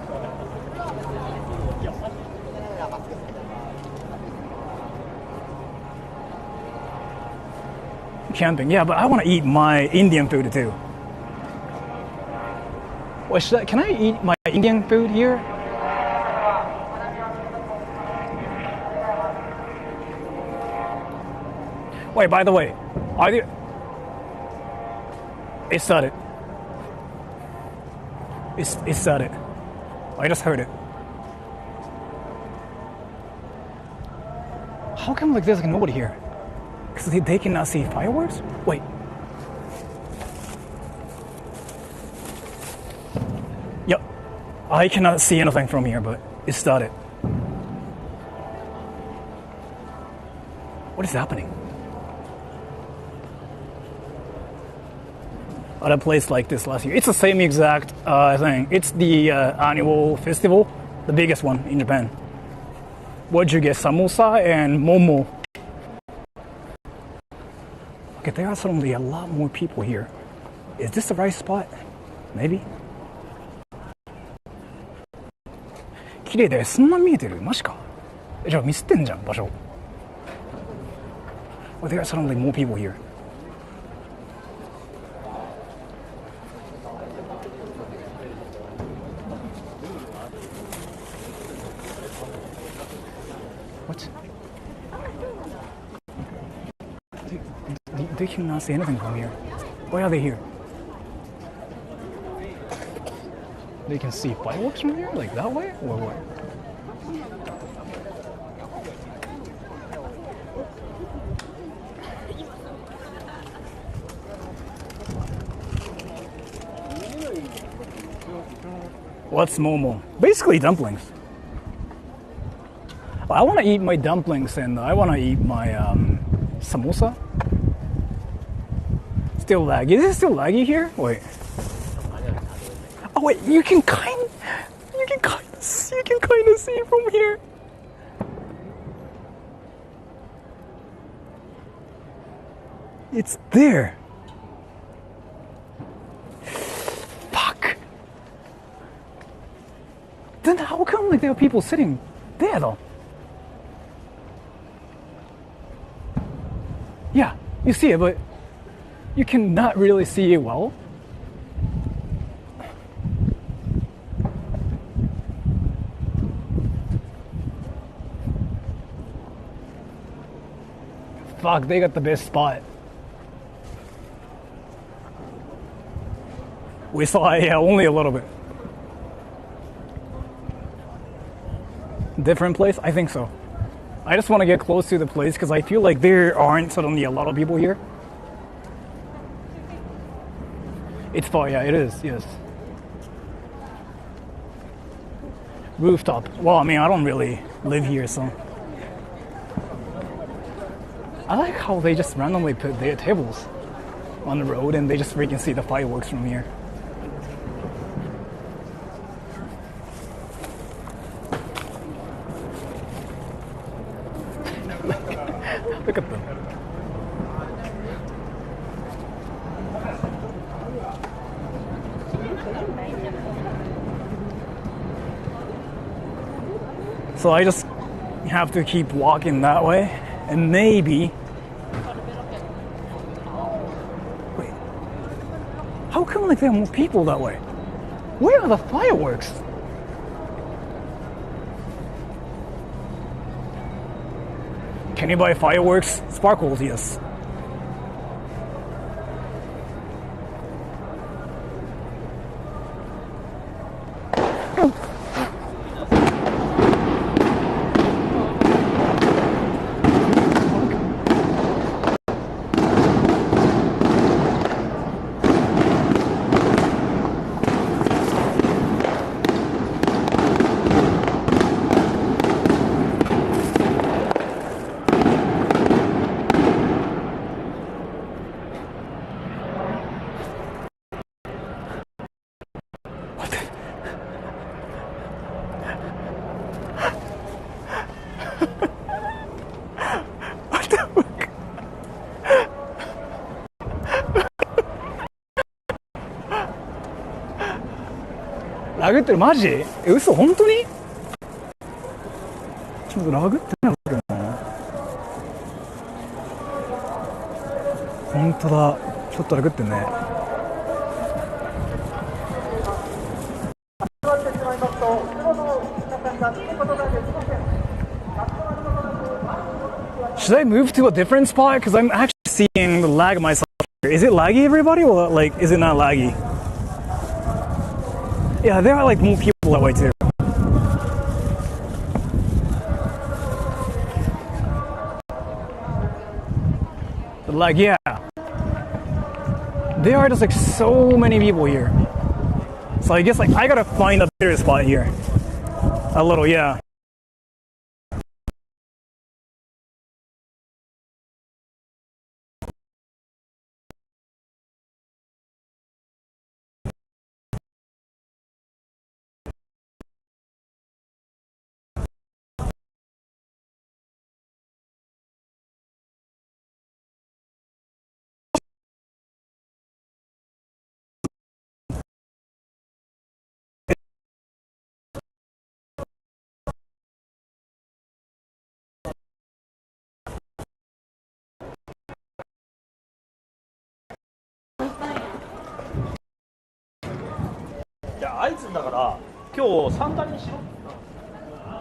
Camping, yeah, but I want to eat my Indian food too. Wait, can I eat my Indian food here? Wait, by the way, it started. It started. I just heard it. How come like there's nobody here? Because they cannot see fireworks? Wait. Yep. I cannot see anything from here, but it started. What is happening? At a place like this last year. It's the same exact thing. It's the annual festival, the biggest one in Japan. What'd you get? Samosa and momo. Okay, there are suddenly a lot more people here. Is this the right spot? Maybe? 綺麗だよ。そんな見えてる？マジか。じゃあミスってんじゃん、場所。Well, there are suddenly more people here. What? They cannot see anything from here. Why are they here? They can see fireworks from here? Like that way? Or what? What's momo? Basically dumplings. I want to eat my dumplings and I want to eat my samosa. Still laggy. Is it still laggy here? Wait. Oh wait, you can kind of see from here. It's there. Fuck. Then how come like there are people sitting there though? Yeah, you see it, but you cannot really see it well. Fuck, they got the best spot. We saw, yeah, only a little bit. Different place? I think so. I just want to get close to the place because I feel like there aren't suddenly a lot of people here. It's far, yeah, it is, yes. Rooftop. Well, I mean, I don't really live here, so. I like how they just randomly put their tables on the road and they just freaking see the fireworks from here. Look at them. So I just have to keep walking that way and maybe... Wait. How come like there are more people that way? Where are the fireworks? Can you buy fireworks? Sparkles, yes.ラグってるマジ？嘘本当に？ちょっとラグってないけどな。本当だ。ちょっとラグってんね。Should I move to a different spot? Because I'm actually seeing the lag myself here. Is it laggy, everybody, or like is it not laggy? Yeah, there are like more people that way too. But like, yeah. There are just like so many people here. So I guess like I gotta find a better spot here. A little, yeah.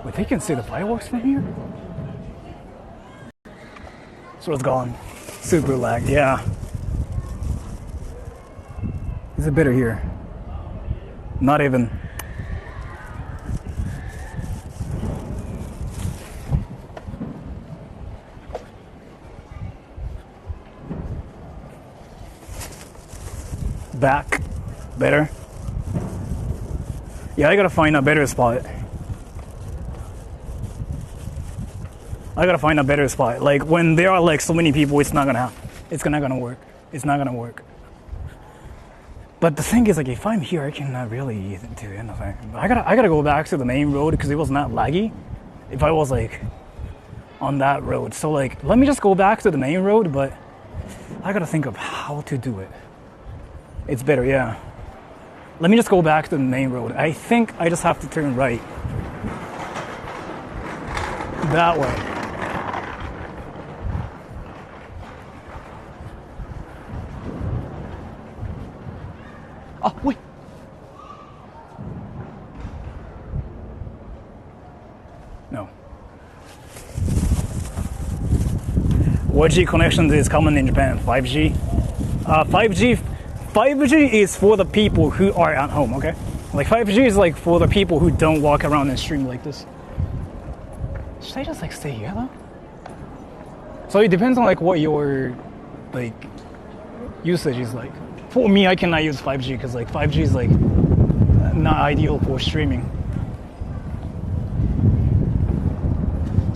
Wait, they can see the fireworks from here? So it's gone. Super lag, yeah. Is it better here? Not even. Back. Better. Yeah, I gotta find a better spot. I gotta find a better spot. Like when there are like so many people, it's not gonna work. It's not gonna work. But the thing is, like, if I'm here, I cannot really do anything. I gotta go back to the main road because it was not laggy. If I was like on that road, so like, let me just go back to the main road. But I gotta think of how to do it. It's better, yeah. Let me just go back to the main road. I think I just have to turn right. That way. Oh, wait. No. 4G connections is common in Japan. 5G? 5G 5G is for the people who are at home, okay? Like 5G is like for the people who don't walk around and stream like this. Should I just like stay here though? So it depends on like what your like usage is like. For me, I cannot use 5G because like 5G is like not ideal for streaming.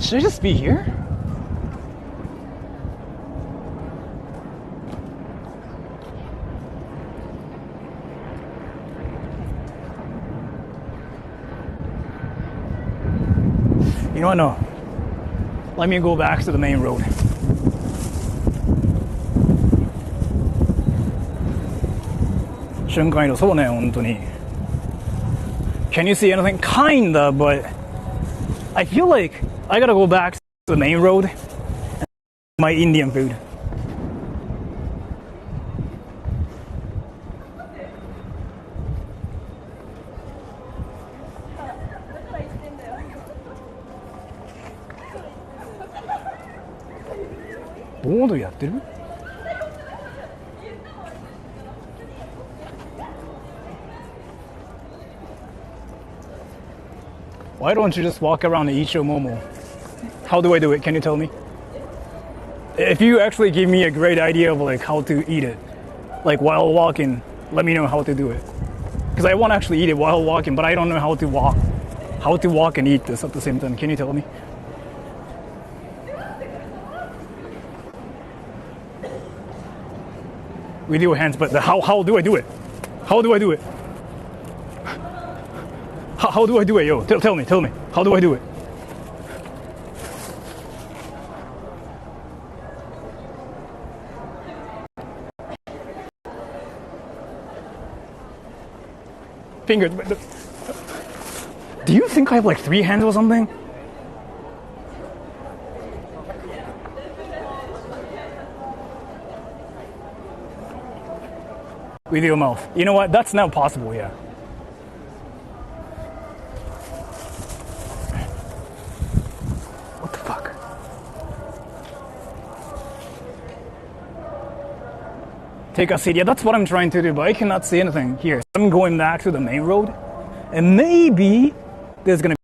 Should I just be here? You know what? No. Let me go back to the main road. Shunkai no, そうね、本当に。Can you see anything? Kinda, but I feel like I gotta go back to the main road and my Indian food. Board やってる? Why don't you just walk around and eat your momo? How do I do it? Can you tell me? If you actually give me a great idea of like how to eat it, like while walking, let me know how to do it. Because I want to actually eat it while walking, but I don't know how to walk and eat this at the same time. Can you tell me? With your hands, but how do I do it? How do I do it? How do I do it, yo? Tell me. How do I do it? Fingers. Do you think I have like 3 hands or something? With your mouth. You know what? That's not possible, yeah. What the fuck? Take a seat. Yeah, that's what I'm trying to do, but I cannot see anything here. I'm going back to the main road, and maybe there's gonna be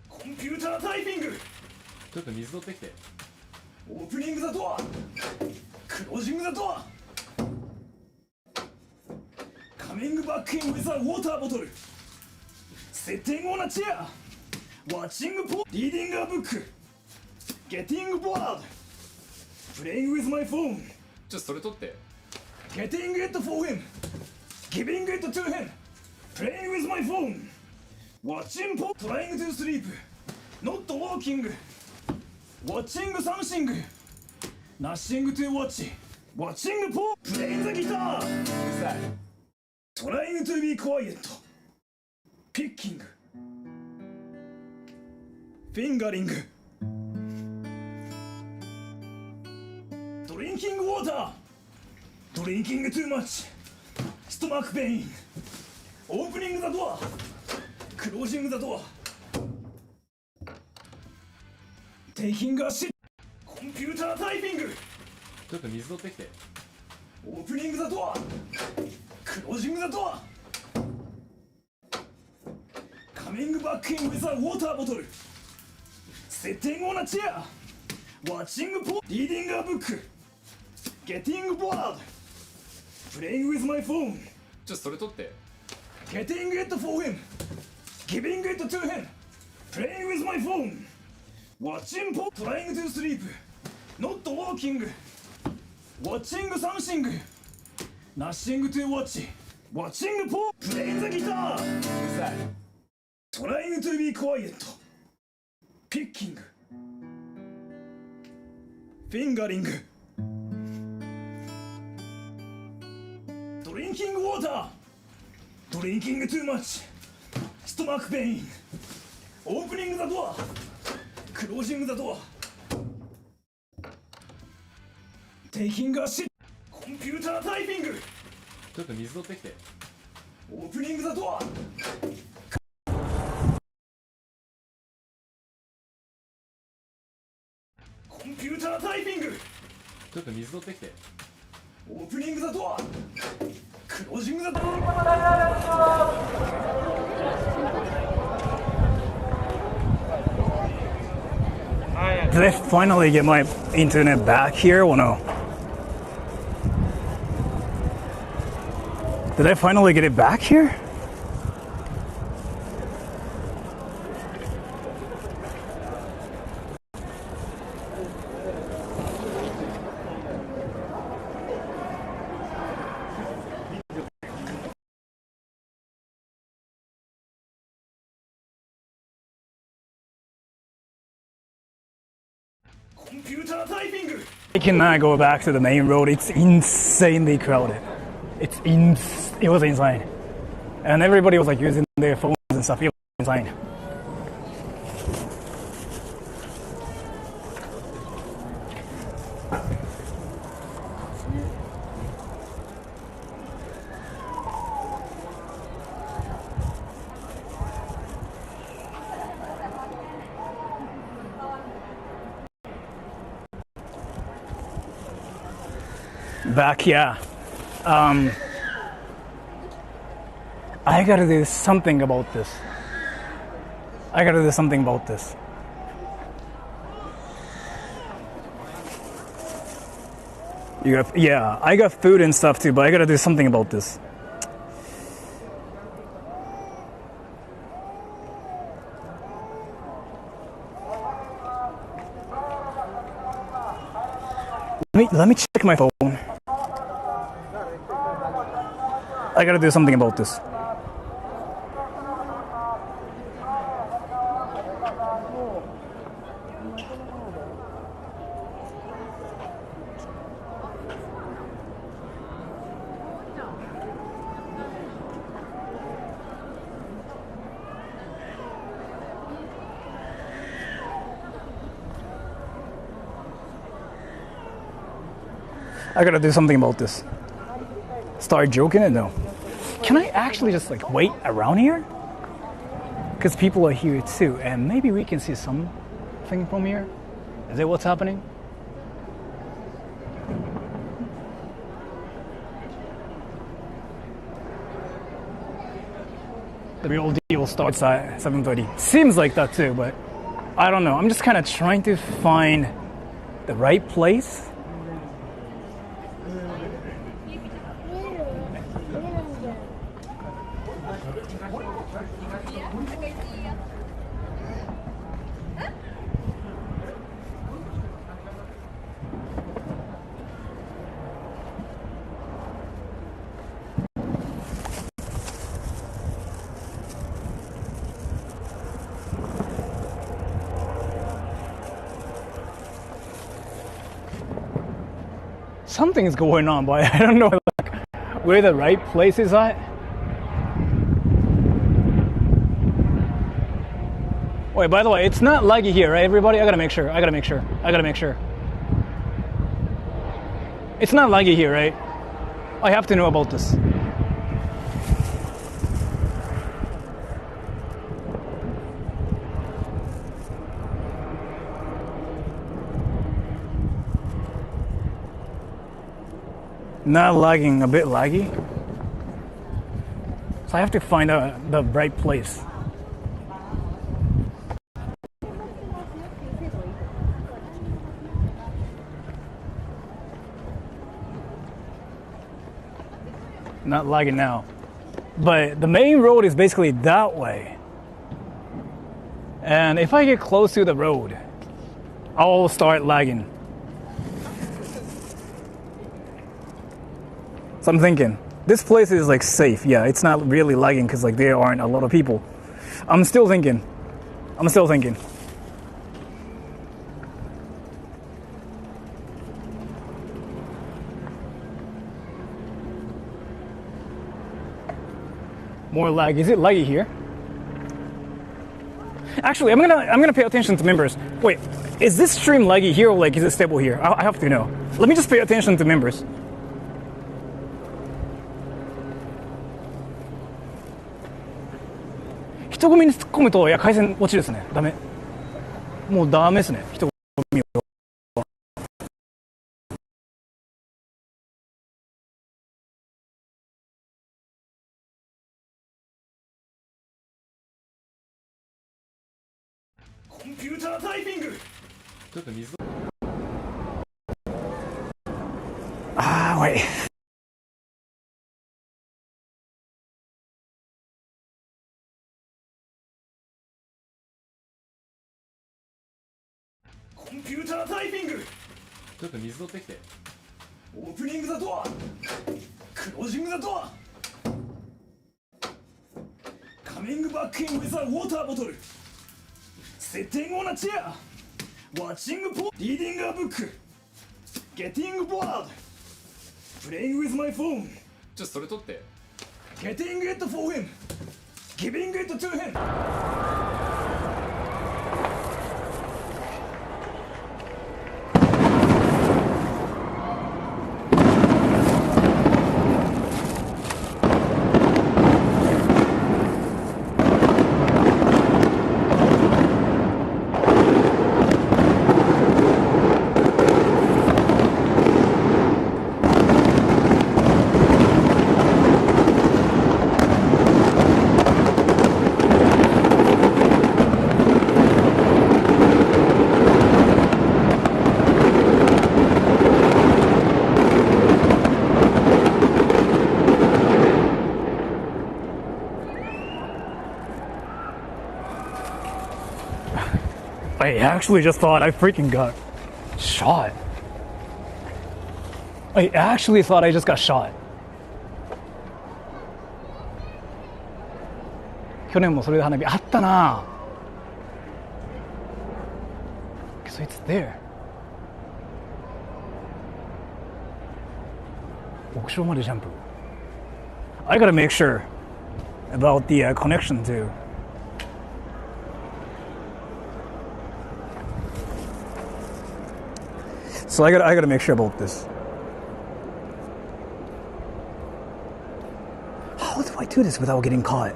コンピュータータイピング。ちょっと水取ってきて。オープニングザドア、クロージングザドア、カミングバックインウィザウォーターボトル、セッティングオンアチェア、ワッチングポー、リーディングアブック、ゲッティングボード、プレイングウィズマイフォン、ちょっとそれ取って。ゲッティングイットフォーヒム、ギビングイットトゥーヒム、プレイングウィズマイフォン、ワッチングポー、トライングトゥースリープ、ノットウォーキング。Watching something, nothing to watch. Watching Paul playing the guitar. What's that? Trying to be quiet. Picking. Fingering. Drinking water. Drinking too much. Stomach pain. Opening the door. Closing the door. Taking a shit. コンピュータータイピング。ちょっと水取ってきて。オープニングザドア、クロージングザドア、カミングバックインウィザウォーターボトル、セッティングオンアチェア、ワッチングポー、リーディングアブック、ゲッティングボード、プレイングウィズマイフォン、ちょっとそれ取って。ゲッティングイットフォーヒム、ギビングイットトゥーヒム、プレイングウィズマイフォン。Watching Pop, trying to sleep, not walking. Watching something, nothing to watch. Watching Pop, playing the guitar. What's that? Trying to be quiet. Picking. Fingering. Drinking Drinking water. Drinking too much. Stomach pain. Opening the door. Closing the door. Taking a shit. Computer typing. ちょっと水取ってきて。 Opening the door. Computer typing. ちょっと水取ってきて。 Opening the door. Closing the door. Did I finally get my internet back here or no? Did I finally get it back here? Computer typing. I cannot go back to the main road. It's insanely crowded. It was insane, and everybody was like using their phones and stuff. It was insane. Back, yeah. I gotta do something about this. Yeah, I got food and stuff too, but I gotta do something about this. Let me check my phone. I gotta do something about this. I gotta do something about this. Start joking it? No. Can I actually just like wait around here? Because people are here too, and maybe we can see something from here. Is that what's happening? The real deal starts at 7:30. Seems like that too, but I don't know. I'm just kind of trying to find the right place. Something is going on, but I don't know like, where the right place is at. Wait, by the way, it's not laggy here, right, everybody? I gotta make sure. It's not laggy here, right? I have to know about this. Not lagging, a bit laggy. So I have to find out the right place. Not lagging now. But the main road is basically that way. And if I get close to the road, I'll start lagging. So I'm thinking, this place is like safe. Yeah, it's not really lagging because like there aren't a lot of people. I'm still thinking. More lag. Is it laggy here? Actually, I'm gonna pay attention to members. Wait, is this stream laggy here or like is it stable here? I have to know. Let me just pay attention to members. Hito gomi ni tsukomu to, ya, kaisen ochi desu ne. Dame. Mou dame desu ne. Hito gomi wa. Computer typing. ちょっと水を Ah, wait. Computer typing. ちょっと水取ってきて Opening the door. Closing the door. Coming back in with a water bottle. Sitting on a chair. Watching porn. Reading a book. Getting bored. Playing with my phone. ちょっとそれ取って Getting it for him. Giving it to him. I actually just thought I freaking got shot. I actually thought I just got shot. 去年もそれで花火あったな。So it's there. 屋上までジャンプ。I gotta make sure about the connection too. So I gotta make sure about this. How do I do this without getting caught?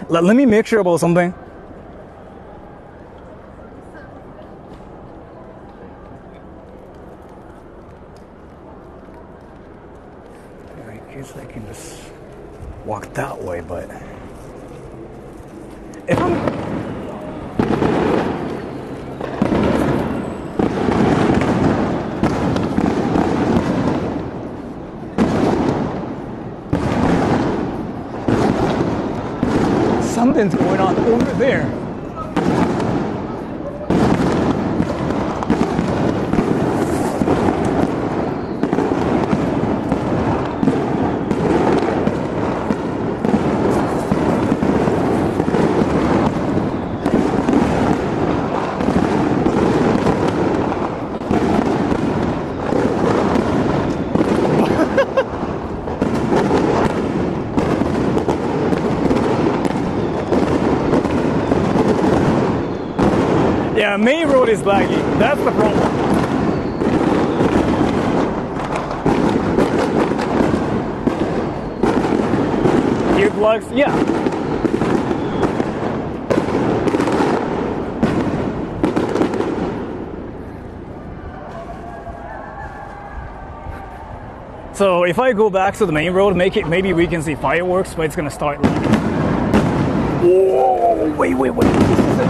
Let me make sure about something. I guess I can just walk that way, but if I'm something's going on over there. Yeah, main road is laggy. That's the problem. Earplugs? Yeah. So if I go back to the main road, maybe we can see fireworks, but it's gonna start lagging. Whoa! Wait. This is it.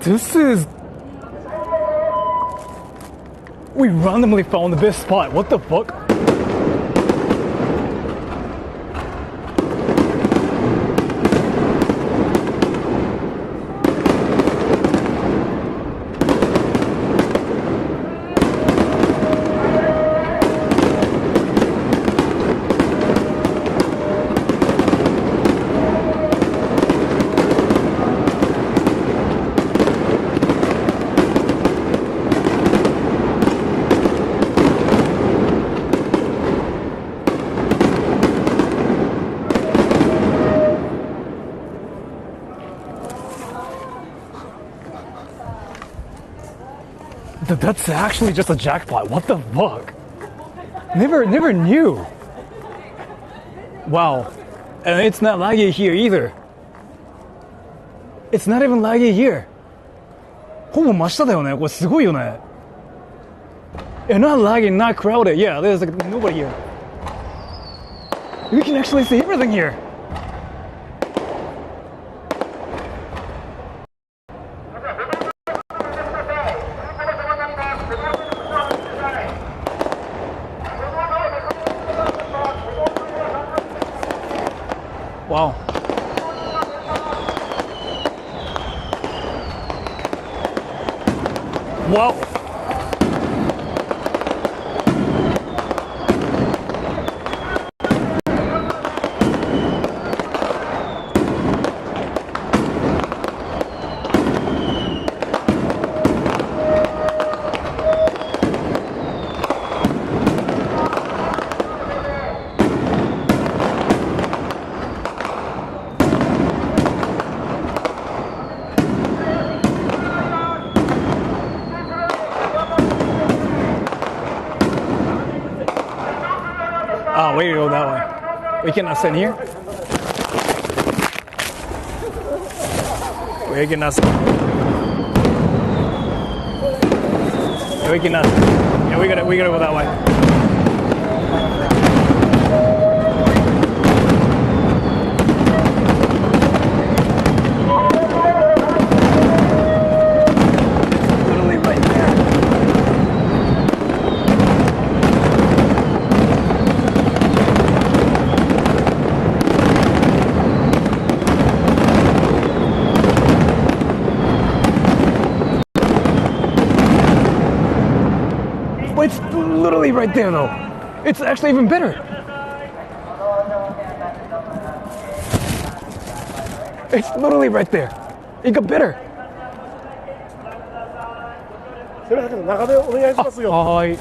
This is... We randomly found the best spot. What the fuck? That's actually just a jackpot. What the fuck? Never knew. Wow. And it's not laggy here either. It's not even laggy here. ほぼ真下だよね。これすごいよね。And not lagging, not crowded. Yeah, there's like nobody here. We can actually see everything here. Wow. Wow. Ah, we go that way. We cannot stand here. We cannot. We cannot. Yeah, we gotta go that way. It's literally right there though. It's actually even better. It's literally right there. It got better. それだけど中でお願いしますよ。はい。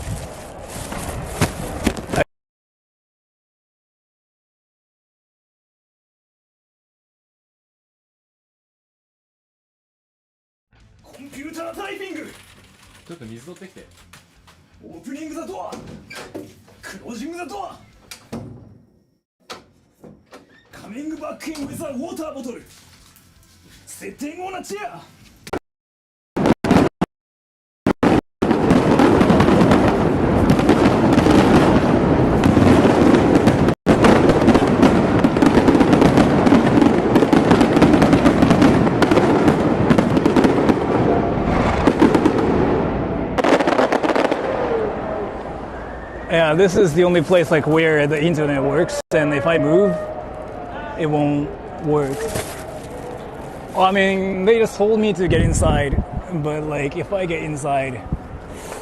コンピュータータイピング。ちょっと水取ってきて。オープニングザドア、クロージングザドア、カミングバックインウィザウォーターボトル、セッティングオンアチェア。Yeah, this is the only place like where the internet works, and if I move, it won't work. Well, I mean, they just told me to get inside, but like if I get inside,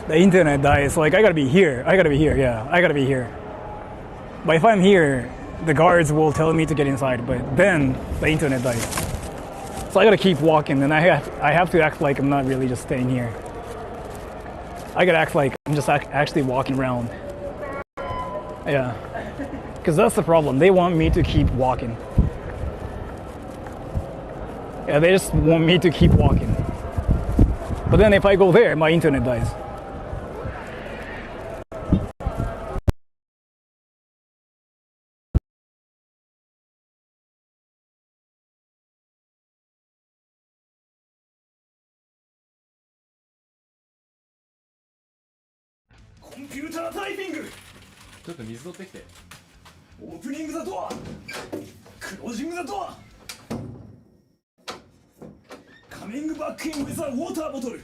the internet dies. Like I gotta be here. Yeah, I gotta be here. But if I'm here, the guards will tell me to get inside, but then the internet dies. So I gotta keep walking, and I have to act like I'm not really just staying here. I gotta act like I'm just actually walking around. Yeah, because that's the problem. They want me to keep walking. Yeah, they just want me to keep walking. But then if I go there, my internet dies. Computer typing. ちょっと水取ってきて。オープニングザドア、クロージングザドア、カミ Coming back in with a water bottle.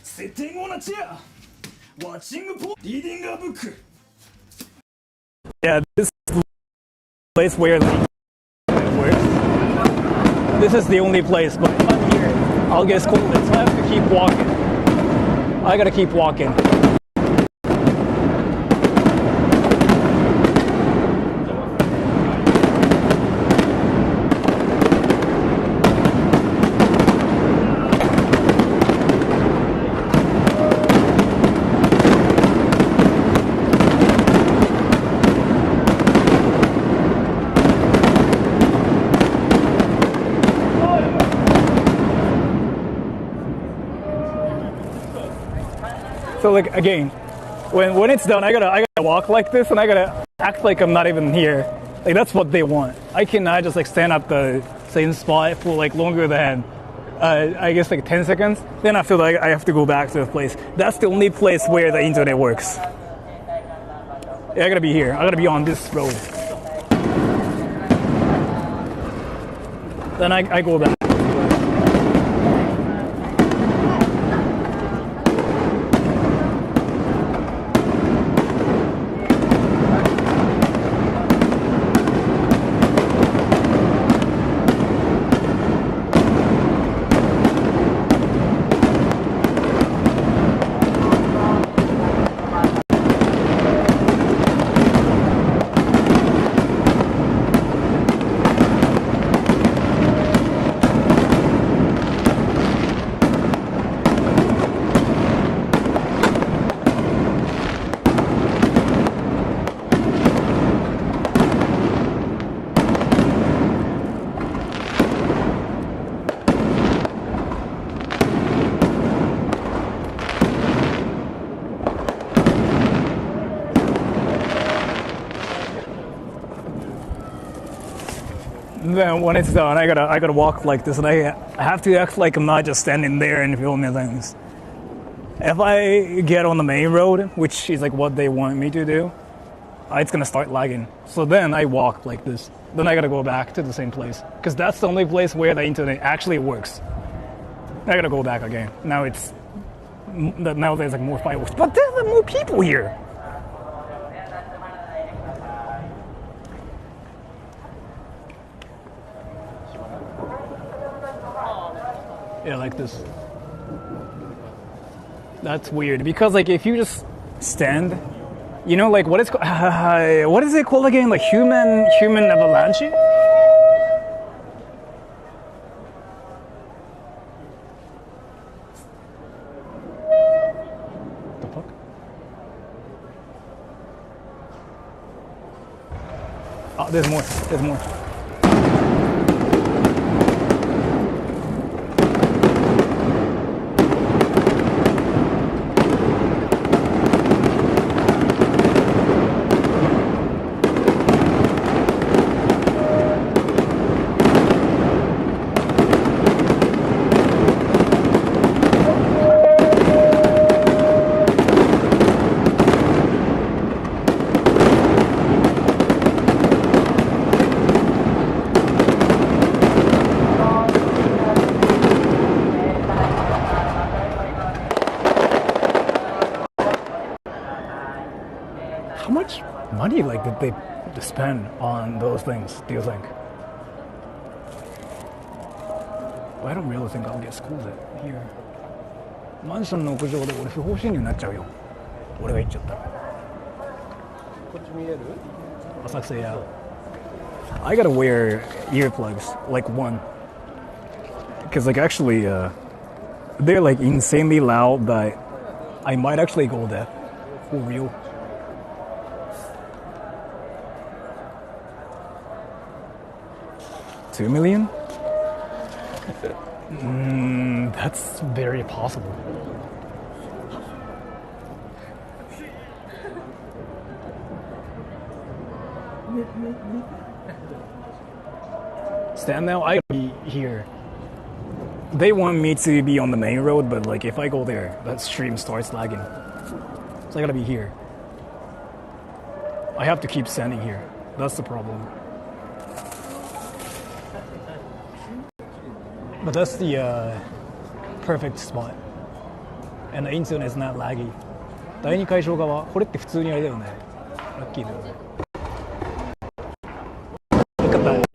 Sitting on a chair. Watching porn. Reading a book. Yeah, this is the place where it works. This is the only place, but if I'm here, I'll get scolded, so I have to keep walking. I gotta keep walking. So like again, when it's done, I gotta walk like this, and I gotta act like I'm not even here. Like that's what they want. I cannot just like stand at the same spot for like longer than I guess like 10 seconds. Then I feel like I have to go back to the place. That's the only place where the internet works. Yeah, I gotta be here. I gotta be on this road. Then I go back. Then when it's done, I gotta walk like this, and I have to act like I'm not just standing there and filming things. If I get on the main road, which is like what they want me to do, it's gonna start lagging. So then I walk like this. Then I gotta go back to the same place, because that's the only place where the internet actually works. I gotta go back again. Now there's like more fireworks, but there's like more people here. Yeah, like this. That's weird, because like if you just stand, you know, like what is it called again? Like human avalanche? The fuck? Oh, there's more. There's more. How much money like did they spend on those things, do you think? I don't really think I'll get scolded here. マンションの屋上で俺不法侵入になっちゃうよ。俺が行っちゃったら。こっち見える？浅草や。I gotta wear earplugs, like one. Because like actually, they're like insanely loud that I might actually go deaf. For real. $2 million? That's very possible. Stand now, I gotta be here. They want me to be on the main road, but like if I go there, that stream starts lagging. So I gotta be here. I have to keep standing here. That's the problem. But that's the perfect spot. And the internet is not laggy. 第二会場側、これって普通にあれだよね。ラッキーだよね。よかった。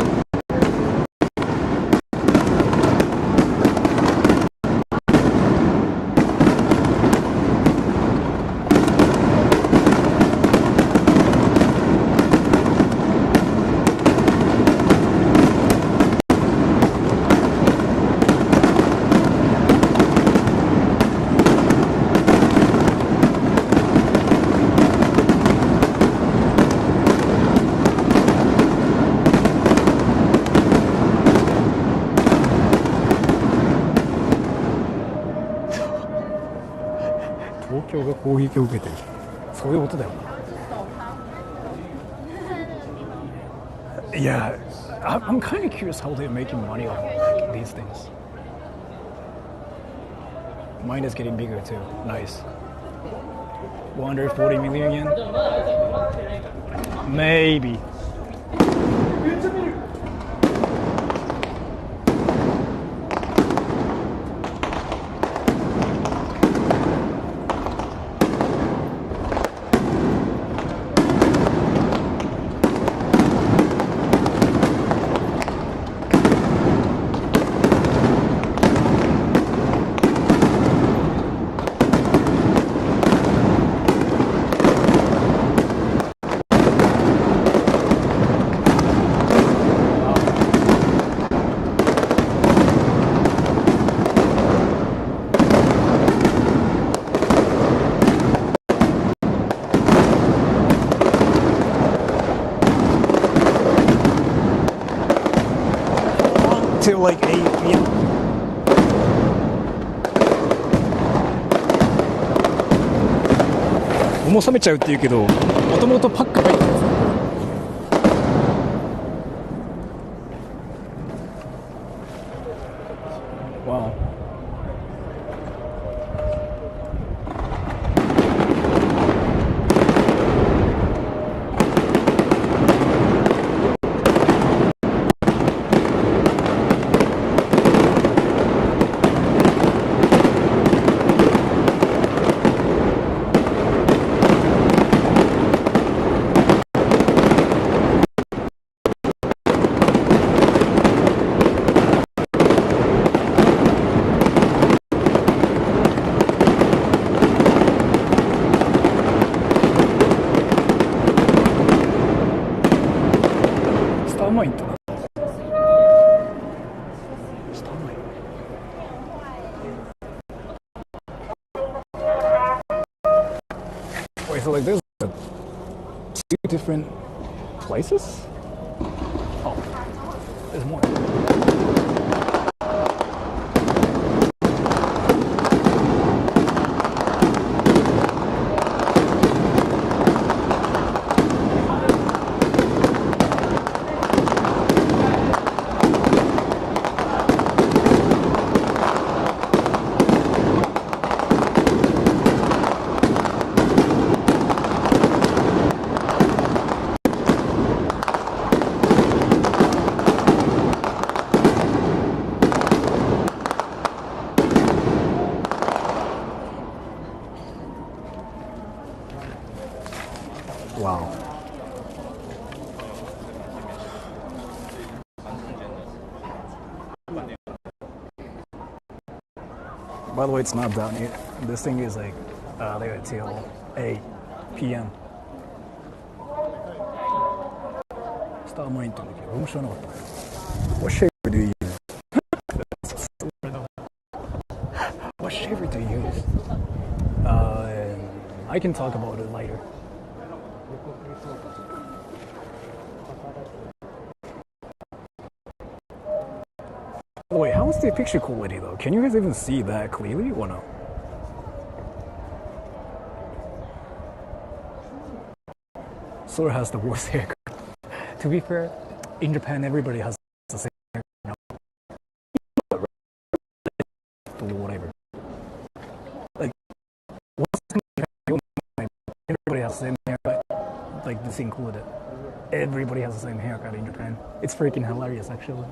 東京が攻撃を受けてる。そういうことだよな。Yeah, I'm kind of curious how they're making money off of these things. Mine is getting bigger too. Nice. 140 million yen? Maybe. Till like 8 p.m.もう冷めちゃうって言うけど、もともとパック入ってるんですよ。Wow. Wait, so like there's 2 different places? Oh, there's more. Wow. By the way, it's not done yet. This thing is like there till 8 p.m. スターマインって言うんだけど、俺も知らなかったね。What shaver do you use? What shaver do you use? I can talk about it later. Wait, how's the picture quality though? Can you guys even see that clearly or no? Sora has the worst haircut. To be fair, in Japan everybody has the same haircut. Whatever. Like, everybody has the same haircut. Like this included. Everybody has the same haircut in Japan. It's freaking hilarious actually.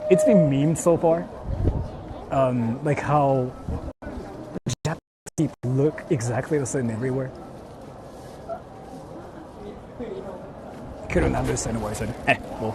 It's been memed so far. like how Japanese people look exactly the same everywhere. Couldn't understand what I said. Well.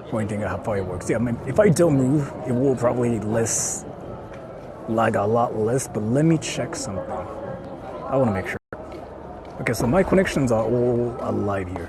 Pointing at how fireworks. Yeah, I mean, if I don't move, it will probably lag a lot less, but let me check something. I want to make sure. Okay, so my connections are all alive here.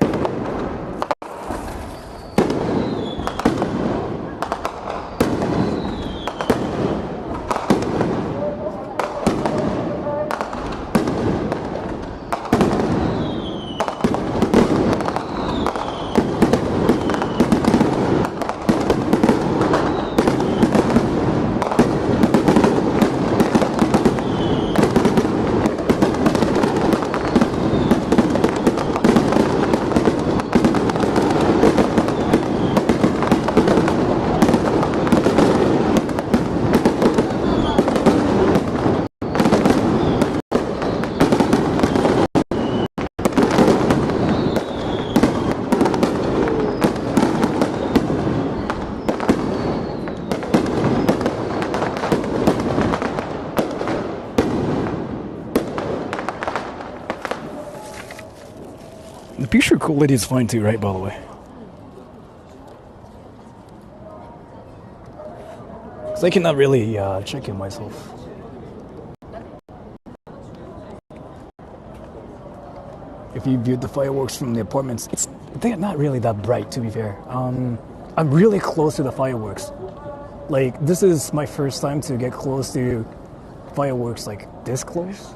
The picture quality is fine too, right, by the way? Because I cannot really check it myself. If you viewed the fireworks from the apartments, they're not really that bright, to be fair. I'm really close to the fireworks. Like, this is my first time to get close to fireworks like this close.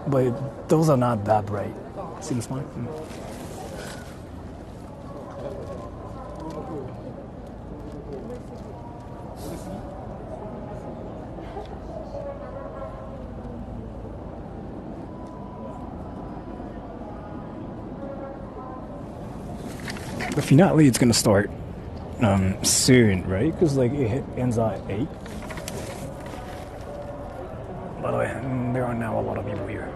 But those are not that bright. Seems fine. The finale is gonna start soon, right? Because like it ends at 8. By the way, there are now a lot of people here.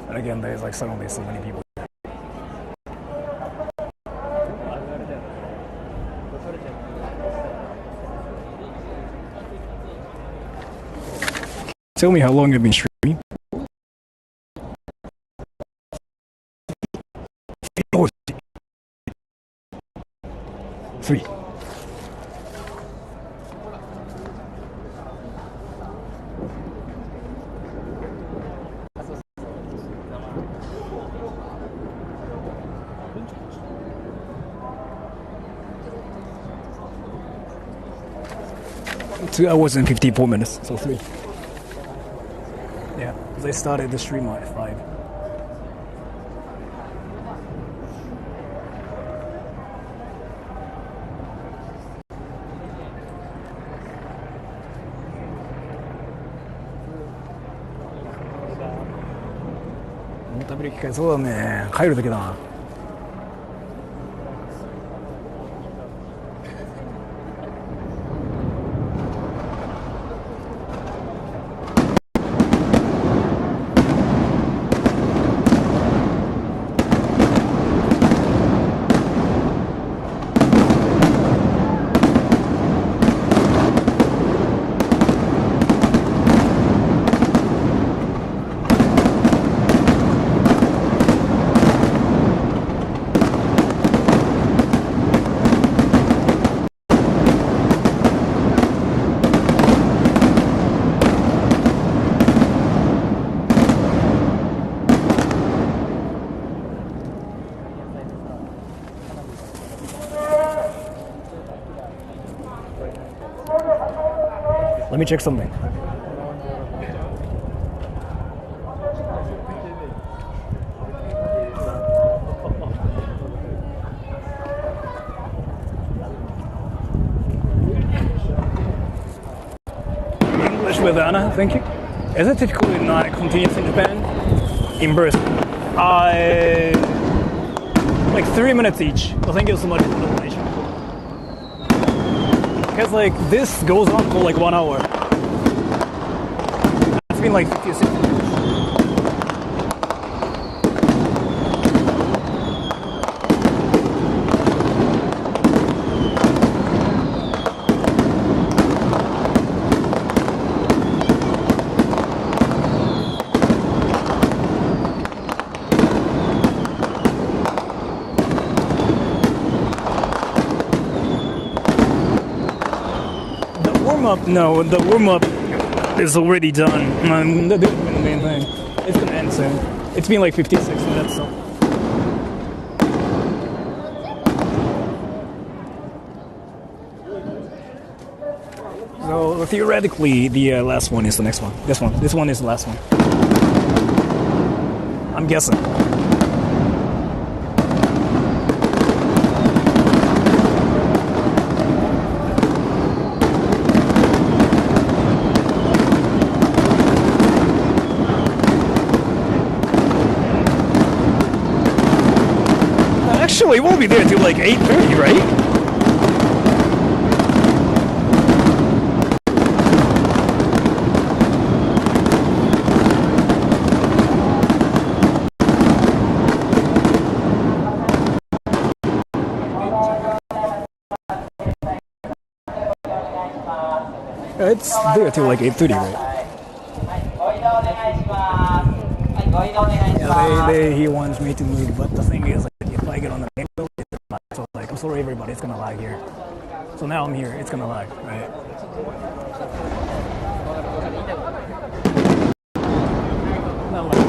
And again, there's like suddenly so many people. Tell me how long you've been streaming. 3. Two hours and 54 minutes, so 3. Yeah, they started the stream at 5. 食べる機会、そうだね。帰る時だな。Let me check something. English with Anna, thank you. Is it typically not continuous in Japan? In burst. Like 3 minutes each. Well, thank you so much for the donation. Because like this goes on for like 1 hour. It's been like 50 or 60 minutes. No, the warm-up is already done. That's the main thing. It's gonna end soon. It's been like 56 minutes, so. So theoretically, the last one is the next one. This one is the last one. I'm guessing. Actually, we'll be there till like 8:30, right? It's there till like 8:30, right? Yeah, he wants me to move, but the thing is, like, if I get on the main building, so like, I'm sorry everybody, it's gonna lag here. So now I'm here, it's gonna lag, right? Not lag.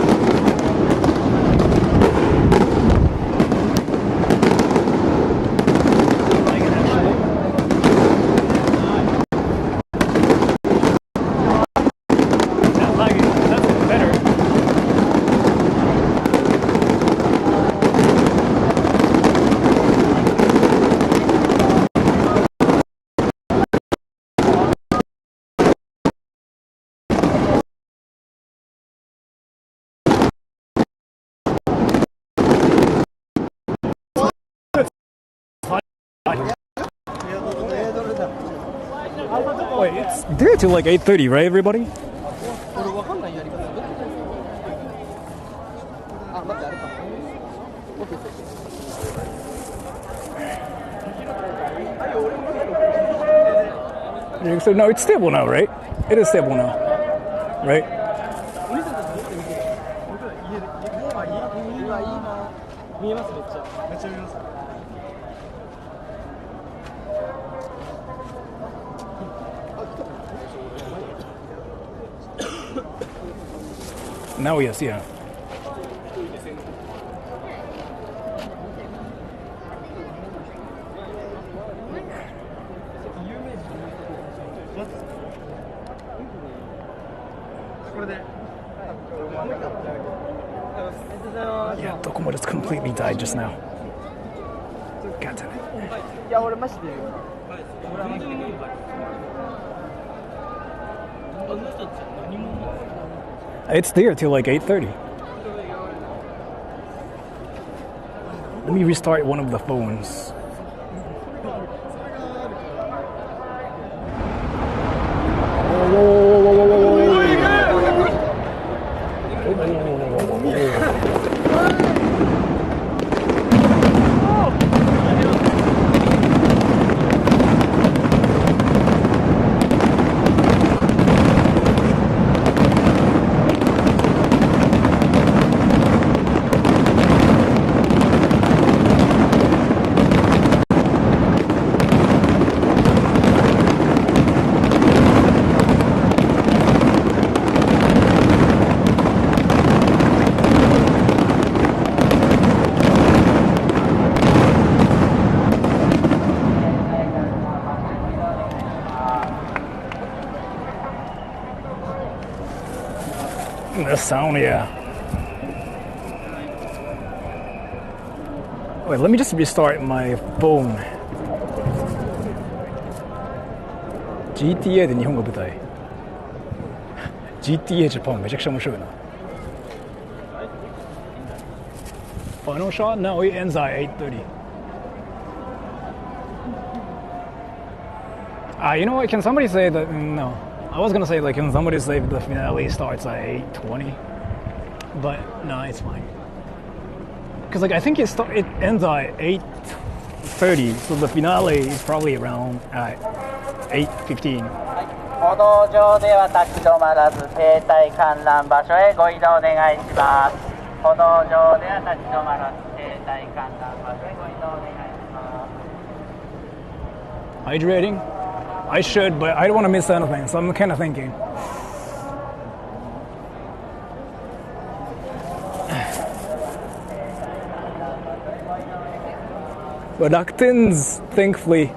Wait, it's there till like 8:30, right, everybody? So no, it's stable now, right? It is stable now, right? Now yes, yeah. Yeah, Docomo just completely died just now. God damn it. It's there till like 8:30. Let me restart one of the phones. The sound, yeah. Wait, let me just restart my phone. GTA で日本が舞台。GTA Japan めちゃくちゃ面白いな。Final shot? No, it ends at 8:30. You know what? Can somebody say that? No. I was gonna say, like, can somebody say the finale starts at 8:20? But no, it's fine. Because, like, I think it ends at 8:30, so the finale is probably around at 8:15. 歩道上では立ち止まらず停滞観覧場所へご移動お願いします。歩道上では立ち止まらず停滞観覧場所へご移動お願いします。Hydrating? I should, but I don't want to miss anything, so I'm kind of thinking. But Rakten's, thankfully,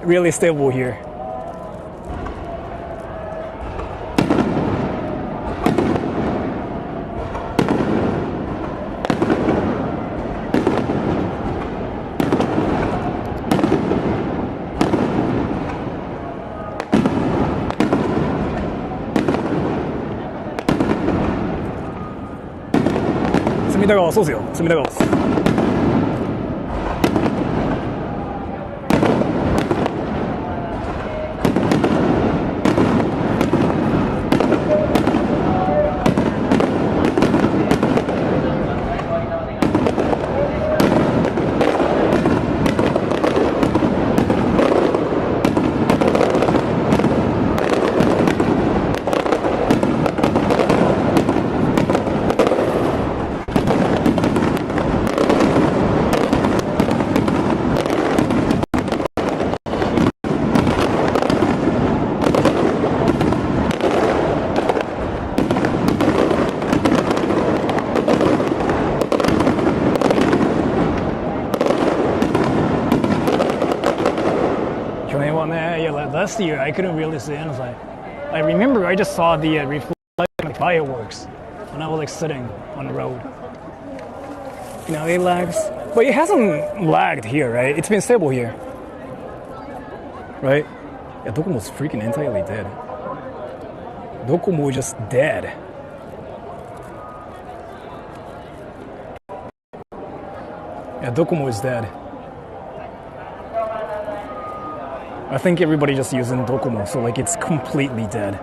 really stable here. Sumida川、そうですよ、隅田川です。Last year, I couldn't really see anything. I remember I just saw the reflection of fireworks when I was like sitting on the road. You know, it lags, but it hasn't lagged here, right? It's been stable here, right? Yeah, Docomo's freaking entirely dead. Docomo is just dead. Yeah, Docomo is dead. I think everybody just using Docomo, so like it's completely dead.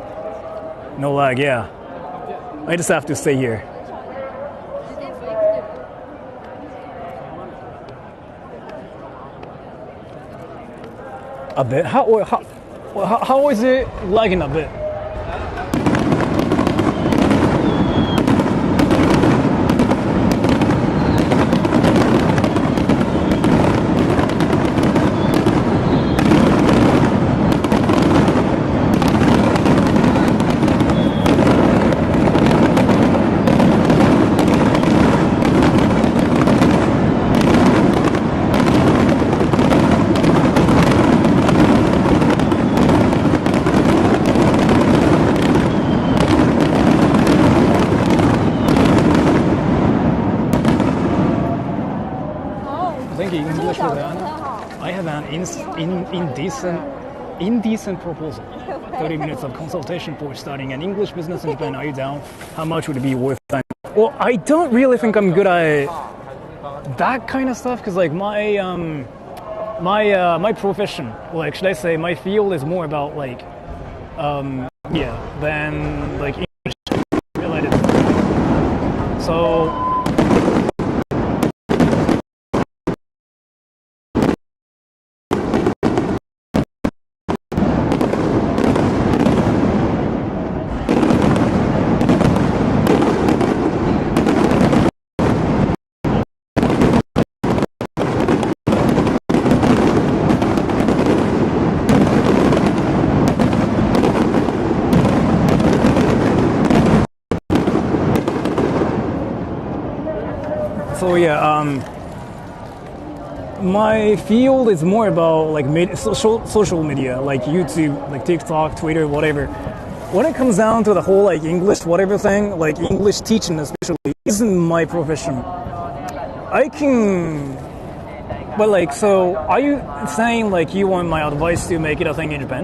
No lag, yeah. I just have to stay here. A bit? How is it lagging a bit? I have an indecent proposal. 30 minutes of consultation for starting an English business in Japan. Are you down? How much would it be worth time? Well, I don't really think I'm good at that kind of stuff. Because like my profession, like should I say, my field is more about like than like English related. So. So yeah, my field is more about like social media, like YouTube, like TikTok, Twitter, whatever. When it comes down to the whole like English whatever thing, like English teaching especially, isn't my profession. I can, but like, so are you saying like you want my advice to make it a thing in Japan?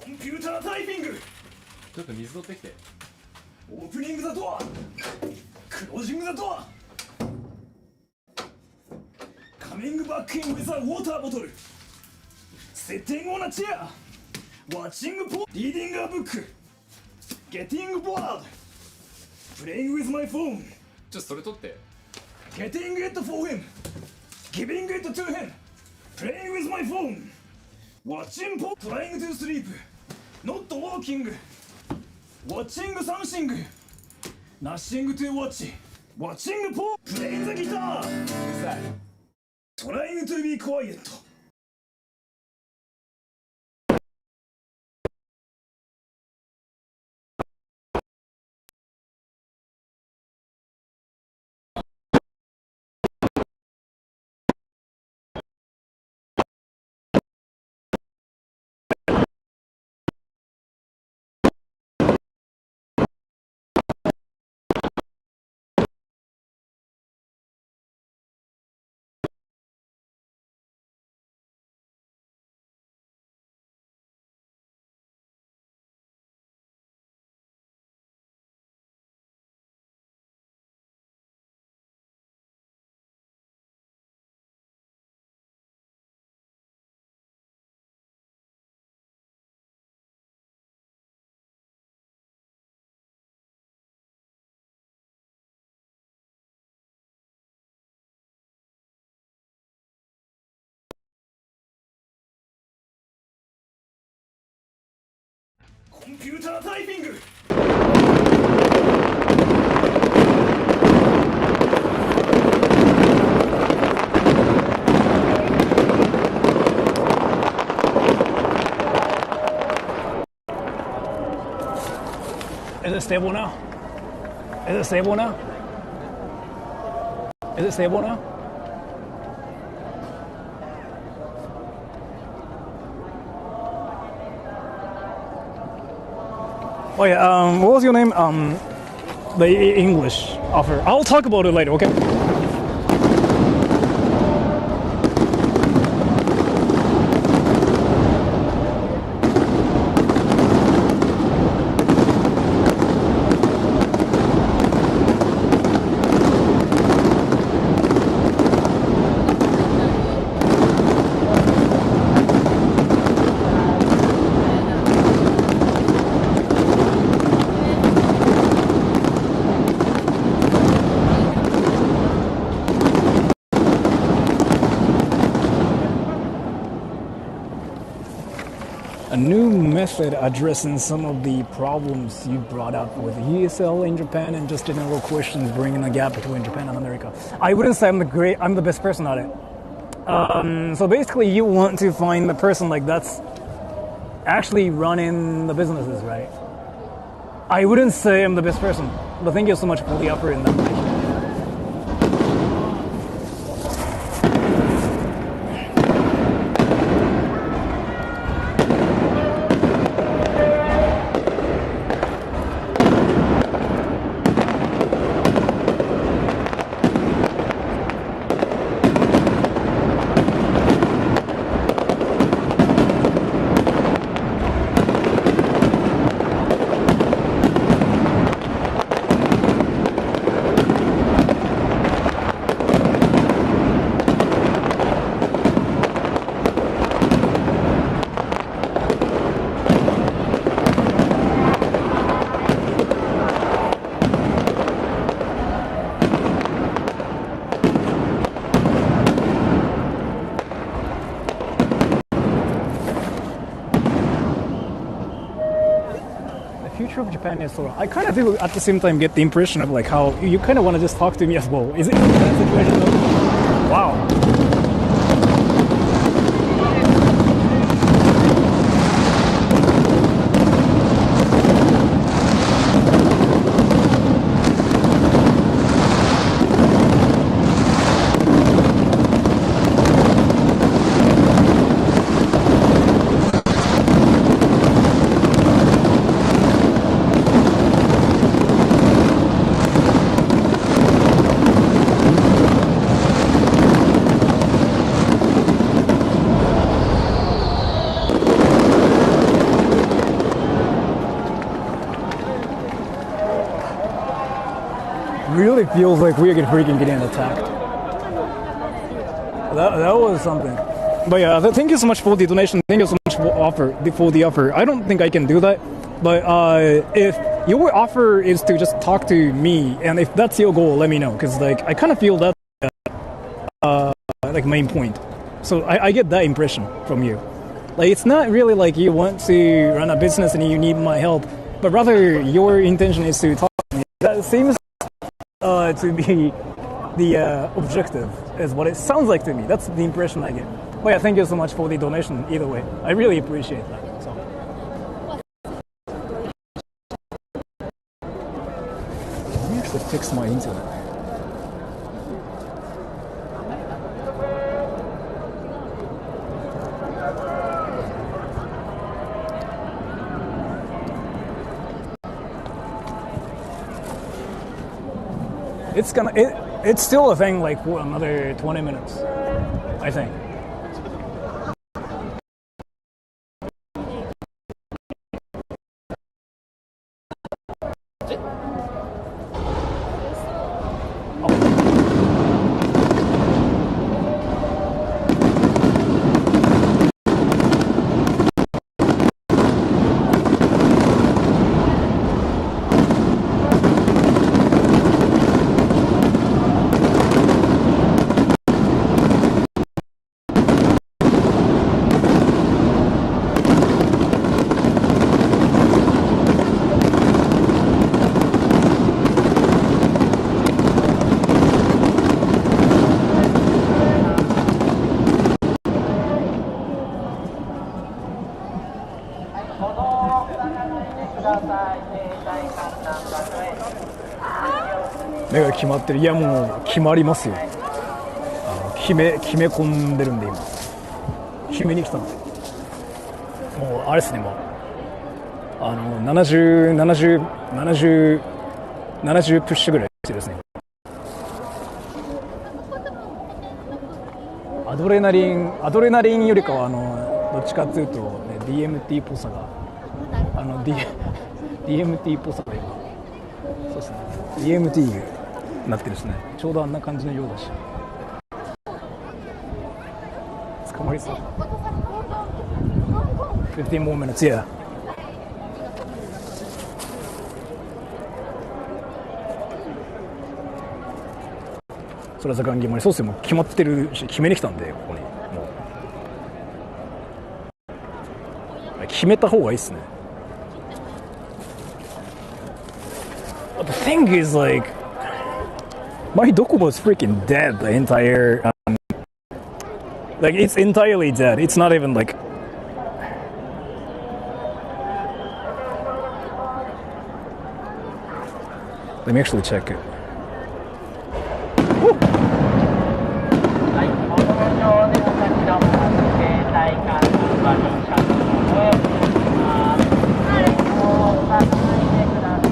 コンピュータータイピング。ちょっと水取ってきて。オープニングザドア、クロージングザドア、カミングバックインウィザウォーターボトル、セッティングオンアチェア、ワッチングポリーディングアブック、ゲッティングボード、プレイングウィズマイフォン。ちょっとそれ取って。ゲッティングイットフォーヒム、ギビングイットトゥーヒム、プレイングウィズマイフォン。Watching pop, trying to sleep, not walking, watching something, nothing to watch, watching pop, playing the guitar, trying to be quiet. コンピュータータイピング。Is it stable now? Is it stable now? Is it stable now? Oh yeah, what was your name? The English offer. I'll talk about it later, okay? A new method addressing some of the problems you brought up with ESL in Japan and just general questions bringing a gap between Japan and America. I wouldn't say I'm the best person at it. So basically you want to find the person like that's actually running the businesses, right? I wouldn't say I'm the best person, but thank you so much for the offer in that way. Of Japan is Sora. I kind of do at the same time get the impression of like how you kind of want to just talk to me as well. Is it that situation? Wow. Really feels like we're freaking getting attacked. That was something. But yeah, thank you so much for the donation. Thank you so much for the offer. I don't think I can do that. But if your offer is to just talk to me, and if that's your goal, let me know. Because like I kind of feel that like main point. So I get that impression from you. Like it's not really like you want to run a business and you need my help, but rather your intention is to talk to me. That seems to be the objective, is what it sounds like to me. That's the impression I get. But yeah, thank you so much for the donation either way. I really appreciate that. So. Let me actually fix my internet. It's still a thing like for another 20 minutes, I think.目が決まってる。いやもう決まりますよ。決め込んでるんで今決めに来たんで、もうあれですね、もう70プッシュぐらいしてですね。アドレナリンよりかはどっちかっていうと、ね、DMT っぽさがDMT っぽさが今そうですね DMT になってるですね。ちょうどあんな感じのようだし捕まりそう。15 more minutes, yeah. それは盛ん決まり。そうですね、もう決まってるし決めに来たんで、ここにもう決めた方がいいっすね。But the thing is, like, my Docomo is freaking dead. The entire, like, it's entirely dead. It's not even like, Let me actually check it. はい、歩道上でお立ち止まらず携帯観覧場に車両をお送りします。もうさないでください。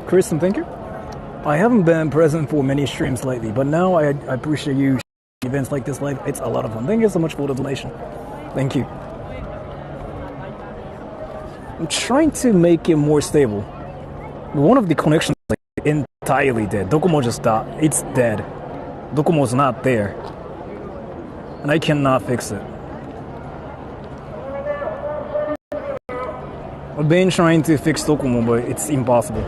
Kristen, thank you. I haven't been present for many streams lately, but now I appreciate you events like this live. It's a lot of fun. Thank you so much for the donation. Thank you. I'm trying to make it more stable. One of the connections is like entirely dead. Docomo just died. It's dead. Docomo's not there. And I cannot fix it. I've been trying to fix Docomo, but it's impossible.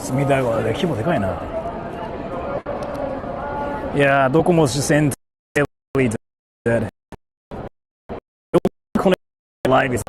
隅田川で規模でかいな。いやー、どこも主戦dead. Live is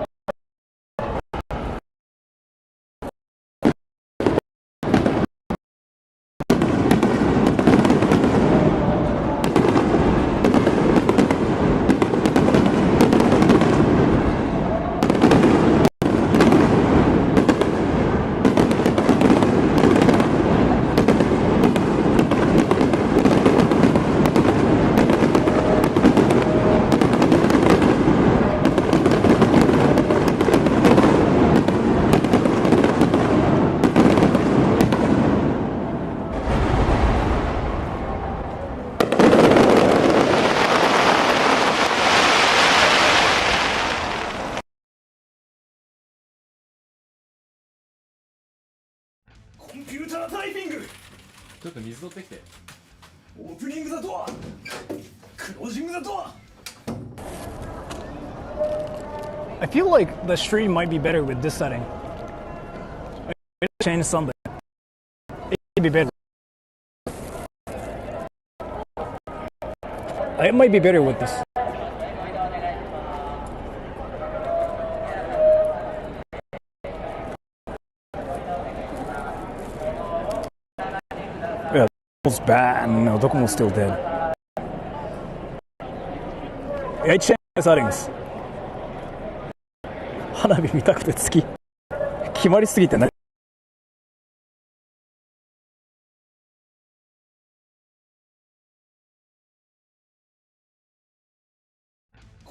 Computer typing! ちょっと水取ってきて。Opening the door! Closing the door! I feel like the stream might be better with this setting. I change something. It might be better. It might be better with this. Yeah, it's bad. No, Docomo's still dead. I changed the settings. 花火見たくて好き。決まりすぎてない。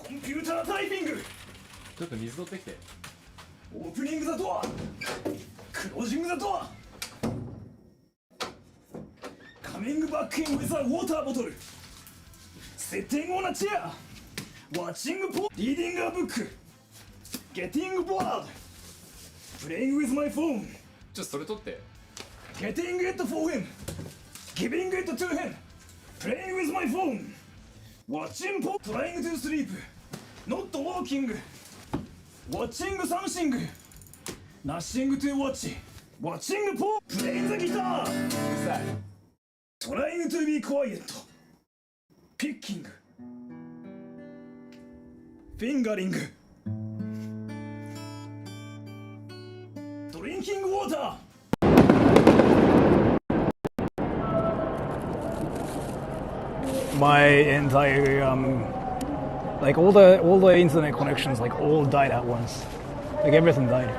Computer typing! ちょっと水取ってきて。Opening the door! Closing the door! Coming back in with a water bottle! Sitting on a chair! Watching porn! Reading a book! Getting bored. Playing with my phone. ちょっとそれ取って。 Getting it for him. Giving it to him. Playing with my phone. Watching pop. Trying to sleep. Not walking. Watching something. Nothing to watch. Watching pop. Playing the guitar. Trying to be quiet. Picking. Fingering. Drinking water. My entire like all the internet connections like all died at once. Like everything died.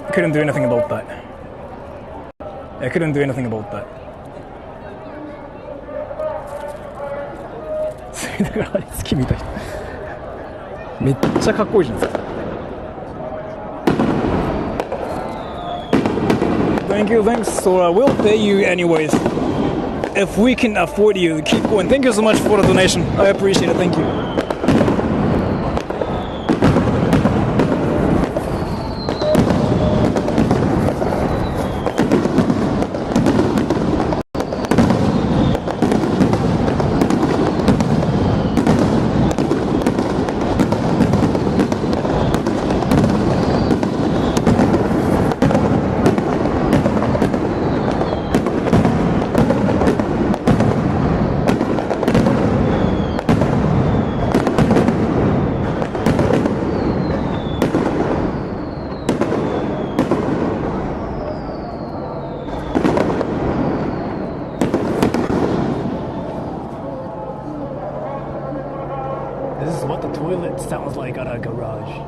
I couldn't do anything about that. I couldn't do anything about that. だからあれ好きみたいな。めっちゃかっこいいじゃないですか。Thank you, thanks. So we'll pay you anyways. If we can afford you, keep going. Thank you so much for the donation. I appreciate it. Thank you. Sounds like at a garage.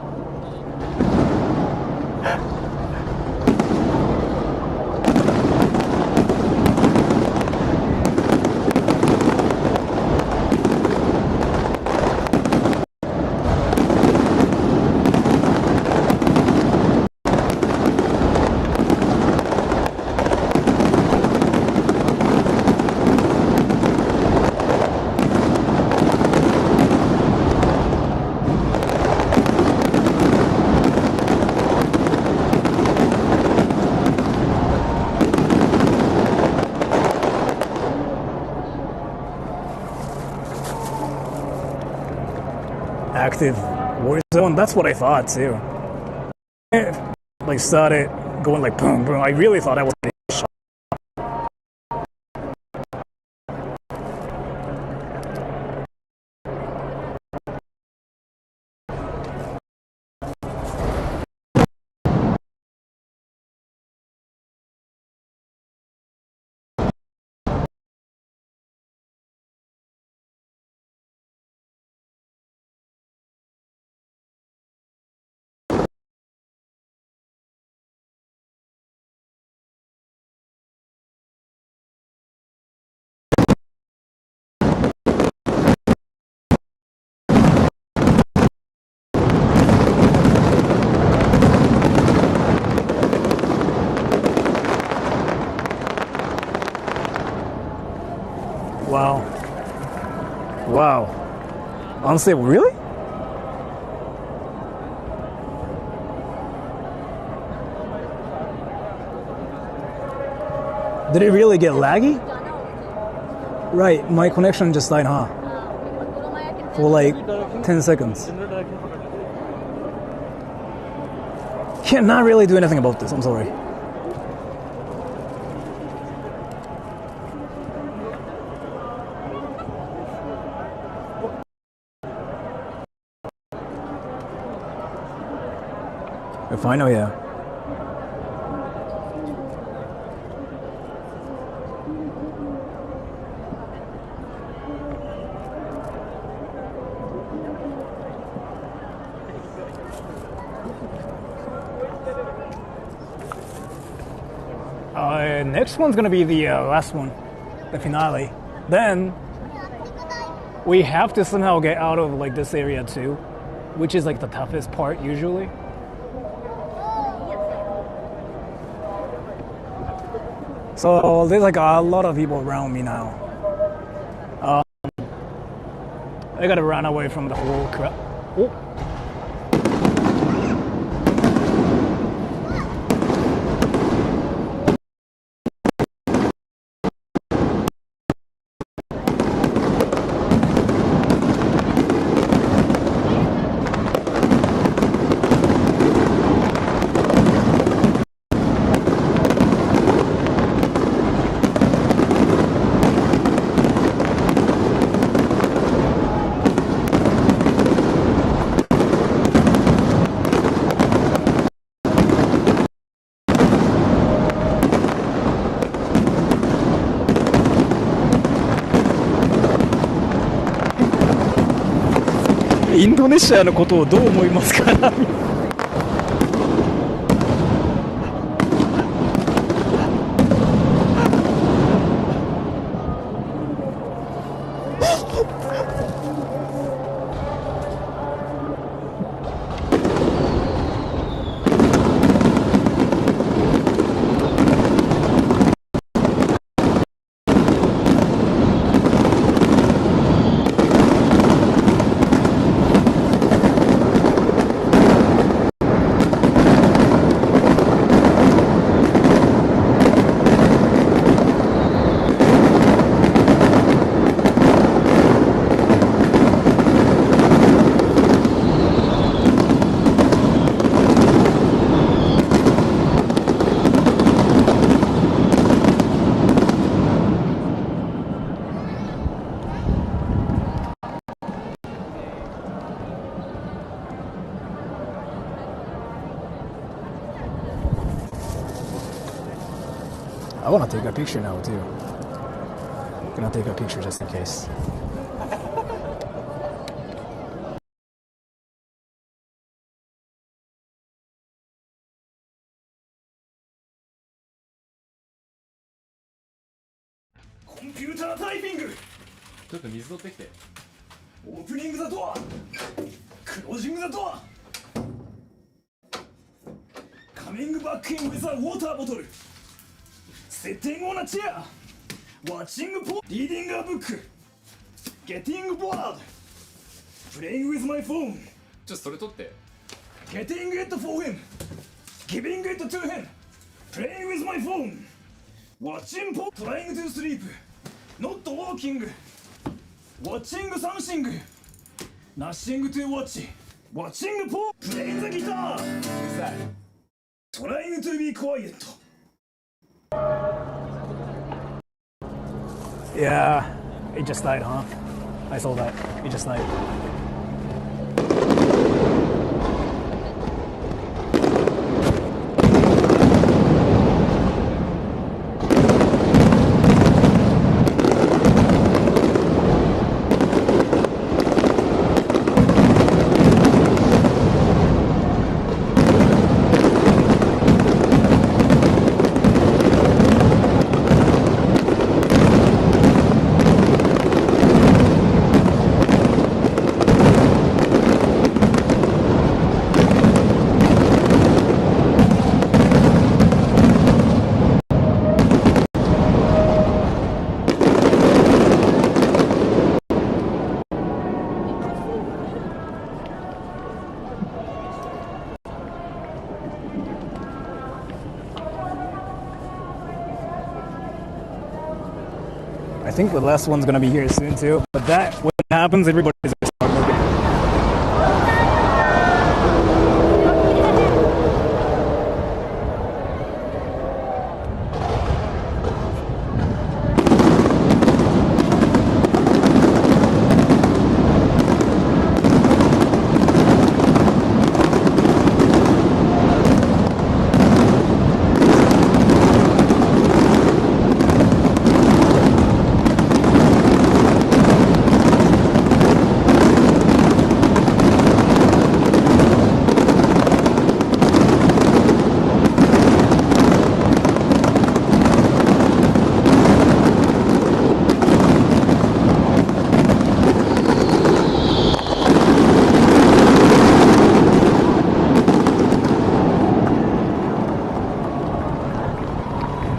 Active Warzone, that's what I thought too. Like started going like boom boom. I really thought I was getting shot. Wow. Wow. Unstable, really? Did it really get laggy? Right, my connection just died, huh? For like 10 seconds. Cannot really do anything about this, I'm sorry. If I know, yeah. Next one's gonna be the last one, the finale. Then we have to somehow get out of like this area too, which is like the toughest part usually. So there's like a lot of people around me now. I gotta run away from the whole crowd. Oh.インドネシアのことをどう思いますか？I want to take a picture now too. I'm gonna take a picture just in case. Computer typing! ちょっと水取ってきて。Opening the door! Closing the door! Coming back in with a water bottle! Sitting on a chair! Watching porn! Reading a book! Getting bored! Playing with my phone! ちょっとそれ取って。Getting it for him! Giving it to him! Playing with my phone! Watching porn! Trying to sleep! Not walking! Watching something! Nothing to watch! Watching porn! Playing the guitar! Trying to be quiet! Yeah, it just died, huh? I saw that. It just died. I think the last one's gonna be here soon too. But that, when it happens, everybody's gonna start moving.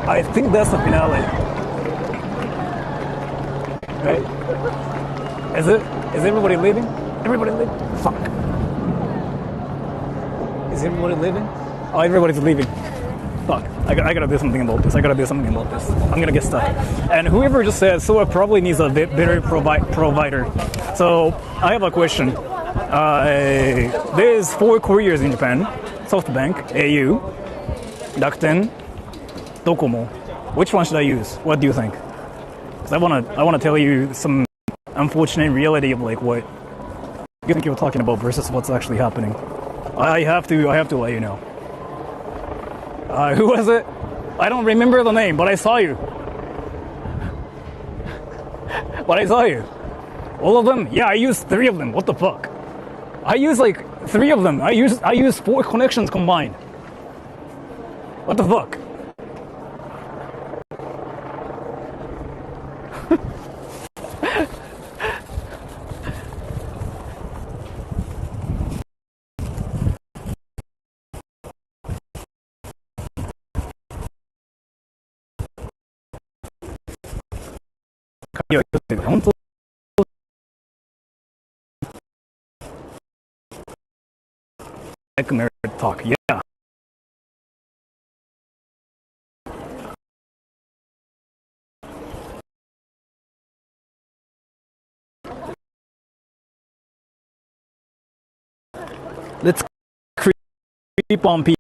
I think that's the finale. Right? Is it? Is everybody leaving? Everybody leaving? Fuck. Is everybody leaving? Oh, everybody's leaving. Fuck. I gotta do something about this. I'm gonna get stuck. And whoever just said Sora probably needs a bit better provider. So I have a question. There's 4 couriers in Japan: SoftBank, au, Rakuten, Docomo. Which one should I use? What do you think? Because I wanna tell you some unfortunate reality of like what you think you're talking about versus what's actually happening. I have to let you know. Who was it? I don't remember the name, but I saw you. All of them? Yeah, I used 3 of them. What the fuck? I used like 3 of them. I used 4 connections combined. What the fuck? Talk, yeah. Let's creep on people.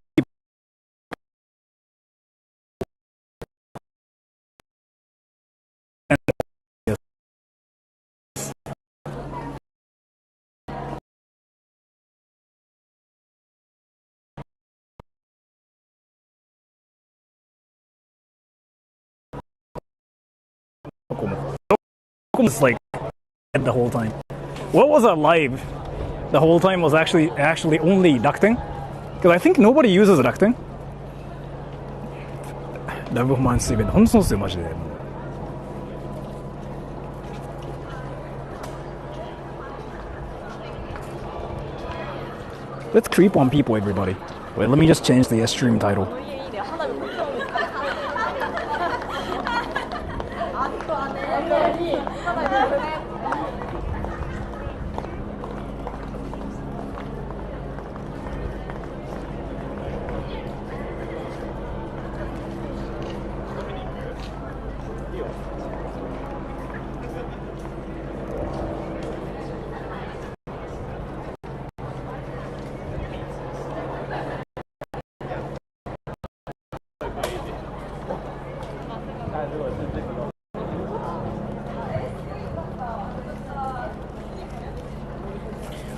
Was like the whole time. What was that live? The whole time was actually only Rakuten, because I think nobody uses Rakuten.ラブホマンスイベント本当そうですよマジで。Let's creep on people, everybody. Wait, let me just change the stream title.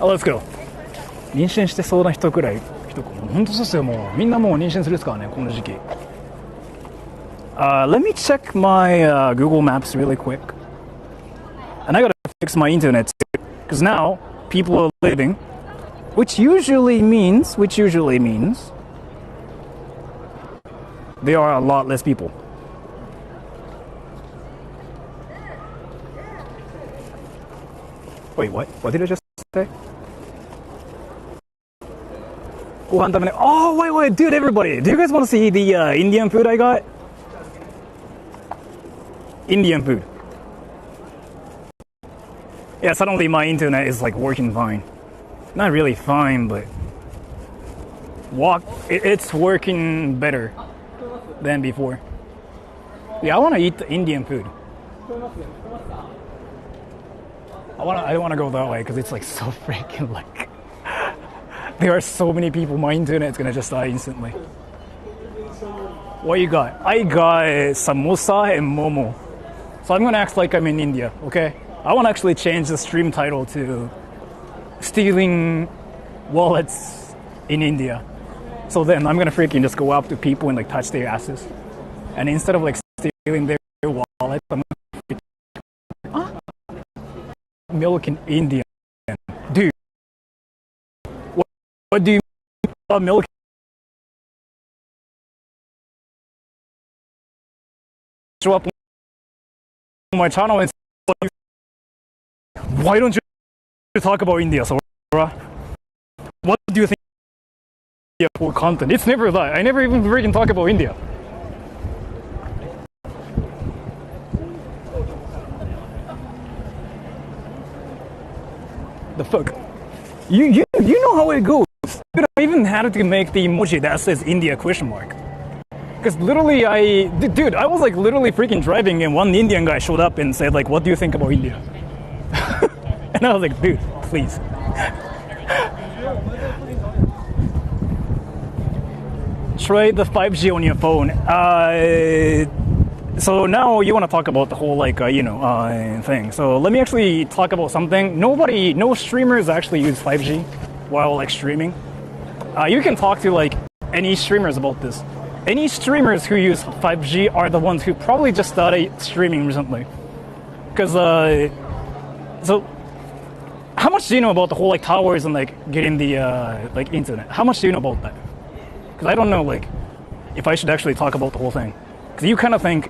Let's go. 妊娠してそうな人くらい本当そうですよ。もうみんなもう妊娠するですからねこの時期。Let me check my Google Maps really quick. And I gotta fix my internet too, because now people are leaving, which usually means there are a lot less people. Wait, what? What did I just say? Oh, wait, dude, everybody. Do you guys want to see the Indian food I got? Indian food. Yeah, suddenly my internet is like working fine. Not really fine, but it's working better than before. Yeah, I want to eat the Indian food. I don't want to go that way because it's like so freaking like there are so many people. My internet's gonna just die instantly. What you got? I got samosa and momo. So I'm gonna act like I'm in India, okay? I want to actually change the stream title to stealing wallets in India. So then I'm gonna freaking just go up to people and like touch their asses. And instead of like stealing their wallet, I'm gonna milk in India. Dude, what do you mean about milk? Show up on my channel and why don't you talk about India, Sora? What do you think for content? It's never that. I never even freaking talk about India. the fuck? You know how it goes. Dude, I even had to make the emoji that says India question mark. Because literally I was like literally freaking driving and one Indian guy showed up and said like, what do you think about India? And I was like, dude, please. Try the 5G on your phone. So now you want to talk about the whole like thing. So let me actually talk about something. No streamers actually use 5G while like streaming. You can talk to like any streamers about this. Any streamers who use 5G are the ones who probably just started streaming recently. Because so how much do you know about the whole like towers and like getting the like internet? How much do you know about that? Because I don't know like if I should actually talk about the whole thing. Because you kind of think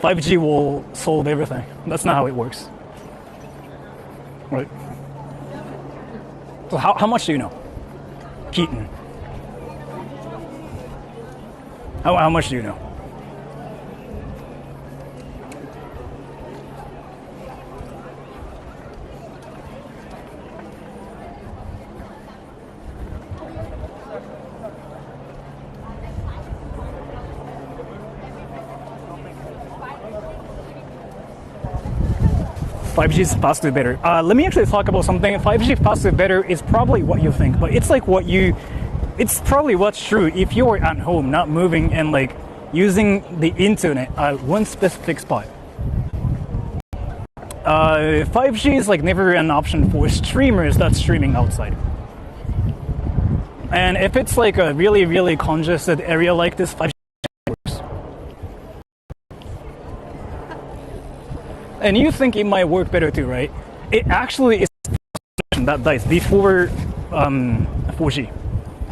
5G will solve everything. That's not how it works. Right? So how much do you know? Keaton. How much do you know? "5G is faster, better." Let me actually talk about something. 5G faster, better is probably what you think, but it's like it's probably what's true if you're at home, not moving and like using the internet at one specific spot. 5G is like never an option for streamers that's streaming outside. And if it's like a really, really congested area like this, 5G works. And you think it might work better too, right? It actually is that dies before 4G.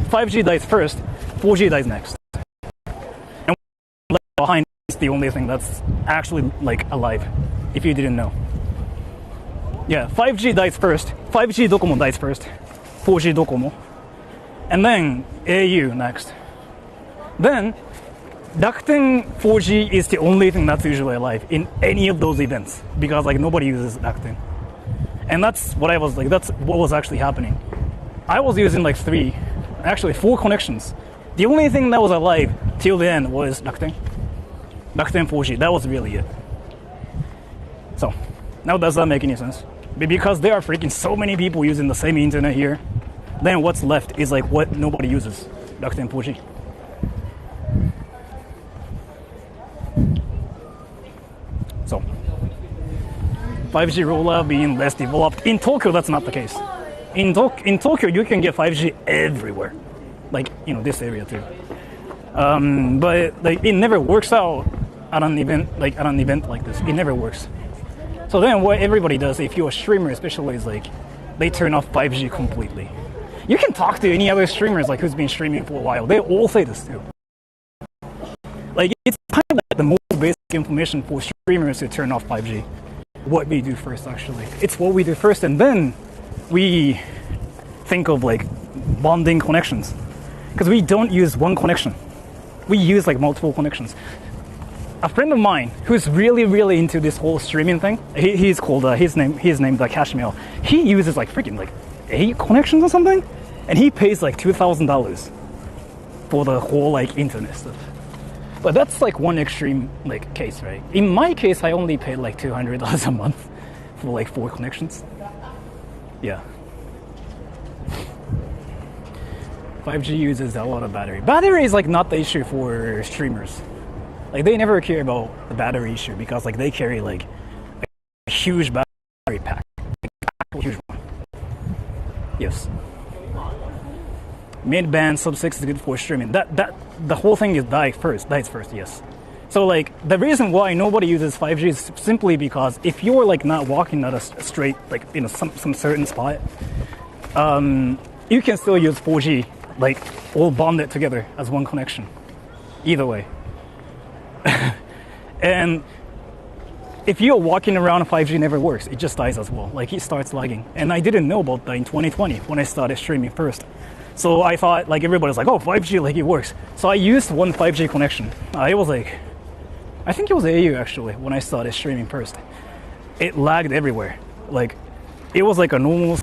5G dies first, 4G dies next. And left behind is the only thing that's actually like alive, if you didn't know. Yeah, 5G dies first, 5G Docomo dies first, 4G Docomo, and then au next. Then Rakuten 4G is the only thing that's usually alive in any of those events because like nobody uses Rakuten. And that's what was actually happening. I was using like 4 connections. The only thing that was alive till the end was Rakuten 4G. That was really it. So now does that make any sense? Because there are freaking so many people using the same internet here, then what's left is like what nobody uses, Rakuten 4G. So 5G rollout being less developed. In Tokyo, that's not the case. In Tokyo, you can get 5G everywhere, like this area too. But like it never works out at an event like this. It never works. So then, what everybody does, if you're a streamer, especially, is like they turn off 5G completely. You can talk to any other streamers like who's been streaming for a while. They all say this too. Like it's kind of like the most basic information for streamers to turn off 5G. What we do first, actually, it's what we do first, and then we think of like bonding connections because we don't use one connection. We use like multiple connections. A friend of mine who's really, really into this whole streaming thing, he's called he's named Cashmere. He uses like freaking like 8 connections or something, and he pays like $2,000 for the whole like internet stuff. But that's like one extreme like case, right? In my case, I only paid like $200 a month for like 4 connections. Yeah. 5G uses a lot of battery. Battery is like not the issue for streamers. Like they never care about the battery issue because like they carry like a huge battery pack, like a huge one. Yes. Mid-band sub-6 is good for streaming. That the whole thing is dies first. Yes. So like the reason why nobody uses 5G is simply because if you're like not walking at a straight like some certain spot, you can still use 4G like all bonded together as one connection. Either way. And if you're walking around, 5G never works. It just dies as well. Like it starts lagging. And I didn't know about that in 2020 when I started streaming first. So I thought like everybody's like, oh, 5G, like it works. So I used one 5G connection. It was like, I think it was AU actually when I started streaming first. It lagged everywhere. Like it was like a normal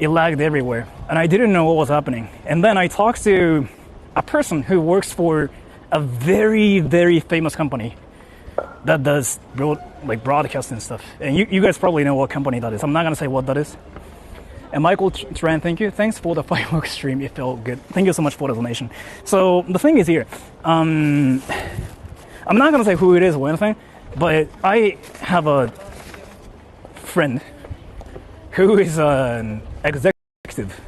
it lagged everywhere, and I didn't know what was happening. And then I talked to a person who works for a very, very famous company that does broadcasting stuff. And you guys probably know what company that is. I'm not gonna say what that is. And Michael Tran, thank you. Thanks for the fireworks stream. It felt good. Thank you so much for the donation. So the thing is here, I'm not gonna say who it is or anything, but I have a friend who is an executive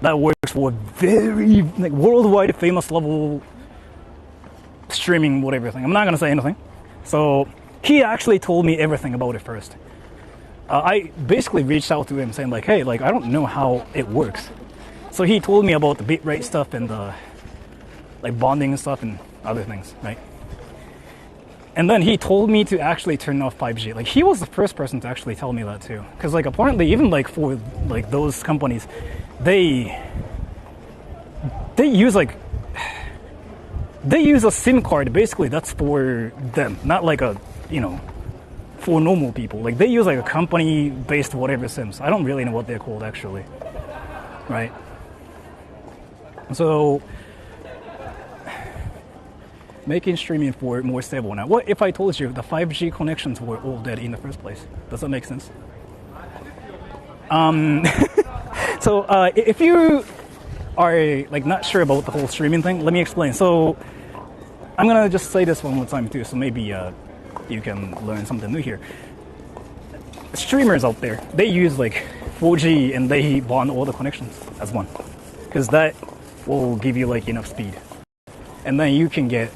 that works for very worldwide famous level streaming whatever thing. I'm not gonna say anything. So he actually told me everything about it first. I basically reached out to him saying hey, I don't know how it works. So he told me about the bitrate stuff and the bonding and stuff and other things, right? And then he told me to actually turn off 5G. He was the first person to actually tell me that too. Because apparently even for those companies, they use they use a SIM card basically that's for them, not for normal people. They use a company based whatever SIMs. I don't really know what they're called actually, right? So making streaming for more stable now. What if I told you the 5G connections were all dead in the first place? Does that make sense? So if you are not sure about the whole streaming thing, let me explain. So I'm gonna just say this one more time too, so maybe you can learn something new here. Streamers out there, they use 4G and they bond all the connections as one, because that will give you enough speed, and then you can get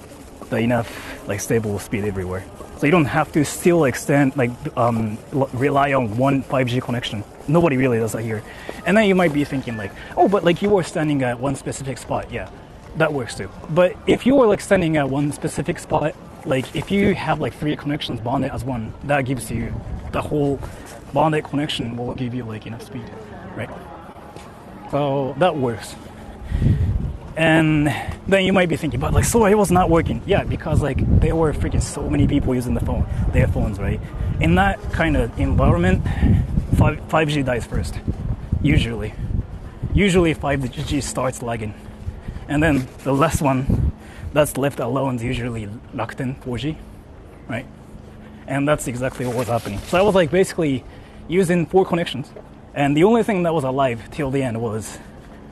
the enough stable speed everywhere. So you don't have to still extend rely on one 5G connection. Nobody really does that here. And then you might be thinking oh, but you are standing at one specific spot. Yeah, that works too. But if you are standing at one specific spot, if you have 3 connections bonded as one, that gives you the whole bonded connection will give you enough speed, right? So that works. And then you might be thinking, but so it was not working. Yeah, because there were freaking so many people using their phones, right? In that kind of environment, 5G dies first, usually. Usually 5G starts lagging. And then the last one that's left alone is usually Rakuten 4G, right? And that's exactly what was happening. So I was basically using 4 connections, and the only thing that was alive till the end was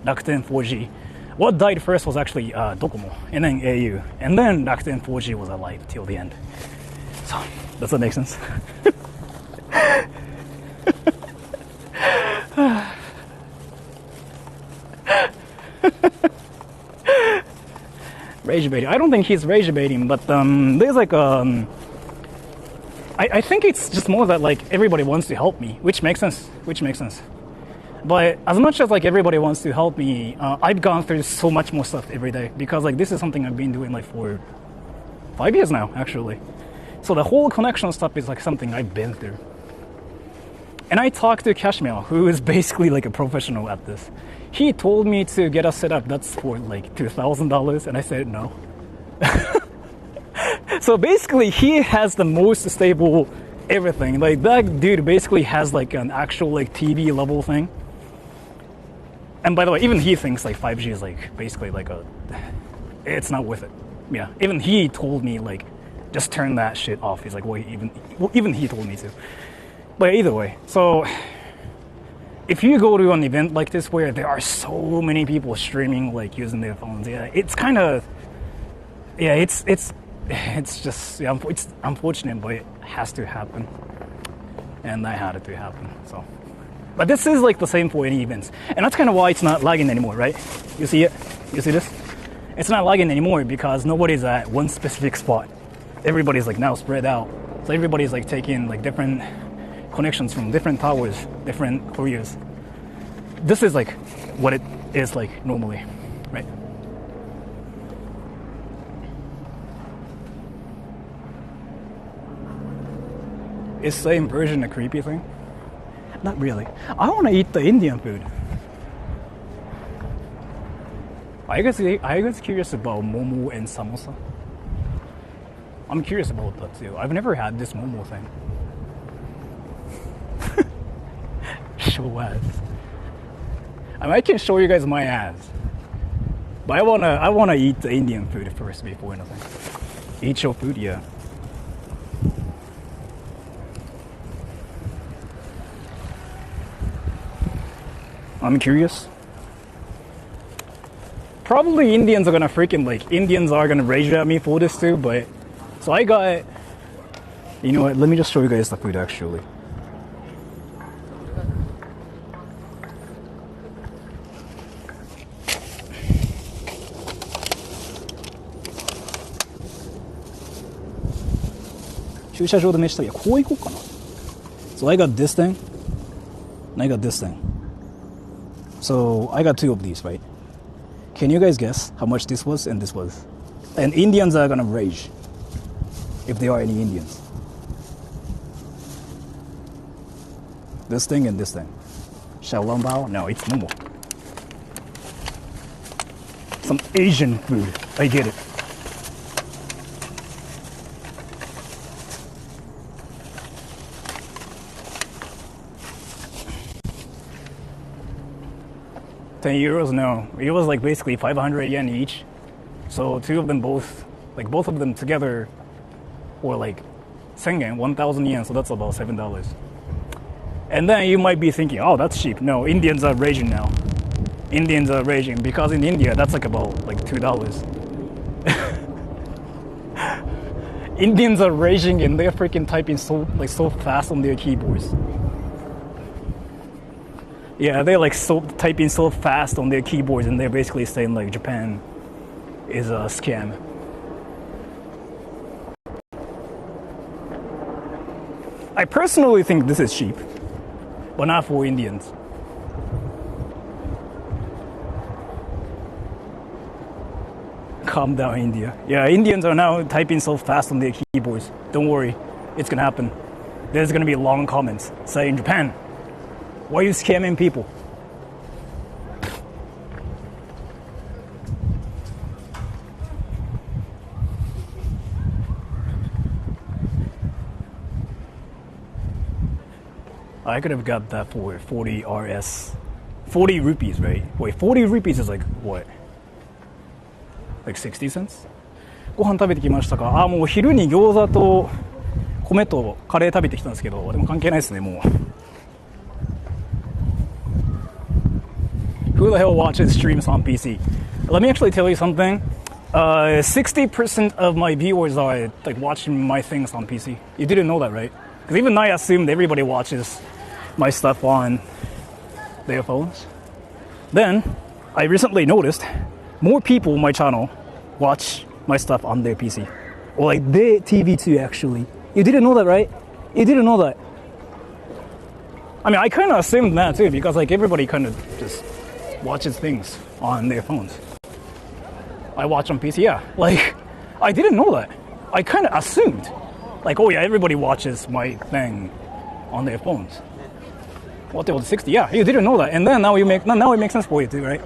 Rakuten 4G. What died first was actually Docomo, and then au, and then Rakuten 4G was alive till the end. So does that make sense? Rage baiting. I don't think he's rage baiting, but there's I think it's just more that everybody wants to help me, which makes sense. But as much as everybody wants to help me, I've gone through so much more stuff every day, because this is something I've been doing for 5 years now actually. So the whole connection stuff is something I've been through. And I talked to Kashmir, who is basically a professional at this. He told me to get a setup that's for $2,000, and I said no. So basically he has the most stable everything. That dude basically has an actual TV level thing. And by the way, even he thinks 5G is basically it's not worth it. Yeah, even he told me just turn that shit off. He's well, even he told me to. But either way, so if you go to an event like this where there are so many people streaming using their phones, yeah, it's kind of, yeah, it's just, yeah, it's unfortunate, but it has to happen, and that had to happen. So, but this is the same for any events, and that's kind of why it's not lagging anymore, right? You see it? You see this? It's not lagging anymore because nobody's at one specific spot. Everybody's now spread out, so everybody's taking different connections from different towers, different carriers. This is what it is normally, right? Is same version a creepy thing? Not really. I want to eat the Indian food. Are you guys curious about momo and samosa? I'm curious about that too. I've never had this momo thing. Show ass. I mean, I can show you guys my ass, but I wanna eat the Indian food first before anything. Eat your food, yeah. I'm curious. Probably Indians are gonna Indians are gonna rage at me for this too, but so I got, you know what, let me just show you guys the food actually. So I got this thing, and I got this thing. So I got two of these, right? Can you guys guess how much this was and this was? And Indians are gonna rage, if there are any Indians. This thing and this thing. Xiaolongbao? No, it's momo. Some Asian food. I get it. €10? No, it was like basically 500 yen each. So two of them both of them together were like 10 yen, 1,000 yen, so that's about $7. And then you might be thinking, oh, that's cheap. No, Indians are raging now. Indians are raging because in India that's like about like $2. Indians are raging and they're freaking typing so fast on their keyboards. Yeah, they're like typing so fast on their keyboards, and they're basically saying like Japan is a scam. I personally think this is cheap, but not for Indians. Calm down, India. Yeah, Indians are now typing so fast on their keyboards. Don't worry, it's gonna happen. There's gonna be long comments saying, Japan, why are you scamming people? I could have got that for 40 RS. 40 rupees, right? Wait, 40 rupees is like what? Like 60 cents? ご飯食べてきましたか？あ、もう昼に餃子と米とカレー食べてきたんですけど、でも関係ないですね、もう。Who the hell watches streams on PC? Let me actually tell you something. 60% of my viewers are like watching my things on PC. You didn't know that, right? Because even I assumed everybody watches my stuff on their phones. Then I recently noticed more people on my channel watch my stuff on their PC. Or like their TV too, actually. You didn't know that, right? You didn't know that. I mean, I kind of assumed that too, because like everybody kind of just watches things on their phones. I watch on PC, yeah. Like, I didn't know that. I kind of assumed, like, oh yeah, everybody watches my thing on their phones. What, they were 60? Yeah, you didn't know that. And then now it makes sense for you too, right?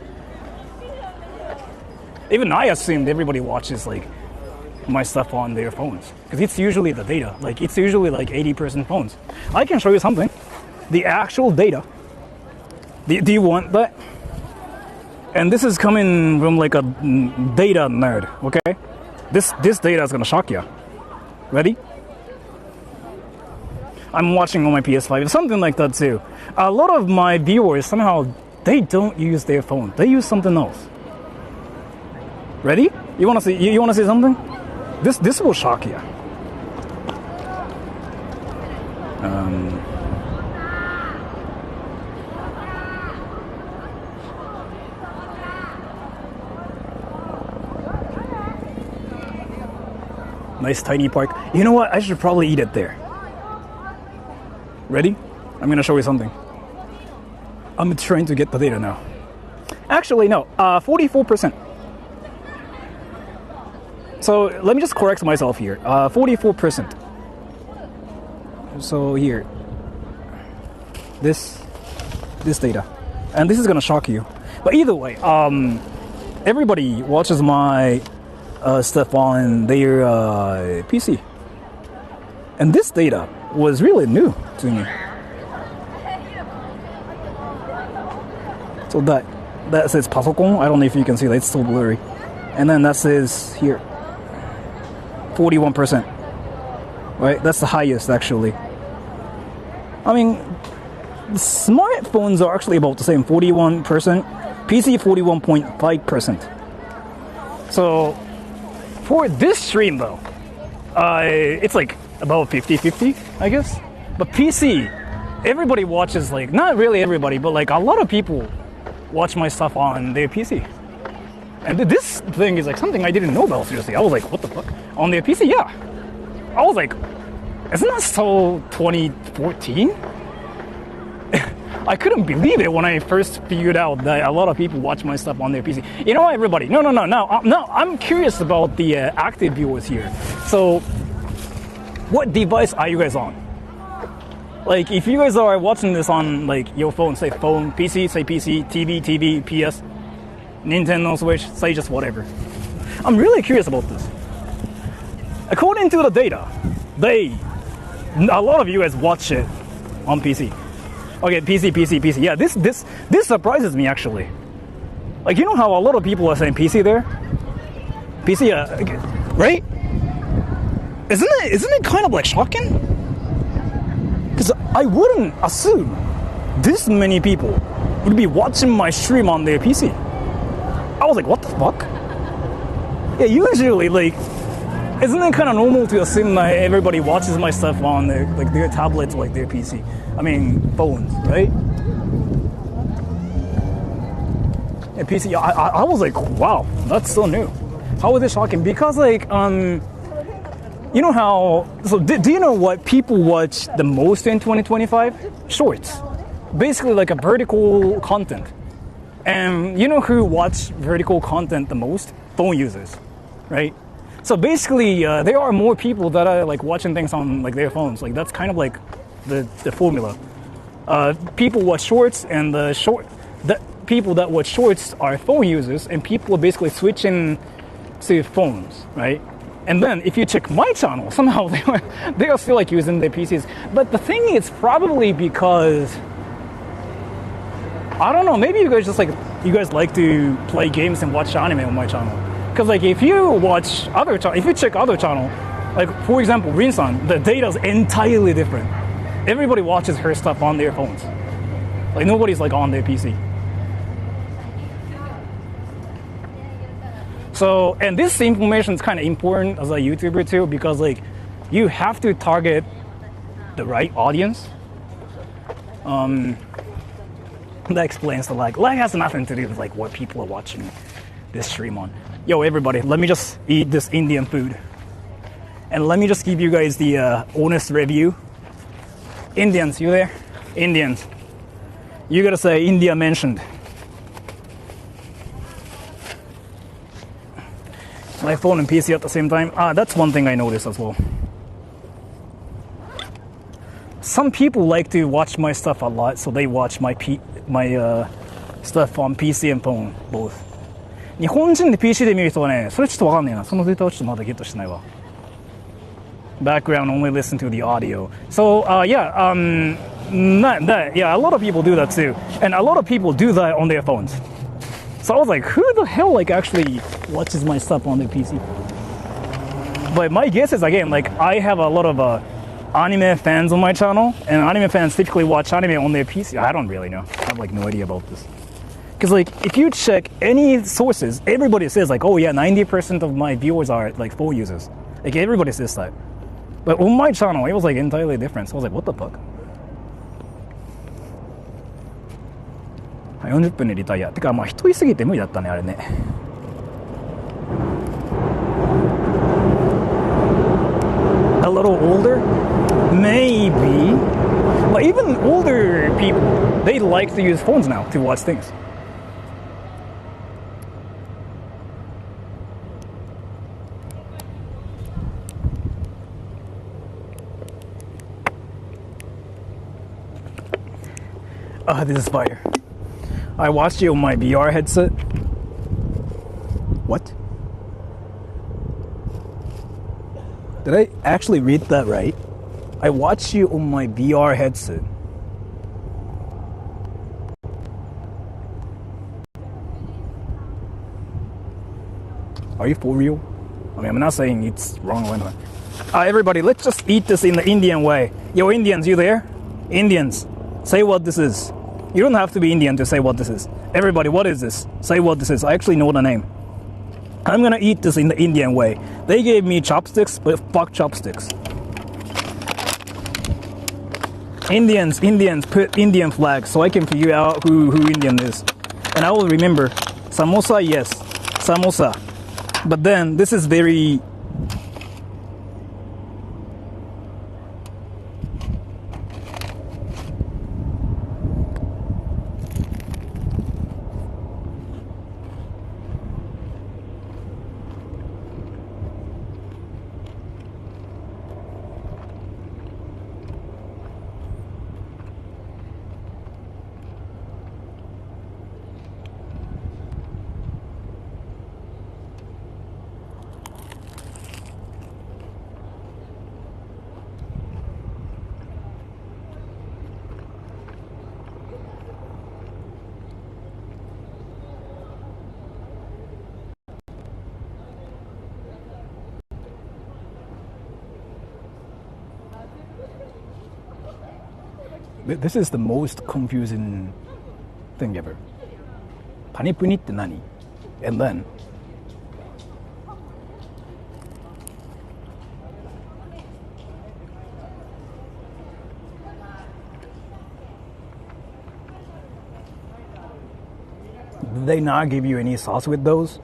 Even I assumed everybody watches like my stuff on their phones, because it's usually the data. Like, it's usually like 80% phones. I can show you something. The actual data. Do you want that? And this is coming from like a data nerd, okay? This data is gonna shock you. Ready? I'm watching on my PS5, something like that too. A lot of my viewers, somehow, they don't use their phone. They use something else. Ready? You wanna see something? This will shock you. Nice tiny park. You know what? I should probably eat it there. Ready? I'm gonna show you something. I'm trying to get the data now. Actually, no. 44%. So let me just correct myself here. 44%. So here. This data. And this is gonna shock you. But either way, everybody watches my stuff on their PC. And this data was really new to me. So that says パソコン. I don't know if you can see that. It's so blurry. And then that says here 41%. Right? That's the highest actually. I mean, smartphones are actually about the same, 41%. PC 41.5%. So for this stream though, it's like about 50-50, I guess. But PC, everybody watches, like, not really everybody, but like a lot of people watch my stuff on their PC. And this thing is like something I didn't know about, seriously. I was like, what the fuck? On their PC? Yeah. I was like, isn't that so 2014? I couldn't believe it when I first figured out that a lot of people watch my stuff on their PC. You know what, everybody? No. I'm curious about the active viewers here. So, what device are you guys on? Like, if you guys are watching this on, like, your phone, say phone, PC, say PC, TV, PS, Nintendo Switch, say just whatever. I'm really curious about this. According to the data, a lot of you guys watch it on PC. Okay, PC. Yeah, this surprises me actually. Like, you know how a lot of people are saying PC there? PC, right? Isn't it kind of like shocking? Because I wouldn't assume this many people would be watching my stream on their PC. I was like, what the fuck? Yeah, usually, like, isn't it kind of normal to assume that everybody watches my stuff on their tablets, like their PC? I mean, phones, right? And PC, I was like, wow, that's so new. How is it shocking? Because, like, you know how, so do you know what people watch the most in 2025? Shorts. Basically like a vertical content. And you know who watch vertical content the most? Phone users, right? So basically, there are more people that are like watching things on like their phones. Like that's kind of like the formula. People watch shorts, and the people that watch shorts are phone users, and people are basically switching to phones, right? And then if you check my channel, somehow they are still like using their PCs. But the thing is probably because, I don't know, maybe you guys like to play games and watch anime on my channel. Because like if you check other channel, like for example, Rin-san, the data is entirely different. Everybody watches her stuff on their phones. Like nobody's like on their PC. So, and this information is kind of important as a YouTuber too, because like you have to target the right audience. That explains the lag. Lag has nothing to do with like what people are watching this stream on. Yo, everybody, let me just eat this Indian food. And let me just give you guys the honest review. Indians, you there? Indians. You gotta say India mentioned. My phone and PC at the same time. That's one thing I noticed as well. Some people like to watch my stuff a lot, so they watch my stuff on PC and phone, both. 日本人で PC で見る人はね、それちょっとわかんねえな。そのデータをちょっとまだゲットしてないわ。Background only listen to the audio. So yeah, not that. Yeah, a lot of people do that too, and a lot of people do that on their phones. So I was like, who the hell like actually watches my stuff on their PC? But my guess is, again, like I have a lot of anime fans on my channel, and anime fans typically watch anime on their PC. I don't really know. I have like no idea about this. Because like if you check any sources, everybody says like, oh yeah, 90% of my viewers are like phone users. Like everybody says that. But on my channel, it was like entirely different. So I was like, what the fuck? 40分でリタイア。てかまあ人いすぎて無理だったねあれね。A little older, maybe. But even older people, they like to use phones now to watch things. This is fire. I watched you on my VR headset. What? Did I actually read that right? I watched you on my VR headset. Are you for real? I mean, I'm not saying it's wrong or anything. Everybody, let's just eat this in the Indian way. Yo, Indians, you there? Indians, say what this is. You don't have to be Indian to say what this is. Everybody, what is this? Say what this is. I actually know the name. I'm gonna eat this in the Indian way. They gave me chopsticks, but fuck chopsticks. Indians, put Indian flag so I can figure out who Indian is. And I will remember, samosa, yes, samosa. But then, this is very... This is the most confusing thing ever. Panipuniって何? And then did they not give you any sauce with those?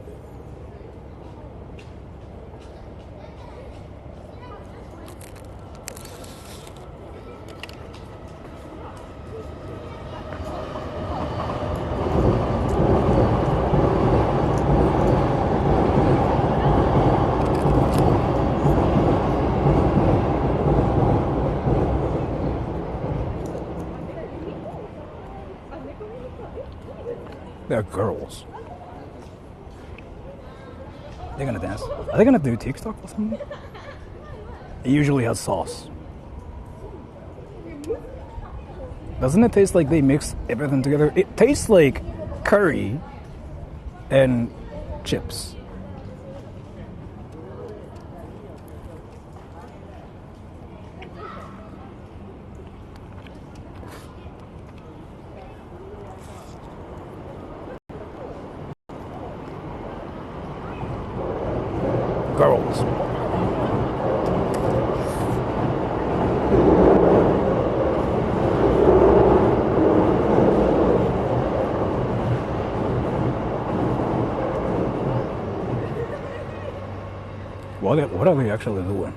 They're girls. They're gonna dance. Are they gonna do TikTok or something? It usually has sauce. Doesn't it taste like they mix everything together? It tastes like curry and chips. Girls. What are they actually doing?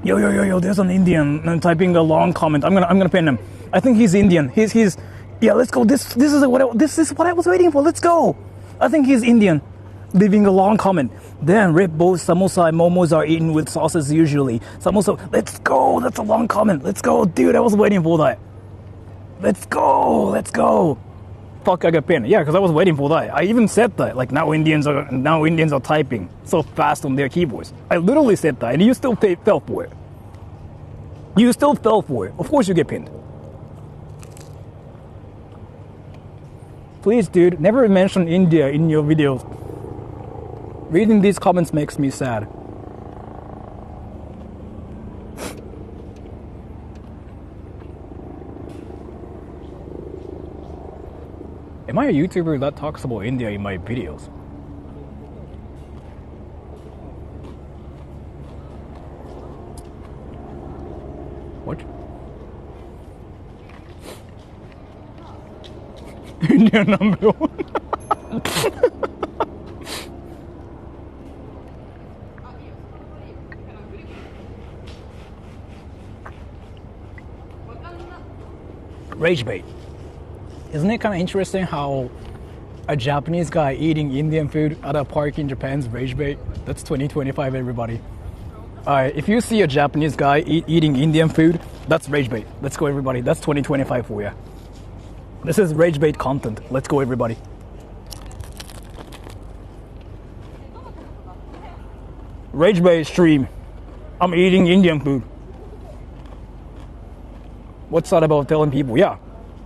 Yo, there's an Indian typing a long comment. I'm gonna pin him. I think he's Indian. He's yeah, let's go. This is what I was waiting for. Let's go. I think he's Indian. Leaving a long comment. Then both samosa and momos are eaten with sauces usually. Samosa, let's go. That's a long comment. Let's go, dude. I was waiting for that. Let's go. Fuck, I got pinned. Yeah, because I was waiting for that. I even said that. Like now Indians are typing so fast on their keyboards. I literally said that, and you still fell for it. You still fell for it. Of course you get pinned. Please, dude, never mention India in your videos. Reading these comments makes me sad. Am I a YouTuber that talks about India in my videos? What? India number one. Rage bait. Isn't it kind of interesting how a Japanese guy eating Indian food at a park in Japan's rage bait? That's 2025, everybody. Alright, if you see a Japanese guy eating Indian food, that's rage bait. Let's go, everybody. That's 2025 for you. This is rage bait content. Let's go, everybody. Rage bait stream. I'm eating Indian food. What's that about telling people? Yeah,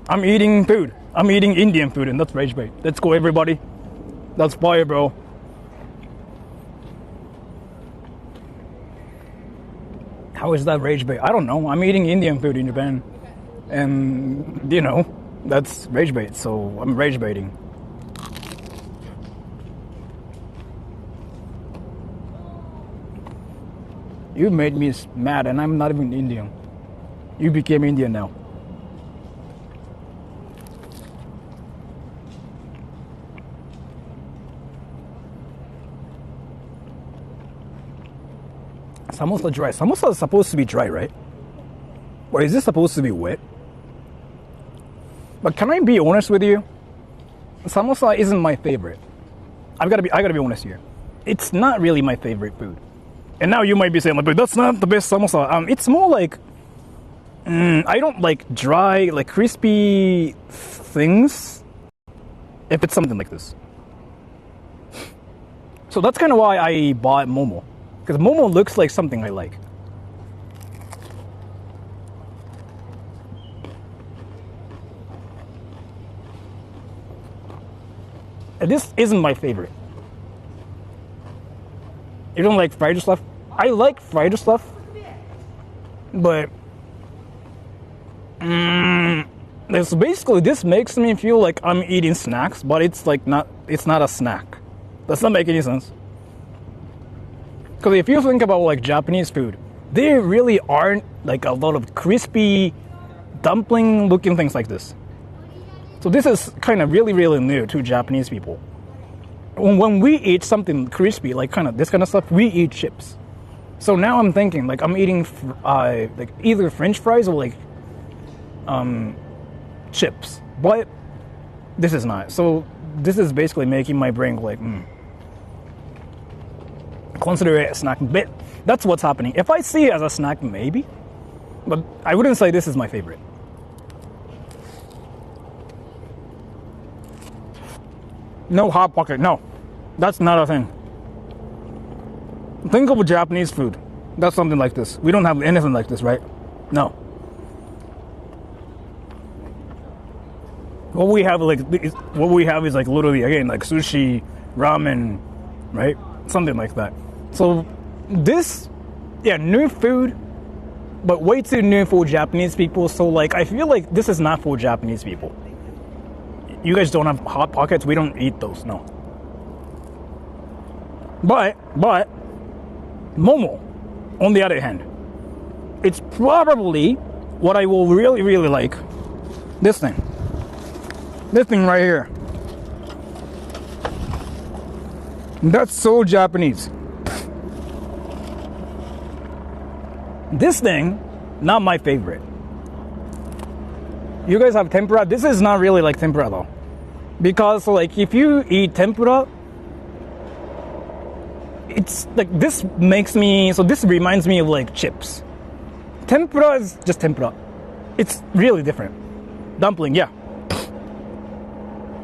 I'm eating food. I'm eating Indian food, and that's rage bait. Let's go, everybody. That's fire, bro. How is that rage bait? I don't know. I'm eating Indian food in Japan, and you know, that's rage bait. So I'm rage baiting. You made me mad, and I'm not even Indian. You became Indian now. Samosa dry. Samosa is supposed to be dry, right? Or is this supposed to be wet? But can I be honest with you? Samosa isn't my favorite. I gotta be honest here. It's not really my favorite food. And now you might be saying, like, but that's not the best samosa. It's more like, I don't like dry, like crispy things. If it's something like this. So that's kind of why I bought Momo. Because Momo looks like something I like. And this isn't my favorite. You don't like fried stuff? I like fried stuff. But this makes me feel like I'm eating snacks, but it's not a snack. Does not make any sense. Because if you think about like Japanese food, there really aren't like a lot of crispy dumpling looking things like this. So this is kind of really, really new to Japanese people. When we eat something crispy, like this kind of stuff, we eat chips. So now I'm thinking like I'm eating like either French fries or like chips, but this is not. So this is basically making my brain like, consider it a snack. But that's what's happening. If I see it as a snack, maybe, but I wouldn't say this is my favorite. No hot pocket. No, that's not a thing. Think of Japanese food. That's something like this. We don't have anything like this, right? No. What we have is like literally again like sushi, ramen, right? Something like that. So this, new food, but way too new for Japanese people. So like I feel like this is not for Japanese people. You guys don't have hot pockets. We don't eat those. No. But Momo, on the other hand, it's probably what I will really, really like. This thing right here. That's so Japanese. This thing, not my favorite. You guys have tempura. This is not really like tempura though. Because like if you eat tempura, it's like this reminds me of like chips. Tempura is just tempura. It's really different. Dumpling, yeah.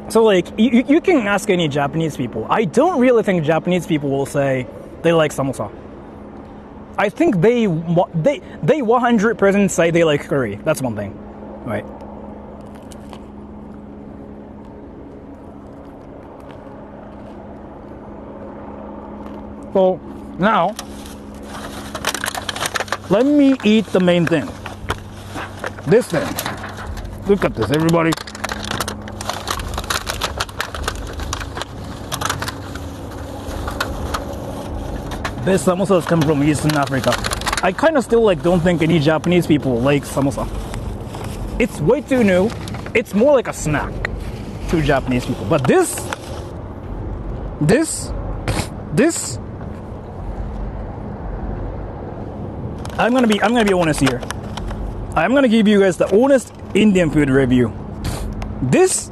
So like you can ask any Japanese people. I don't really think Japanese people will say they like samosa. I think they 100% say they like curry. That's one thing, right? So now, let me eat the main thing. This thing. Look at this, everybody. This samosas come from Eastern Africa. I kind of still like don't think any Japanese people like samosa. It's way too new. It's more like a snack to Japanese people. But this, I'm gonna be honest here. I'm gonna give you guys the honest Indian food review. This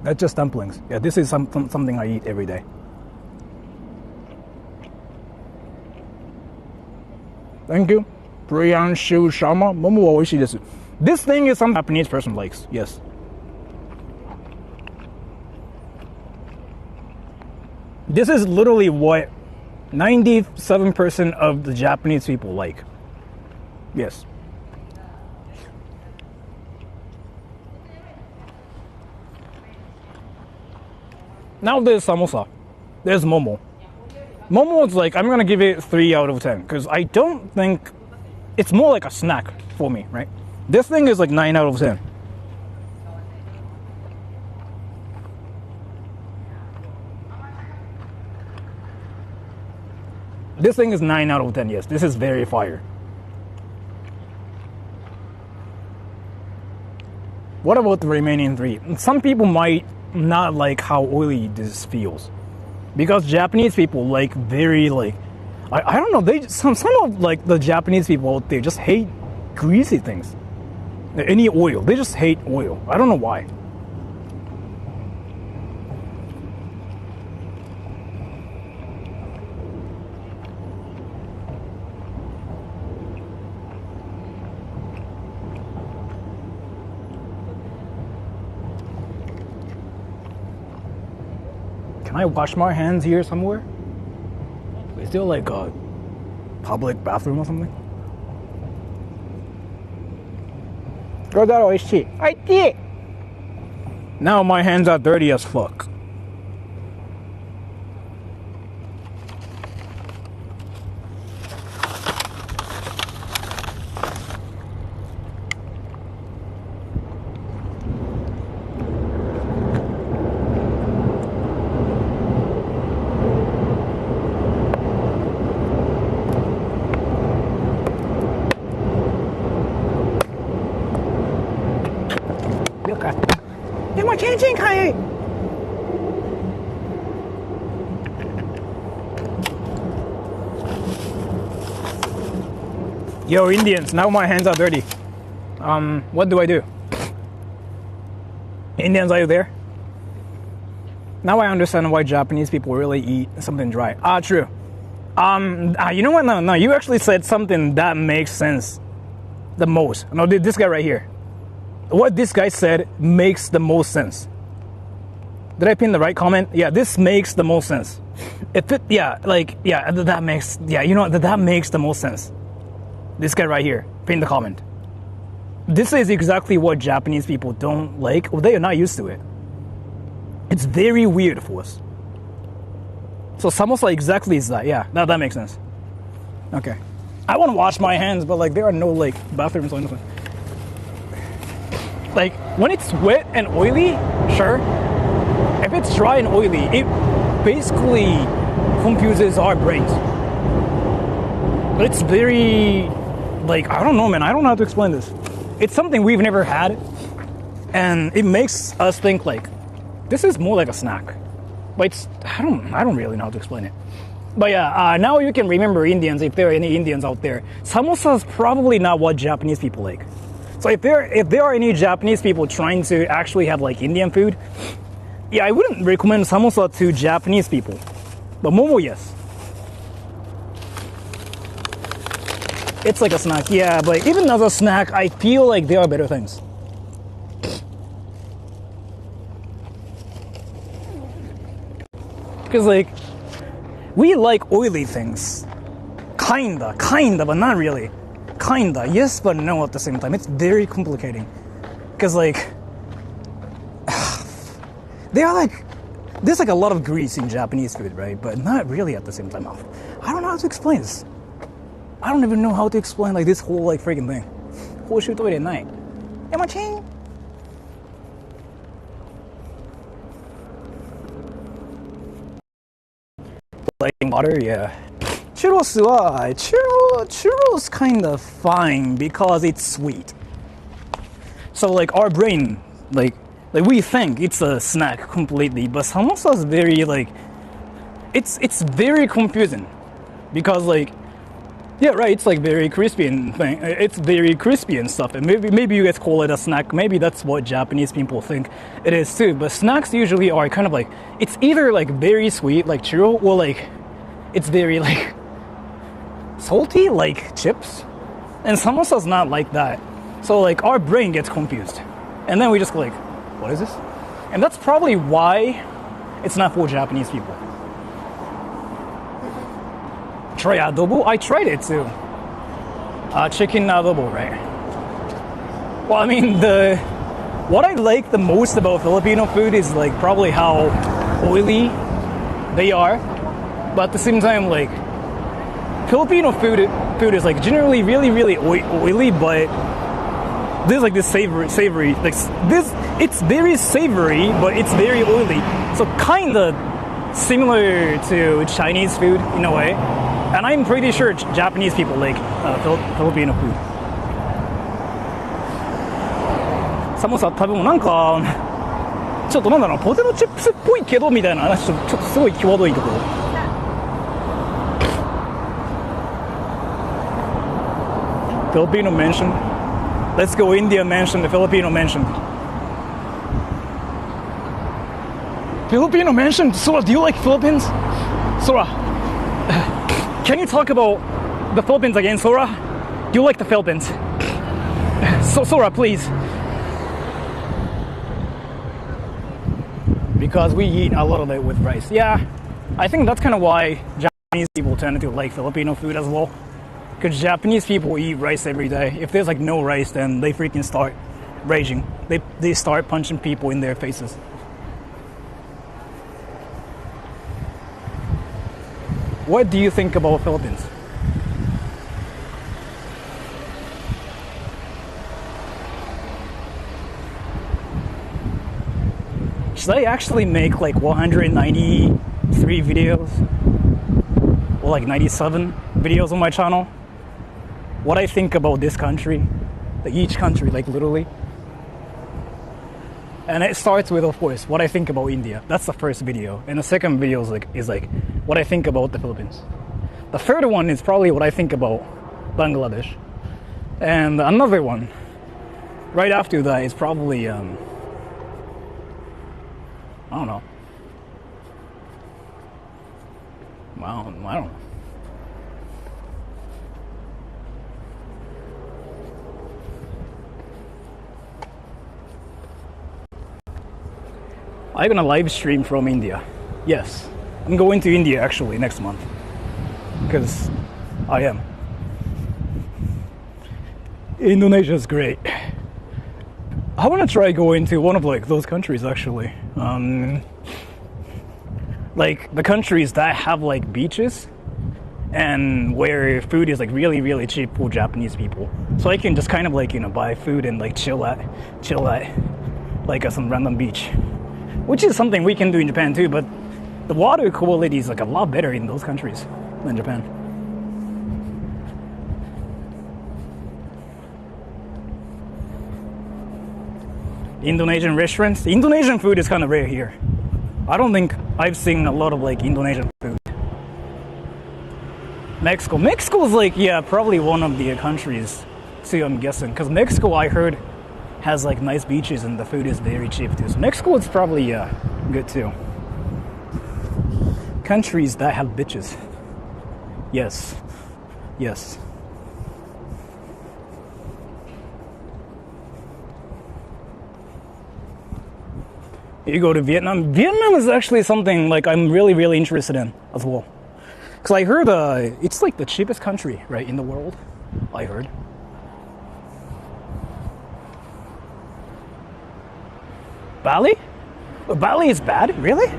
That's just dumplings. Yeah, this is something I eat every day. Thank you. Priyanshu Sharma. Momo wa oishii desu. This thing is some Japanese person likes. Yes. This is literally what 97% of the Japanese people like. Yes. Now there's samosa. There's momo. Momo is like, I'm gonna give it 3 out of 10 because I don't think it's more like a snack for me, right? This thing is like 9 out of 10. This thing is 9 out of 10, yes. This is very fire. What about the remaining 3? Some people might not like how oily this feels. Because Japanese people like very like, I don't know, they some of like the Japanese people out there just hate greasy things. Any oil, they just hate oil. I don't know why. Can I wash my hands here somewhere? Is there like a public bathroom or something? Now my hands are dirty as fuck. Yo, Indians, now my hands are dirty. What do I do? Indians, are you there? Now I understand why Japanese people really eat something dry. True. You know what? No, you actually said something that makes sense the most. No, this guy right here. What this guy said makes the most sense. Did I pin the right comment? Yeah, this makes the most sense. That makes the most sense. This guy right here, pin the comment. This is exactly what Japanese people don't like, or they are not used to it. It's very weird for us. So samosa exactly is that. Yeah, that makes sense. Okay. I want to wash my hands, but like there are no like bathrooms or anything. Like when it's wet and oily, sure. If it's dry and oily, it basically confuses our brains. But it's very, like, I don't know, man. I don't know how to explain this. It's something we've never had, and it makes us think like, this is more like a snack. But it's, I don't really know how to explain it. But yeah, now you can remember Indians, if there are any Indians out there. Samosa is probably not what Japanese people like. So if there are any Japanese people trying to actually have like Indian food, yeah, I wouldn't recommend samosa to Japanese people. But momo, yes. It's like a snack, yeah, but even as a snack, I feel like there are better things. Because like, we like oily things. Kinda, but not really. Kinda, yes but no at the same time. It's very complicating. Because like, there's like a lot of grease in Japanese food, right? But not really at the same time. I don't know how to explain this. I don't even know how to explain like this whole like freaking thing. Horseshoe toilet night. Yamachin. Like water, yeah. Churros kind of fine because it's sweet. So like our brain, like we think it's a snack completely, but samosa is very like, it's very confusing because like Yeah, right. It's like very crispy and thing. It's very crispy and stuff. And maybe you guys call it a snack. Maybe that's what Japanese people think it is too. But snacks usually are kind of like, it's either like very sweet, like churro, or like it's very like salty, like chips. And samosa's not like that. So like our brain gets confused, and then we just go like, what is this? And that's probably why it's not for Japanese people. Try adobo? I tried it too. Chicken adobo, right? Well, I mean, what I like the most about Filipino food is like probably how oily they are, but at the same time, like Filipino food is like generally really oily, but there's like this savory, like this. It's very savory, but it's very oily. So kind of similar to Chinese food in a way. And I'm pretty sure Japanese people like Filipino food. サモサ食べもなんかちょっとなんだろうポテトチップスっぽいけどみたいなちょっとすごい際どいところ。Filipino mention. Let's go India mention the Filipino mention. Filipino mention. Sora, do you like Philippines? Sora. Can you talk about the Philippines again, Sora? Do you like the Philippines? So, Sora, please. Because we eat a lot of it with rice. Yeah, I think that's kind of why Japanese people tend to like Filipino food as well. Because Japanese people eat rice every day. If there's like no rice, then they freaking start raging. They start punching people in their faces. What do you think about Philippines? Should I actually make like 193 videos? Or like 97 videos on my channel? What I think about this country? Like each country, like literally. And it starts with, of course, what I think about India. That's the first video. And the second video is like what I think about the Philippines. The third one is probably what I think about Bangladesh. And another one, right after that, is probably, I don't know. I don't know. I'm gonna live stream from India. Yes, I'm going to India actually next month. Because I am. Indonesia is great. I wanna try going to one of like those countries actually. Like the countries that have like beaches and where food is like really cheap for Japanese people. So I can just kind of like, you know, buy food and like chill at like some random beach. Which is something we can do in Japan too, but the water quality is like a lot better in those countries than Japan. Indonesian restaurants. Indonesian food is kind of rare here. I don't think I've seen a lot of like Indonesian food. Mexico is like, yeah, probably one of the countries too, I'm guessing. Because Mexico, I heard, has like nice beaches and the food is very cheap too. So Mexico is probably good too. Countries that have bitches. Yes. You go to Vietnam. Vietnam is actually something like I'm really interested in as well. Because I heard it's like the cheapest country, right, in the world. I heard. Bali? Bali is bad? Really?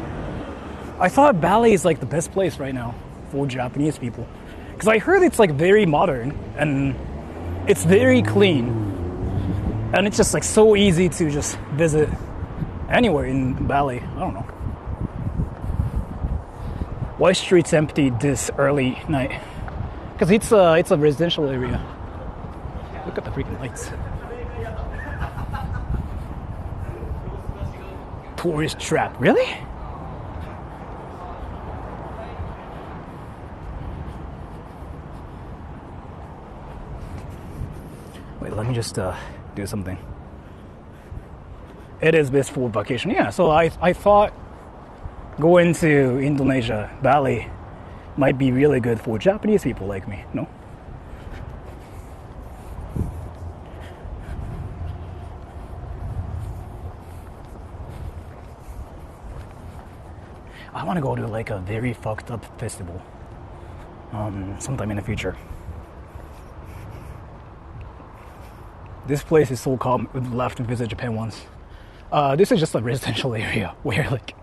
I thought Bali is like the best place right now for Japanese people. Because I heard it's like very modern and it's very clean. And it's just like so easy to just visit anywhere in Bali. I don't know. Why streets empty this early night? Because it's a residential area. Look at the freaking lights. Tourist trap, really? Wait, let me just do something. It is best for vacation. Yeah, so I thought going to Indonesia, Bali, might be really good for Japanese people like me, no? I want to go to like a very fucked up festival sometime in the future. This place is so calm. We'd love to visit Japan once. This is just a residential area where like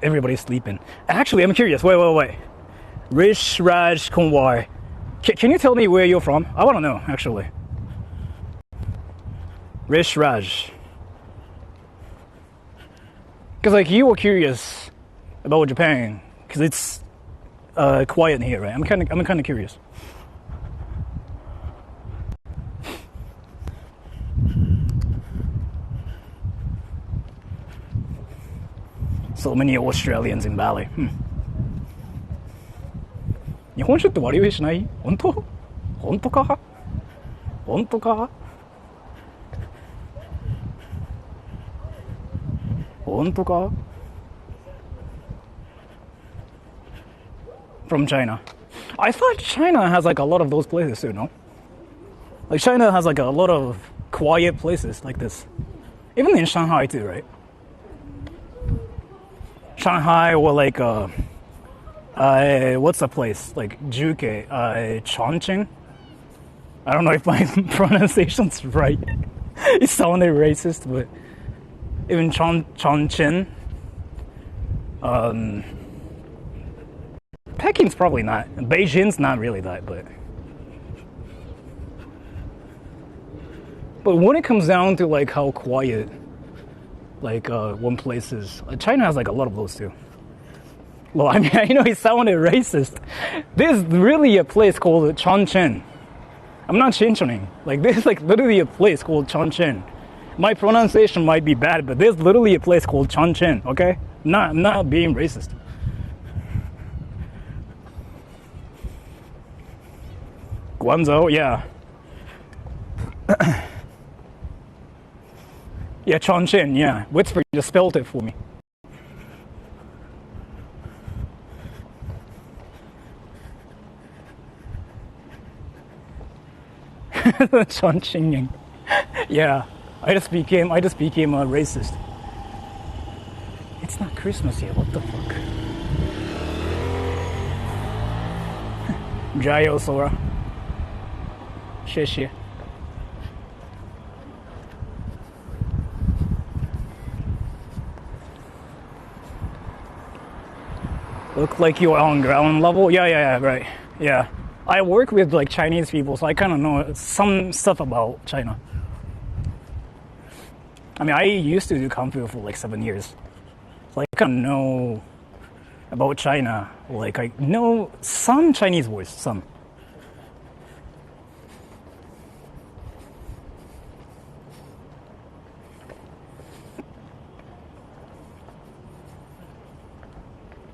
everybody's sleeping. Actually, I'm curious. Wait. Rish Raj Kunwar. Can you tell me where you're from? I want to know, actually. Rish Raj. Because like you were curious about Japan, because it's quiet here, right? I'm kind of curious. So many Australians in Bali. 日本酒って割り売りしない？本当か？本当か？ From China. I thought China has like a lot of those places too, no? Like China has like a lot of quiet places like this. Even in Shanghai too, right? Shanghai or like what's the place? Like Juke, Chongqing? I don't know if my pronunciation's right. It sounded racist, but even Chongqing. Peking's probably not. Beijing's not really that, but when it comes down to like how quiet like one place is, China has like a lot of those too. Well, I mean, I know it sounded racist. There's really a place called Chongqing. I'm not mentioning. Like there's like literally a place called Chongqing. My pronunciation might be bad, but there's literally a place called Chongqing, okay? Not being racist. Guangzhou, yeah. Yeah, Chongqing, yeah. Whitspring just spelled it for me. Chongqing. Yeah. I just became a racist. It's not Christmas yet, what the fuck? Jayo Sora. 谢谢. Look like you're on ground level? Yeah, right. Yeah. I work with like Chinese people, so I kind of know some stuff about China. I mean, I used to do Kung Fu for like 7 years. So I kind of know about China. Like, I know some Chinese words, some.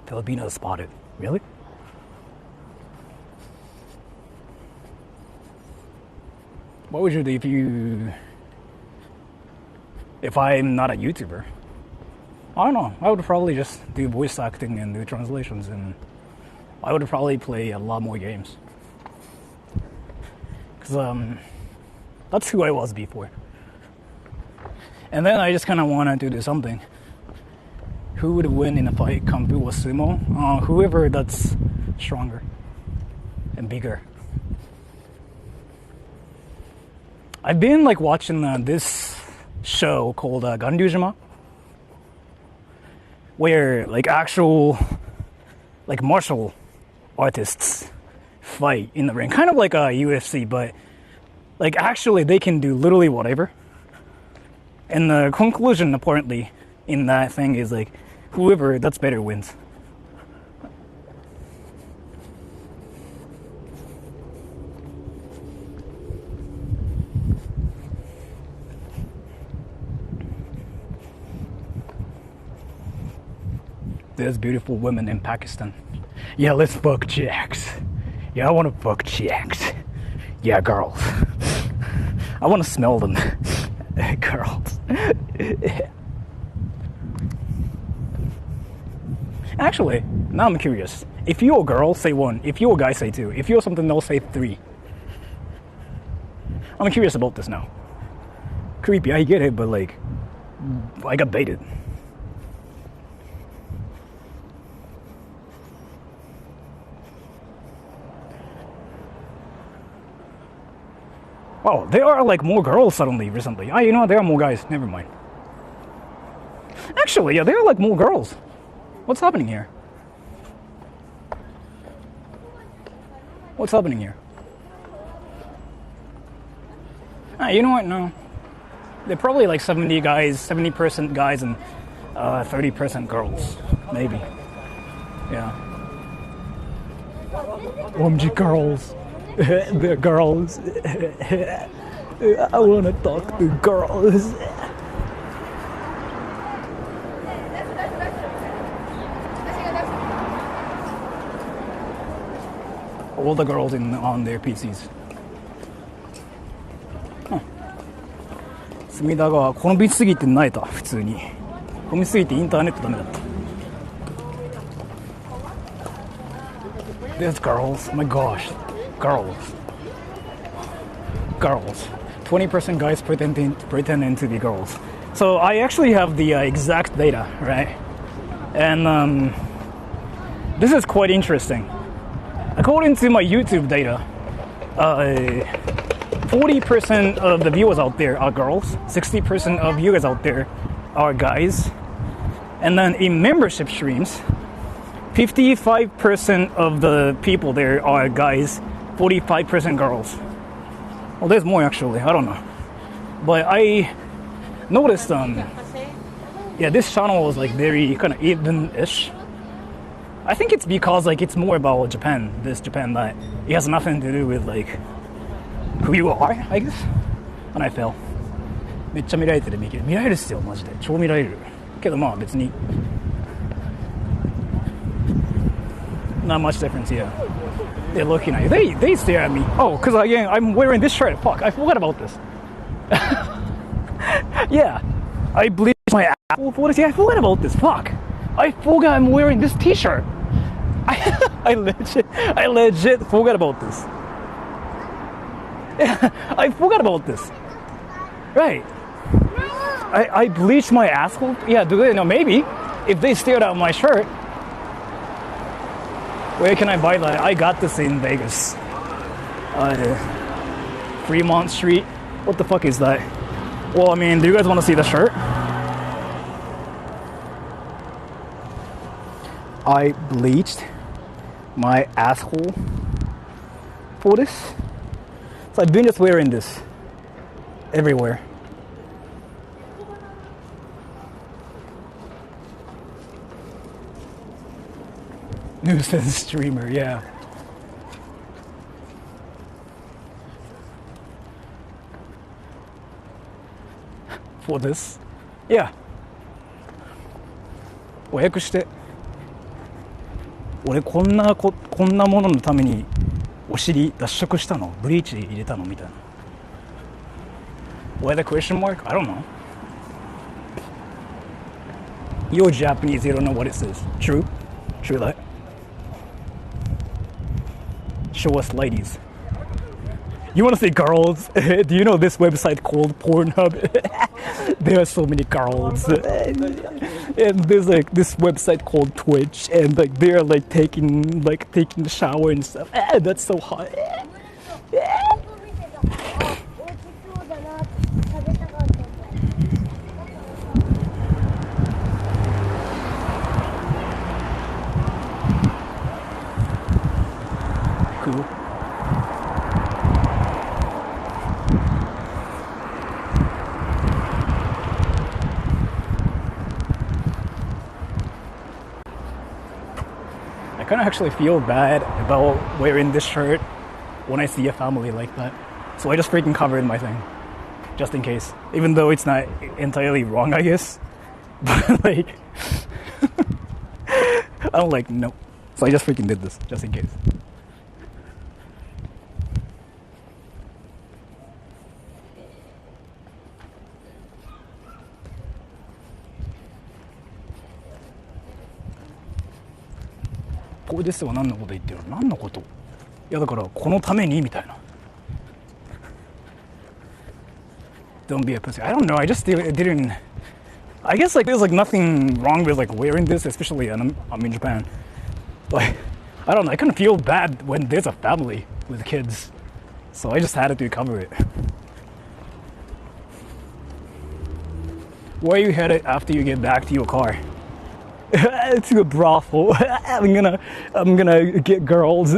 Filipino spotted. Really? What would you do if I'm not a YouTuber? I don't know. I would probably just do voice acting and do translations, and I would probably play a lot more games. Because that's who I was before. And then I just kind of wanted to do something. Who would win in a fight, Kung Fu or Sumo? Whoever that's stronger and bigger. I've been like watching this show called Ganryujima, where like actual like martial artists fight in the ring, kind of like a UFC, but like actually they can do literally whatever. And the conclusion apparently in that thing is like whoever that's better wins. There's beautiful women in Pakistan. Yeah, let's fuck chicks. Yeah, I want to fuck chicks. Yeah, girls. I want to smell them. Girls. Actually, now I'm curious. If you're a girl, say 1. If you're a guy, say 2. If you're something else, say 3. I'm curious about this now. Creepy, I get it, but like, I got baited. Oh, there are like more girls suddenly recently. You know what? There are more guys. Never mind. Actually, yeah, there are like more girls. What's happening here? What's happening here? You know what? No. They're probably like 70 guys, 70% guys and 30% girls. Maybe. Yeah. OMG girls. They're girls. I want to talk to girls. All the girls on their PCs. 隅田川、このビーチすぎて泣いた、普通に。混みすぎてインターネットダメだった。There's girls. My gosh. Girls. 20% guys pretending to be girls. So I actually have the exact data, right? And this is quite interesting. According to my YouTube data, 40% of the viewers out there are girls, 60% of viewers out there are guys, and then in membership streams, 55% of the people there are guys, 45% girls. Well, there's more actually, I don't know. But I noticed, this channel was like very kind of even-ish. I think it's because like it's more about Japan, that it has nothing to do with like who you are, I guess. And I fell. めっちゃ見られてる見られるっすよマジで超見られるけどまあ別に not much difference, yeah. They're looking at you. They stare at me. Oh, because again, I'm wearing this shirt. Fuck, I forgot about this. Yeah, I bleached my apple for this. Yeah, I forgot about this. Fuck, I forgot I'm wearing this T-shirt. I legit forgot about this. Yeah, I forgot about this. Right. I bleached my asshole. Yeah, do they know? Maybe if they stared at my shirt. Where can I buy that? I got this in Vegas. Fremont Street. What the fuck is that? Well, I mean, do you guys want to see the shirt? I bleached my asshole for this. So I've been just wearing this everywhere. Nuisance streamer, yeah. For this? Yeah. 和訳して。俺こんなもののためにお尻脱色したの？ブリーチ入れたのみたいな。Why the question mark? I don't know. You're Japanese, you don't know what it says. True that. Show us ladies. You want to say girls? Do you know this website called Pornhub? There are so many girls. And there's like this website called Twitch, and like they're like taking the shower and stuff. That's so hot. Cool. I kind of actually feel bad about wearing this shirt when I see a family like that. So I just freaking covered my thing. Just in case. Even though it's not entirely wrong, I guess. But like... I don't like, no. So I just freaking did this, just in case. これですは何のこと言ってるの？何のこと？いやだからこのためにみたいな。Don't be a pussy. I don't know. I just didn't. I guess like there's like nothing wrong with like wearing this, especially I'm in Japan. Like I don't know. I kind of feel bad when there's a family with kids, so I just had to cover it. Where are you headed after you get back to your car? To a brothel. I'm gonna get girls.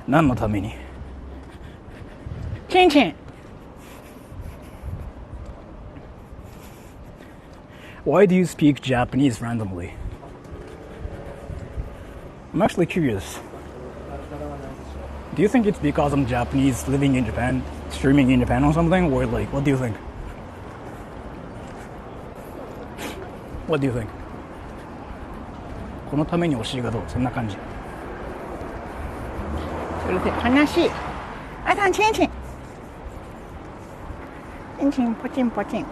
何のために？チンチン。Why do you speak Japanese randomly? I'm actually curious. Do you think it's because I'm Japanese living in Japan, streaming in Japan or something? Or like, what do you think? What do you think? このためにお尻がどう？そんな感じ。うるせえ、悲しい。あさん、チンチン。チンチン、ポチンポチン。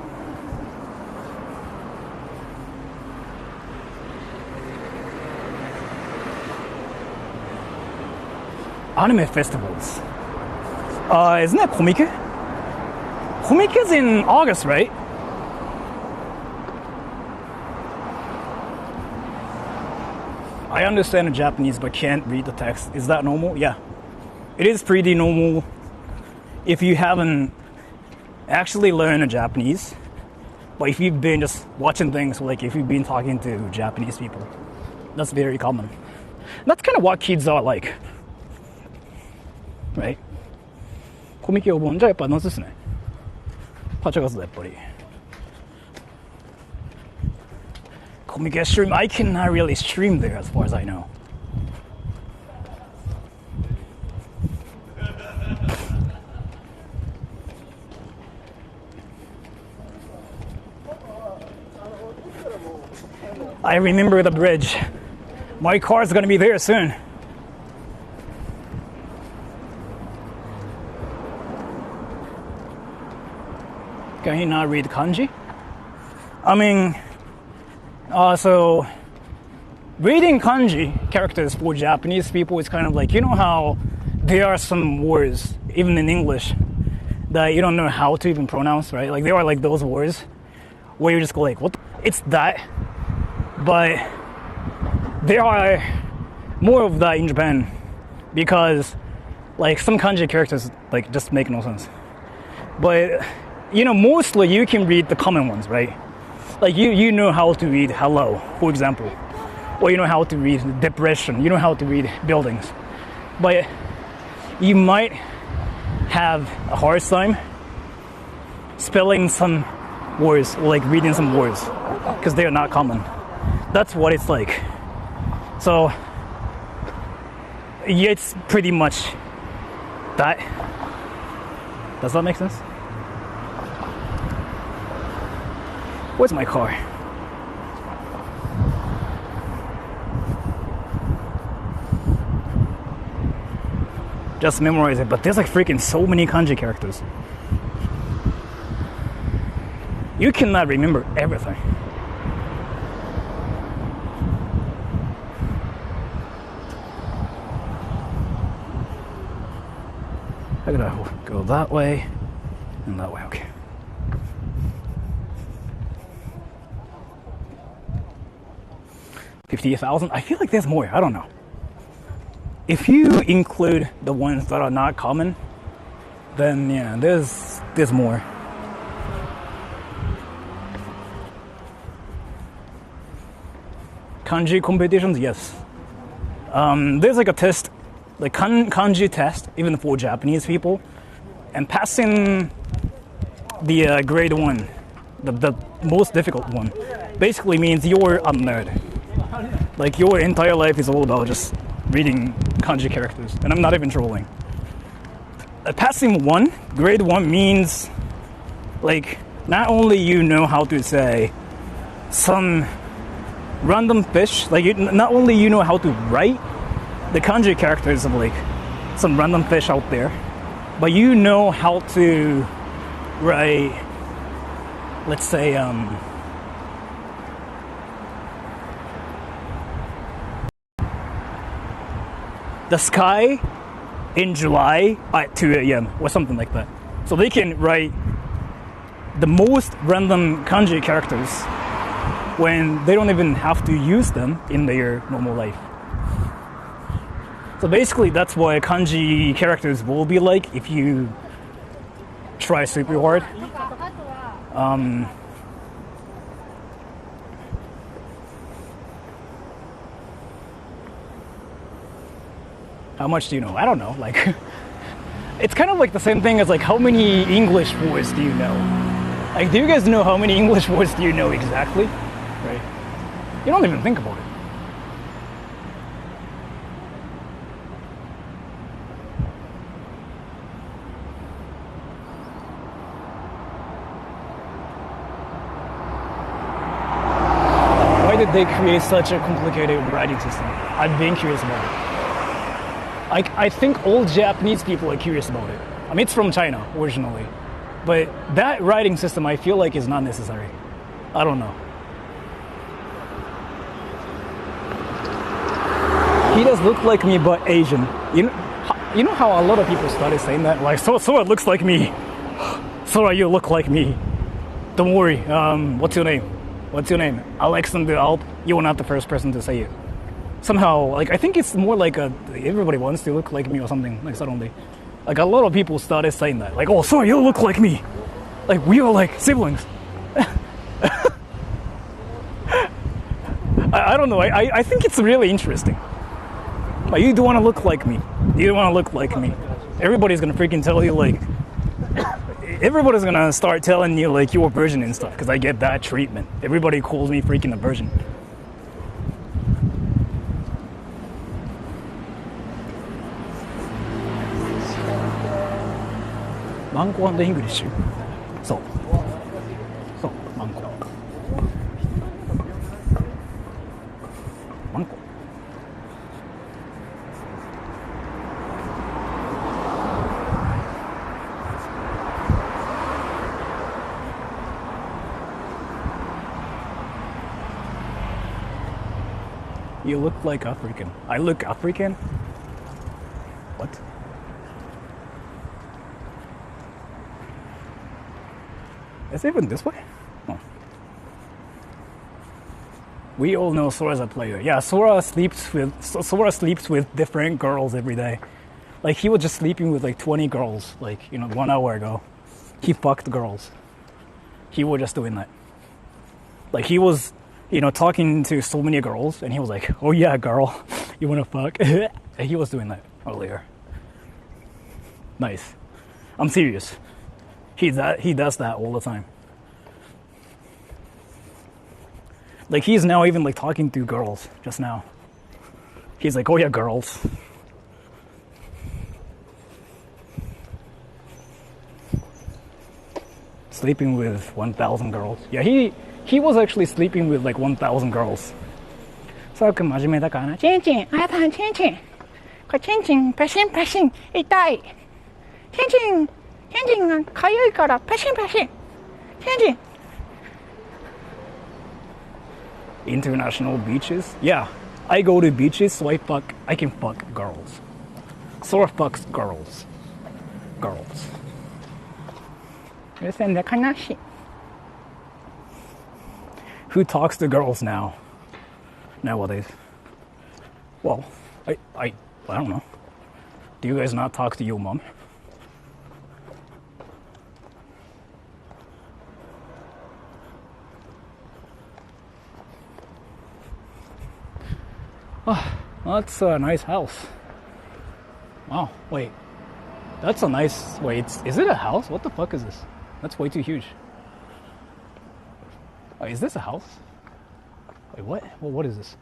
Anime festivals. Isn't that Komike? Komike's in August, right? I understand Japanese but can't read the text. Is that normal? Yeah. It is pretty normal if you haven't actually learned Japanese. But if you've been just watching things, like if you've been talking to Japanese people, that's very common. That's kind of what kids are like. Right? コミケお盆じゃやっぱ夏ですね。8月だやっぱり。コミケ stream, I cannot really stream there as far as I know. I remember the bridge. My car's gonna be there soon. Can he not read kanji? I mean, so reading kanji characters for Japanese people is kind of like, you know how there are some words, even in English, that you don't know how to even pronounce, right? Like there are like those words where you just go like, what? It's that. But there are more of that in Japan because like some kanji characters like just make no sense. But you know, mostly you can read the common ones, right? Like you know how to read hello, for example. Or you know how to read depression, you know how to read buildings. But you might have a hard time spelling some words, or like reading some words, because they are not common. That's what it's like. So, yeah, it's pretty much that. Does that make sense? Where's my car? Just memorize it, but there's like freaking so many kanji characters. You cannot remember everything. I gotta go that way and that way, okay. $50,000? I feel like there's more, I don't know. If you include the ones that are not common, then yeah, there's more. Kanji competitions, yes. There's like a test, like kanji test, even for Japanese people, and passing the grade 1, the most difficult one, basically means you're a nerd. Like your entire life is all about just reading kanji characters, and I'm not even trolling. Passing grade 1 means like not only you know how to say some random fish, like not only you know how to write the kanji characters of like some random fish out there, but you know how to write, let's say, the sky in July at 2 a.m. or something like that. So they can write the most random kanji characters when they don't even have to use them in their normal life. So basically that's what kanji characters will be like if you try super hard. How much do you know? I don't know. Like, it's kind of like the same thing as like, how many English words do you know? Like, do you guys know how many English words do you know exactly? Right? You don't even think about it. Why did they create such a complicated writing system? I've been curious about it. I think all Japanese people are curious about it. I mean, it's from China originally, but that writing system I feel like is not necessary. I don't know. He does look like me, but Asian. You know how a lot of people started saying that? Like, Sora looks like me. Sora, you look like me. Don't worry. What's your name? What's your name? Alexander Alp. You were not the first person to say it. Somehow, like, I think it's more like everybody wants to look like me or something, like, suddenly. Like, a lot of people started saying that. Like, oh, sorry, you look like me. Like, we are like siblings. I don't know, I think it's really interesting. Like, you don't want to look like me. You don't want to look like me. Everybody's gonna freaking tell you, like, everybody's gonna start telling you, like, you're a virgin and stuff, because I get that treatment. Everybody calls me freaking a virgin. Mango and English. So, mango. Mango. You look like African. I look African? What? Is it even this way? Oh. We all know Sora's a player. Yeah, Sora sleeps with different girls every day. Like, he was just sleeping with like 20 girls, like, 1 hour ago. He fucked girls. He was just doing that. Like, he was, talking to so many girls, and he was like, oh yeah, girl, you wanna fuck? And he was doing that earlier. Nice. I'm serious. He does that all the time. Like, he's now even like talking to girls just now. He's like, oh yeah, girls. Sleeping with 1,000 girls. Yeah, he was actually sleeping with like 1,000 girls. そうくん真面目だからな。チンチン、あなたのチンチン。これチンチン、パシンパシン、痛い。チンチン。チンチンがかゆいからパシンパシン。チンチン。 International beaches? Yeah, I go to beaches so I can fuck girls. Sora fucks girls. Girls. 許せんで悲しい。 Who talks to girls nowadays? Well, I don't know. Do you guys not talk to your mom? Oh, that's a nice house. Wow, wait. That's a nice... Wait, is it a house? What the fuck is this? That's way too huge. Oh, is this a house? Wait, what? Well, what is this?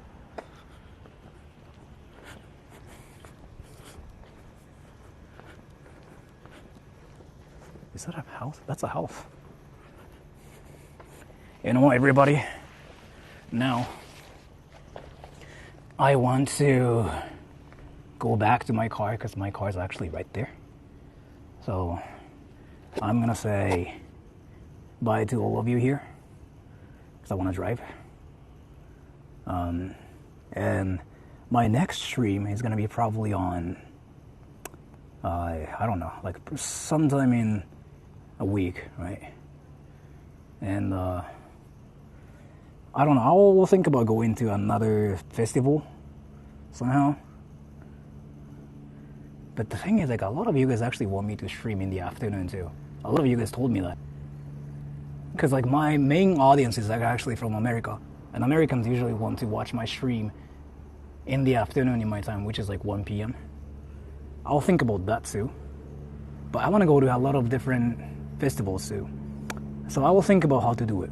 Is that a house? That's a house. You know what, everybody? Now, I want to go back to my car because my car is actually right there. So I'm gonna say bye to all of you here because I want to drive. And my next stream is gonna be probably on, I don't know, like sometime in a week, right? And I don't know, I will think about going to another festival somehow. But the thing is, like, a lot of you guys actually want me to stream in the afternoon too. A lot of you guys told me that. Because like my main audience is like actually from America. And Americans usually want to watch my stream in the afternoon in my time, which is like 1 p.m. I'll think about that too. But I want to go to a lot of different festivals too. So I will think about how to do it.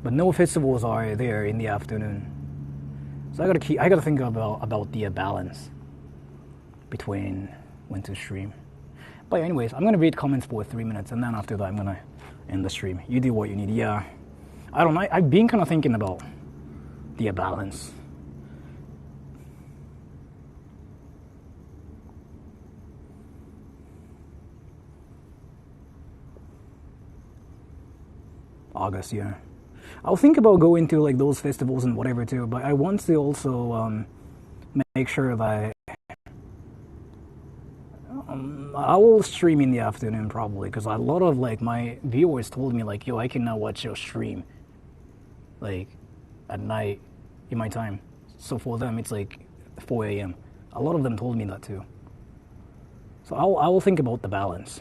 But no festivals are there in the afternoon. So I gotta think about the balance between when to stream. But anyways, I'm gonna read comments for 3 minutes, and then after that I'm gonna end the stream. You do what you need. Yeah, I don't know. I've been kind of thinking about the balance. August, yeah. I'll think about going to like those festivals and whatever too, but I want to also make sure that I will stream in the afternoon probably, because a lot of like my viewers told me like, yo, I can now watch your stream like at night in my time. So for them it's like 4 a.m. A lot of them told me that too. So I will think about the balance.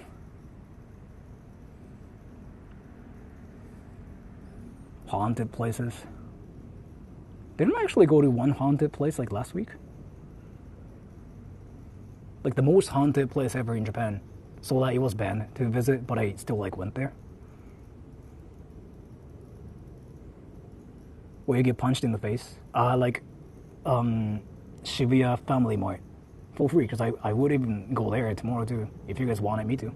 Haunted places. Didn't I actually go to one haunted place like last week? Like the most haunted place ever in Japan. So that it was banned to visit, but I still like went there. Where you get punched in the face. Shibuya Family Mart. For free, because I would even go there tomorrow too, if you guys wanted me to.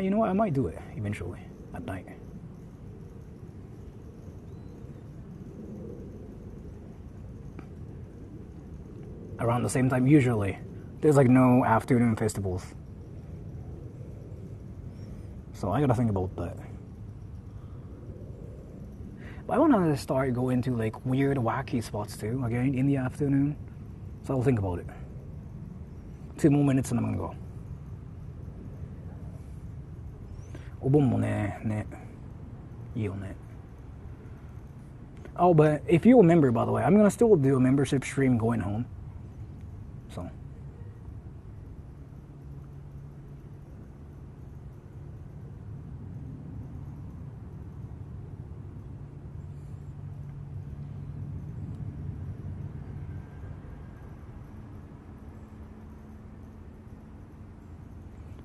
You know what, I might do it eventually, at night. Around the same time, usually. There's like no afternoon festivals. So I gotta think about that. But I wanna start going to like weird, wacky spots too, again, in the afternoon. So I'll think about it. 2 more minutes and I'm gonna go. お盆もね、いいよね。Oh, but if you remember, by the way, I'm gonna still do a membership stream going home. So.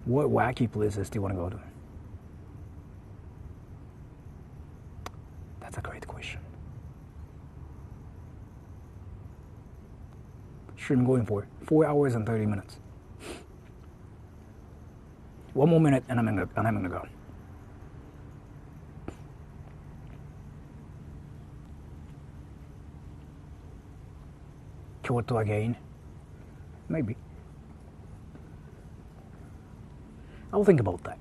What wacky places do you want to go to? That's a great question. Stream going for 4 hours and 30 minutes. 1 more minute and I'm gonna go. Kyoto again? Maybe. I'll think about that.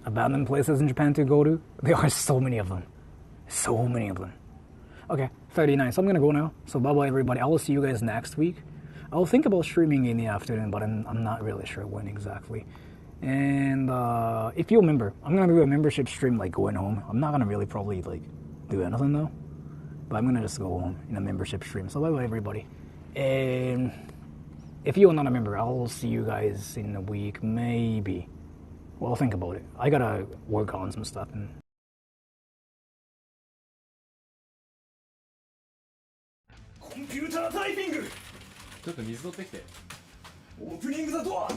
Abandoned places in Japan to go to? There are so many of them. So many of them. Okay, 39. So I'm gonna go now. So bye bye everybody. I will see you guys next week. I'll think about streaming in the afternoon, but I'm not really sure when exactly. And if you remember, I'm gonna do a membership stream like going home. I'm not gonna really probably like do anything though. But I'm gonna just go home in a membership stream. So bye bye everybody. And if you're not a member, I'll see you guys in a week, maybe. Well, I'll think about it. I gotta work on some stuff. And Computer typing! ちょっと水取ってきて。オープニングだとは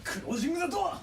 クロージングだとは